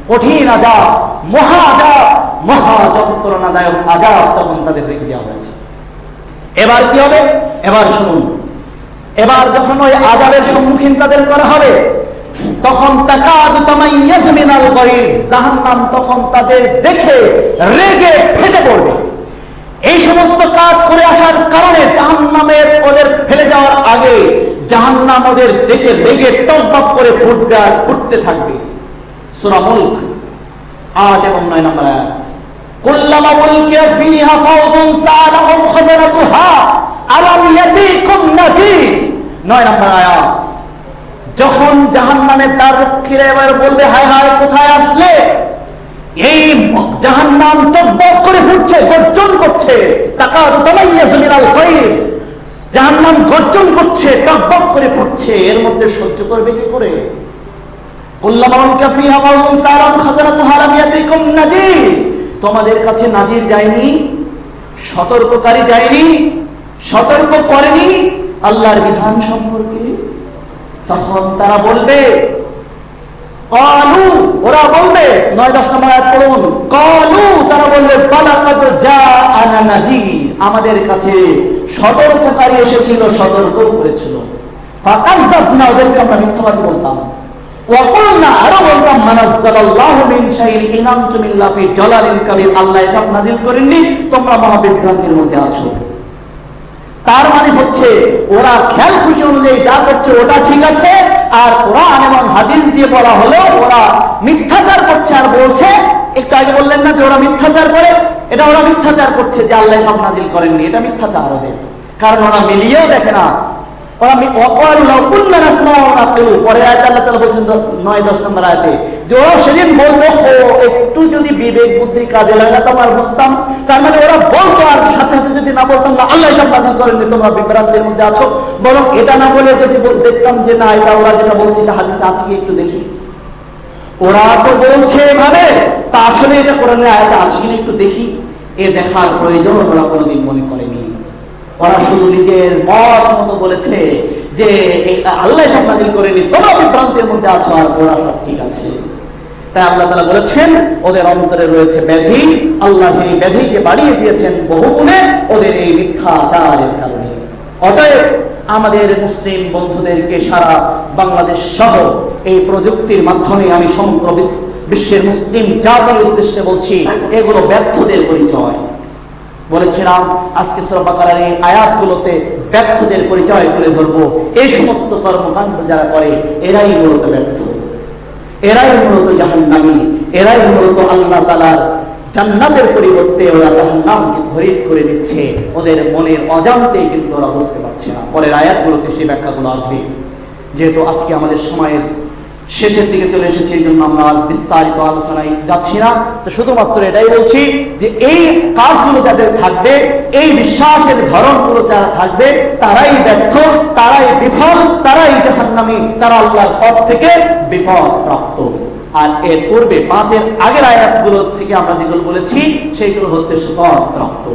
Speaker 3: কঠিন আযাব, মহা আযাব মহা যন্ত্রণাদায়ক আযাব তখন তাদের রেখে দেওয়া হয়েছে। এবার কি হবে? এবার শুনুন, এবার যখন ওই আযাবের সম্মুখীন তাদের করা হবে, তখন তাকাদু তামাইয়াজ মিনাল গায়জ, জাহান্নাম তখন তাদের দেখে রেগে ফেটে পড়বে। এই সমস্ত কাজ করে আসার কারণে জাহান্নামের ওদের ফেলে দেওয়ার আগে জাহান্নাম ওদের দেখে রেগে টকবক করে ফুটবে আর ফুটতে থাকবে। সূরা মুলক 8 এবং 9 নম্বর আয়াত। কুল্লামা উলকিয়া ফিহা ফাওদুন সালাহুম খাযারাতুহা আলাম ইয়াতিকুম নাযীর, 9 নম্বর আয়াত। যখন জাহান্নামের দ্বাররক্ষীরা এবার বলবে, হায় হায় কোথায় আসলে, এই জাহান্নাম টকবক করে ফুটছে, গর্জন করছে, তাকাদু তামাইয়াজু মিনাল গায়জ, জাহান্নাম গর্জন করছে, টকবক করে ফুটছে, এর মধ্যে সহ্য করবে কি করে? কুল্লামা উলকিয়া ফিহা ফাওদুন সালাহুম খাযারাতুহা আলাম ইয়াতিকুম নাযীর, তোমাদের কাছে নাজির যায়নি, সতর্ককারী যায়নি, সতর্ক করেনি আল্লাহর বিধান সম্পর্কে? তখন তারা বলবে, ক্বালু, ওরা বলবে, 9-10 নম্বর আয়াত পড়ুন। ক্বালু, তারা বলবে, বালাকাদ জাআনা নাযীর, আমাদের কাছে সতর্ককারী এসেছিল, সতর্ক করেছিল। ফাকাযযাবনা, ওদেরকে আমরা মিথ্যাবাদী বলতাম। ওয়া কুলনা, আরো বলতাম, মানাজ্জালাল্লাহু মিন শাইইন ইন আনতুম ইল্লা ফি জালালিন কাবীর, আল্লাহ এসব নাযিল করেননি, তোমরা মহাবিভ্রান্তির মধ্যে আছো। তার মানে হচ্ছে ওরা খেয়াল খুশি অনুযায়ী যা করছে ওটা ঠিক আছে, আর কোরআন এবং হাদিস দিয়ে বলা হলো ওরা মিথ্যাচার করছে। আর বলছে, একটু আগে বললেন না যে ওরা মিথ্যাচার করে, এটা ওরা মিথ্যাচার করছে যে আল্লাহ সব নাজিল করেননি, এটা মিথ্যাচার ওদের। কারণ ওরা মিলিয়েও দেখে না, ওরা পরে আয়াতে আল্লাহ তাআলা বলছেন 9-10 নম্বর আয়াতে যে ও সেদিন বলবো, একটু যদি বিবেক বুদ্ধি কাজে লাগাতাম আর বুঝতাম। তার মানে ওরা বলতো, আর সাথে সাথে যদি না বলতাম না আল্লাহ সব নাযিল করেননি, তোমরা বিভ্রান্তির মধ্যে আছো, বরং এটা না বলে যদি দেখতাম যে না এটা ওরা যেটা বলছে এটা হাদিসে আছে কি একটু দেখি, ওরা তো বলছে এভাবে, তা আসলে এটা কোরআনের আয়াতে আছে কিনা একটু দেখি, এ দেখার প্রয়োজন ওরা কোনোদিন মনে করেনি। ওরা শুধু নিজের মত মতো বলেছে যে আল্লাহ সব নাযিল করেনি, তোমরা বিভ্রান্তির মধ্যে আছো, আর ওরা সব ঠিক আছে। তাই আল্লাহ তাআলা বলেছেন ওদের অন্তরে রয়েছে ব্যাধি, আল্লাহ এই ব্যাধিকে বাড়িয়ে দিয়েছেন বহুগুণে ওদের এই মিথ্যাচারের কারণে। অতএব আমাদের মুসলিম বন্ধুদেরকে সারা বাংলাদেশ সহ এই প্রযুক্তির মাধ্যমে আমি সমগ্র বিশ্বের মুসলিম জাতির উদ্দেশ্যে বলছি, এগুলো ব্যর্থদের পরিচয়। বলেছিলাম আজকে সূরা বাকারার এই আয়াতগুলোতে ব্যর্থদের পরিচয় তুলে ধরবো। এই সমস্ত কর্মকাণ্ড যারা করে এরাই মূলত ব্যর্থ, এরাই মূলত জাহান্নামী, এরাই মূলত আল্লাহ তাআলার জান্নাতের পরিবর্তে ওরা জাহান্নামকে খরিদ করে নিচ্ছে, ওদের মনের অজান্তেই কিন্তু ওরা বুঝতে পারছে না। পরের আয়াতগুলোতে সেই ব্যাখ্যাগুলো আসবে। যেহেতু আজকে আমাদের সময়ের শেষের দিকে চলে এসেছে, এই জন্য আমরা বিস্তারিত আলোচনায় যাচ্ছি না। তো শুধুমাত্র এটাই বলছি যে এই কাজগুলো যাদের থাকবে, এই বিশ্বাসের ধরনগুলো যারা থাকবে, তারাই ব্যর্থ, তারাই বিফল, তারাই জাহান্নামী, তারা আল্লাহর পথ থেকে বিপদ প্রাপ্ত। আর এর পূর্বে 5-এর আগের আয়াতগুলো থেকে আমরা যেগুলো বলেছি সেইগুলো হচ্ছে বিপদ প্রাপ্ত।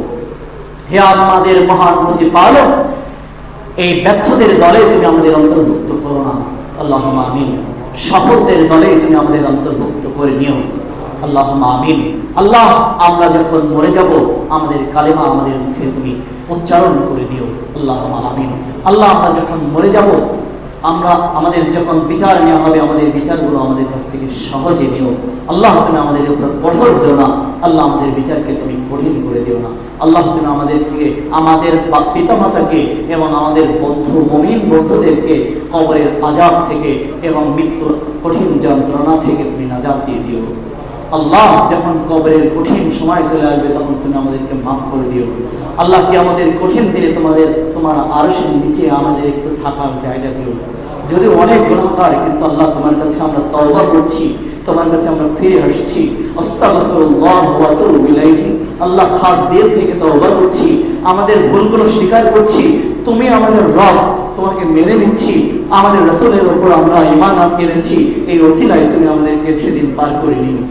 Speaker 3: হে আমাদের মহান প্রতিপালক, এই ব্যর্থদের দলে তুমি আমাদের অন্তর্ভুক্ত করো না, আল্লাহুম্মা আমিন। সফলদের দলে তুমি আমাদের অন্তর্ভুক্ত করে নিও, আল্লাহুম্মা আমিন। আল্লাহ, আমরা যখন মরে যাব আমাদের কালেমা আমাদের মুখে তুমি উচ্চারণ করে দিও, আল্লাহুম্মা আমিন। আল্লাহ, আমরা যখন মরে যাব, আমাদের যখন বিচার নেওয়া হবে, আমাদের বিচারগুলো আমাদের কাছ থেকে সহজে নিও। আল্লাহ, তুমি আমাদের উপর কঠোর দিও না, আল্লাহ আমাদের বিচারকে তুমি কঠিন করে দিও না। আল্লাহ, তুমি আমাদেরকে, আমাদের পিতা মাতাকে এবং আমাদের বন্ধু মুমিন বন্ধুদেরকে কবরের আযাব থেকে এবং মৃত্যুর কঠিন যন্ত্রণা থেকে তুমি নাজাত দিয়ে দিও। আল্লাহ, যখন কবরের কঠিন সময় চলে আসবে তখন তুমি আমাদেরকে মাফ করে দিও। আল্লাহ, কি আমাদের কঠিন দিনে তোমার আরশের নিচে আমাদের একটু থাকার জায়গা দিও। যদি অনেক গুনাহগার, কিন্তু আল্লাহ তোমার কাছে আমরা তওবা করছি, তোমার কাছে আমরা ফিরে আসছি, আস্তাগফিরুল্লাহ ওয়া আতুবু ইলাইহি। আল্লাহ, খাস দিল থেকে তওবা করছি, আমাদের ভুলগুলো স্বীকার করছি, তুমি আমাদের রব, তোমাকে মেনে নিচ্ছি, আমাদের রাসূলের উপর আমরা ঈমান এনেছি, এই ওসিলায় তুমি আমাদেরকে সেদিন পার করে নিও।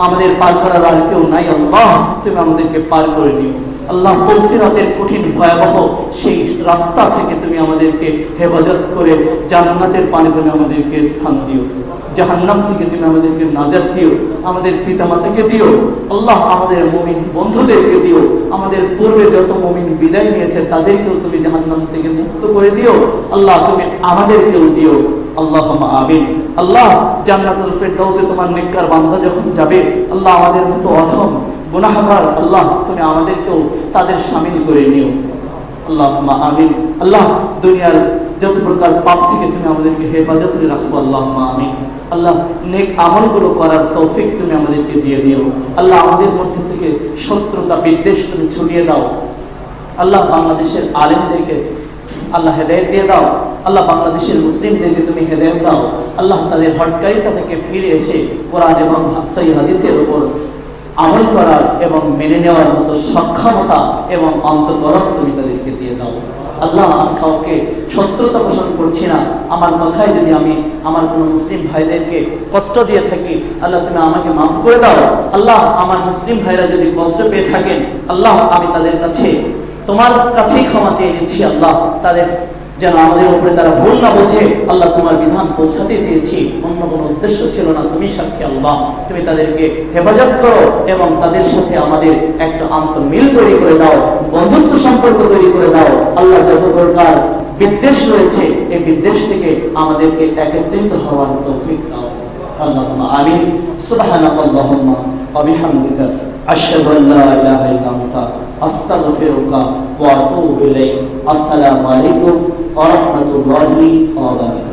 Speaker 3: আমাদের পার করার আর কেউ নাই, আল্লাহ তুমি আমাদেরকে পার করে নিও। আল্লাহ, পুলসিরাতের কঠিন ভয়াবহ সেই রাস্তা থেকে তুমি আমাদেরকে হেফাজত করে জান্নাতের পানে তুমি আমাদেরকে স্থান দিও। জাহান্নাম থেকে তুমি আমাদেরকে নাজাত দিও, আমাদের পিতামাতাকে দিও আল্লাহ, আমাদের মুমিন বন্ধুদেরকে দিও, আমাদের পূর্বে যত মুমিন বিদায় নিয়েছে তাদেরকেও তুমি জাহান্নাম থেকে মুক্ত করে দিও আল্লাহ, তুমি আমাদেরকেও দিও আল্লাহুম্মা আমিন। আল্লাহ জান্নাতুল ফিরদাউসে তোমার নেককার বান্দা যখন যাবে আল্লাহ, আমাদের মতো অধম গুনাহগার আল্লাহ তুমি আমাদেরকেও তাদের শামিল করে নিও আল্লাহুম্মা আমিন। আল্লাহ দুনিয়ার যত প্রকার পাপ থেকে তুমি আমাদেরকে হেফাজতে রাখো আল্লাহুম্মা আমিন। আল্লাহ নেক আমলগুলো করার তৌফিক তুমি আমাদেরকে দিয়ে দিও আল্লাহ, আমাদের মধ্যে থেকে শত্রুতা বিদ্বেষ তুমি ছড়িয়ে দাও আল্লাহ, বাংলাদেশের আলেমদেরকে আল্লাহ হেদায়েত দিয়ে দাও আল্লাহ, বাংলাদেশের মুসলিমদেরকে তুমি হেদায়েত দাও আল্লাহ, তাদের হটকারিতা থেকে ফিরে এসে কোরআন এবং সহিহ হাদিসের উপর আমল করার এবং মেনে নেওয়ার মতো সক্ষমতা এবং অন্তঃকরণ তুমি তাদেরকে দিয়ে দাও আল্লাহ। আমি কাউকে শত্রুতা পোষণ করছি না, আমার কথায় যদি আমি আমার কোনো মুসলিম ভাইদেরকে কষ্ট দিয়ে থাকি আল্লাহ তুমি আমাকে মাফ করে দাও আল্লাহ। আমার মুসলিম ভাইরা যদি কষ্ট পেয়ে থাকেন আল্লাহ, আমি তাদের কাছে তোমার কাছেই ক্ষমা চেয়ে নিচ্ছি আল্লাহ, তাদের যেন আমাদের উপরে তারা ভুল না বোঝে আল্লাহ, তোমার বিধান পৌঁছাতে চেয়েছি, অন্য কোনো উদ্দেশ্য ছিল না, তুমি সাক্ষী আল্লাহ। তুমি তাদেরকে হেফাজত করো এবং তাদের সাথে আমাদের একটা আন্তর্মিল তৈরি করে দাও, বন্ধুত্ব সম্পর্ক তৈরি করে দাও আল্লাহ। যত প্রকার বিদ্বেষ রয়েছে এই বিদ্বেষ থেকে আমাদেরকে একত্রিত হওয়ার তৌফিক দাও আল্লাহুম্মা আমিন। সুবহানাকাল্লাহুম্মা ওয়া বিহামদিকা আশহাদু আল্লা ইলাহা ইল্লা আনতা আস্তাগফিরুকা ওয়া আতুবু ইলাইক। আসসালামু আলাইকুম ওয়া রাহমাতুল্লাহি ওয়া বারাকাতুহু।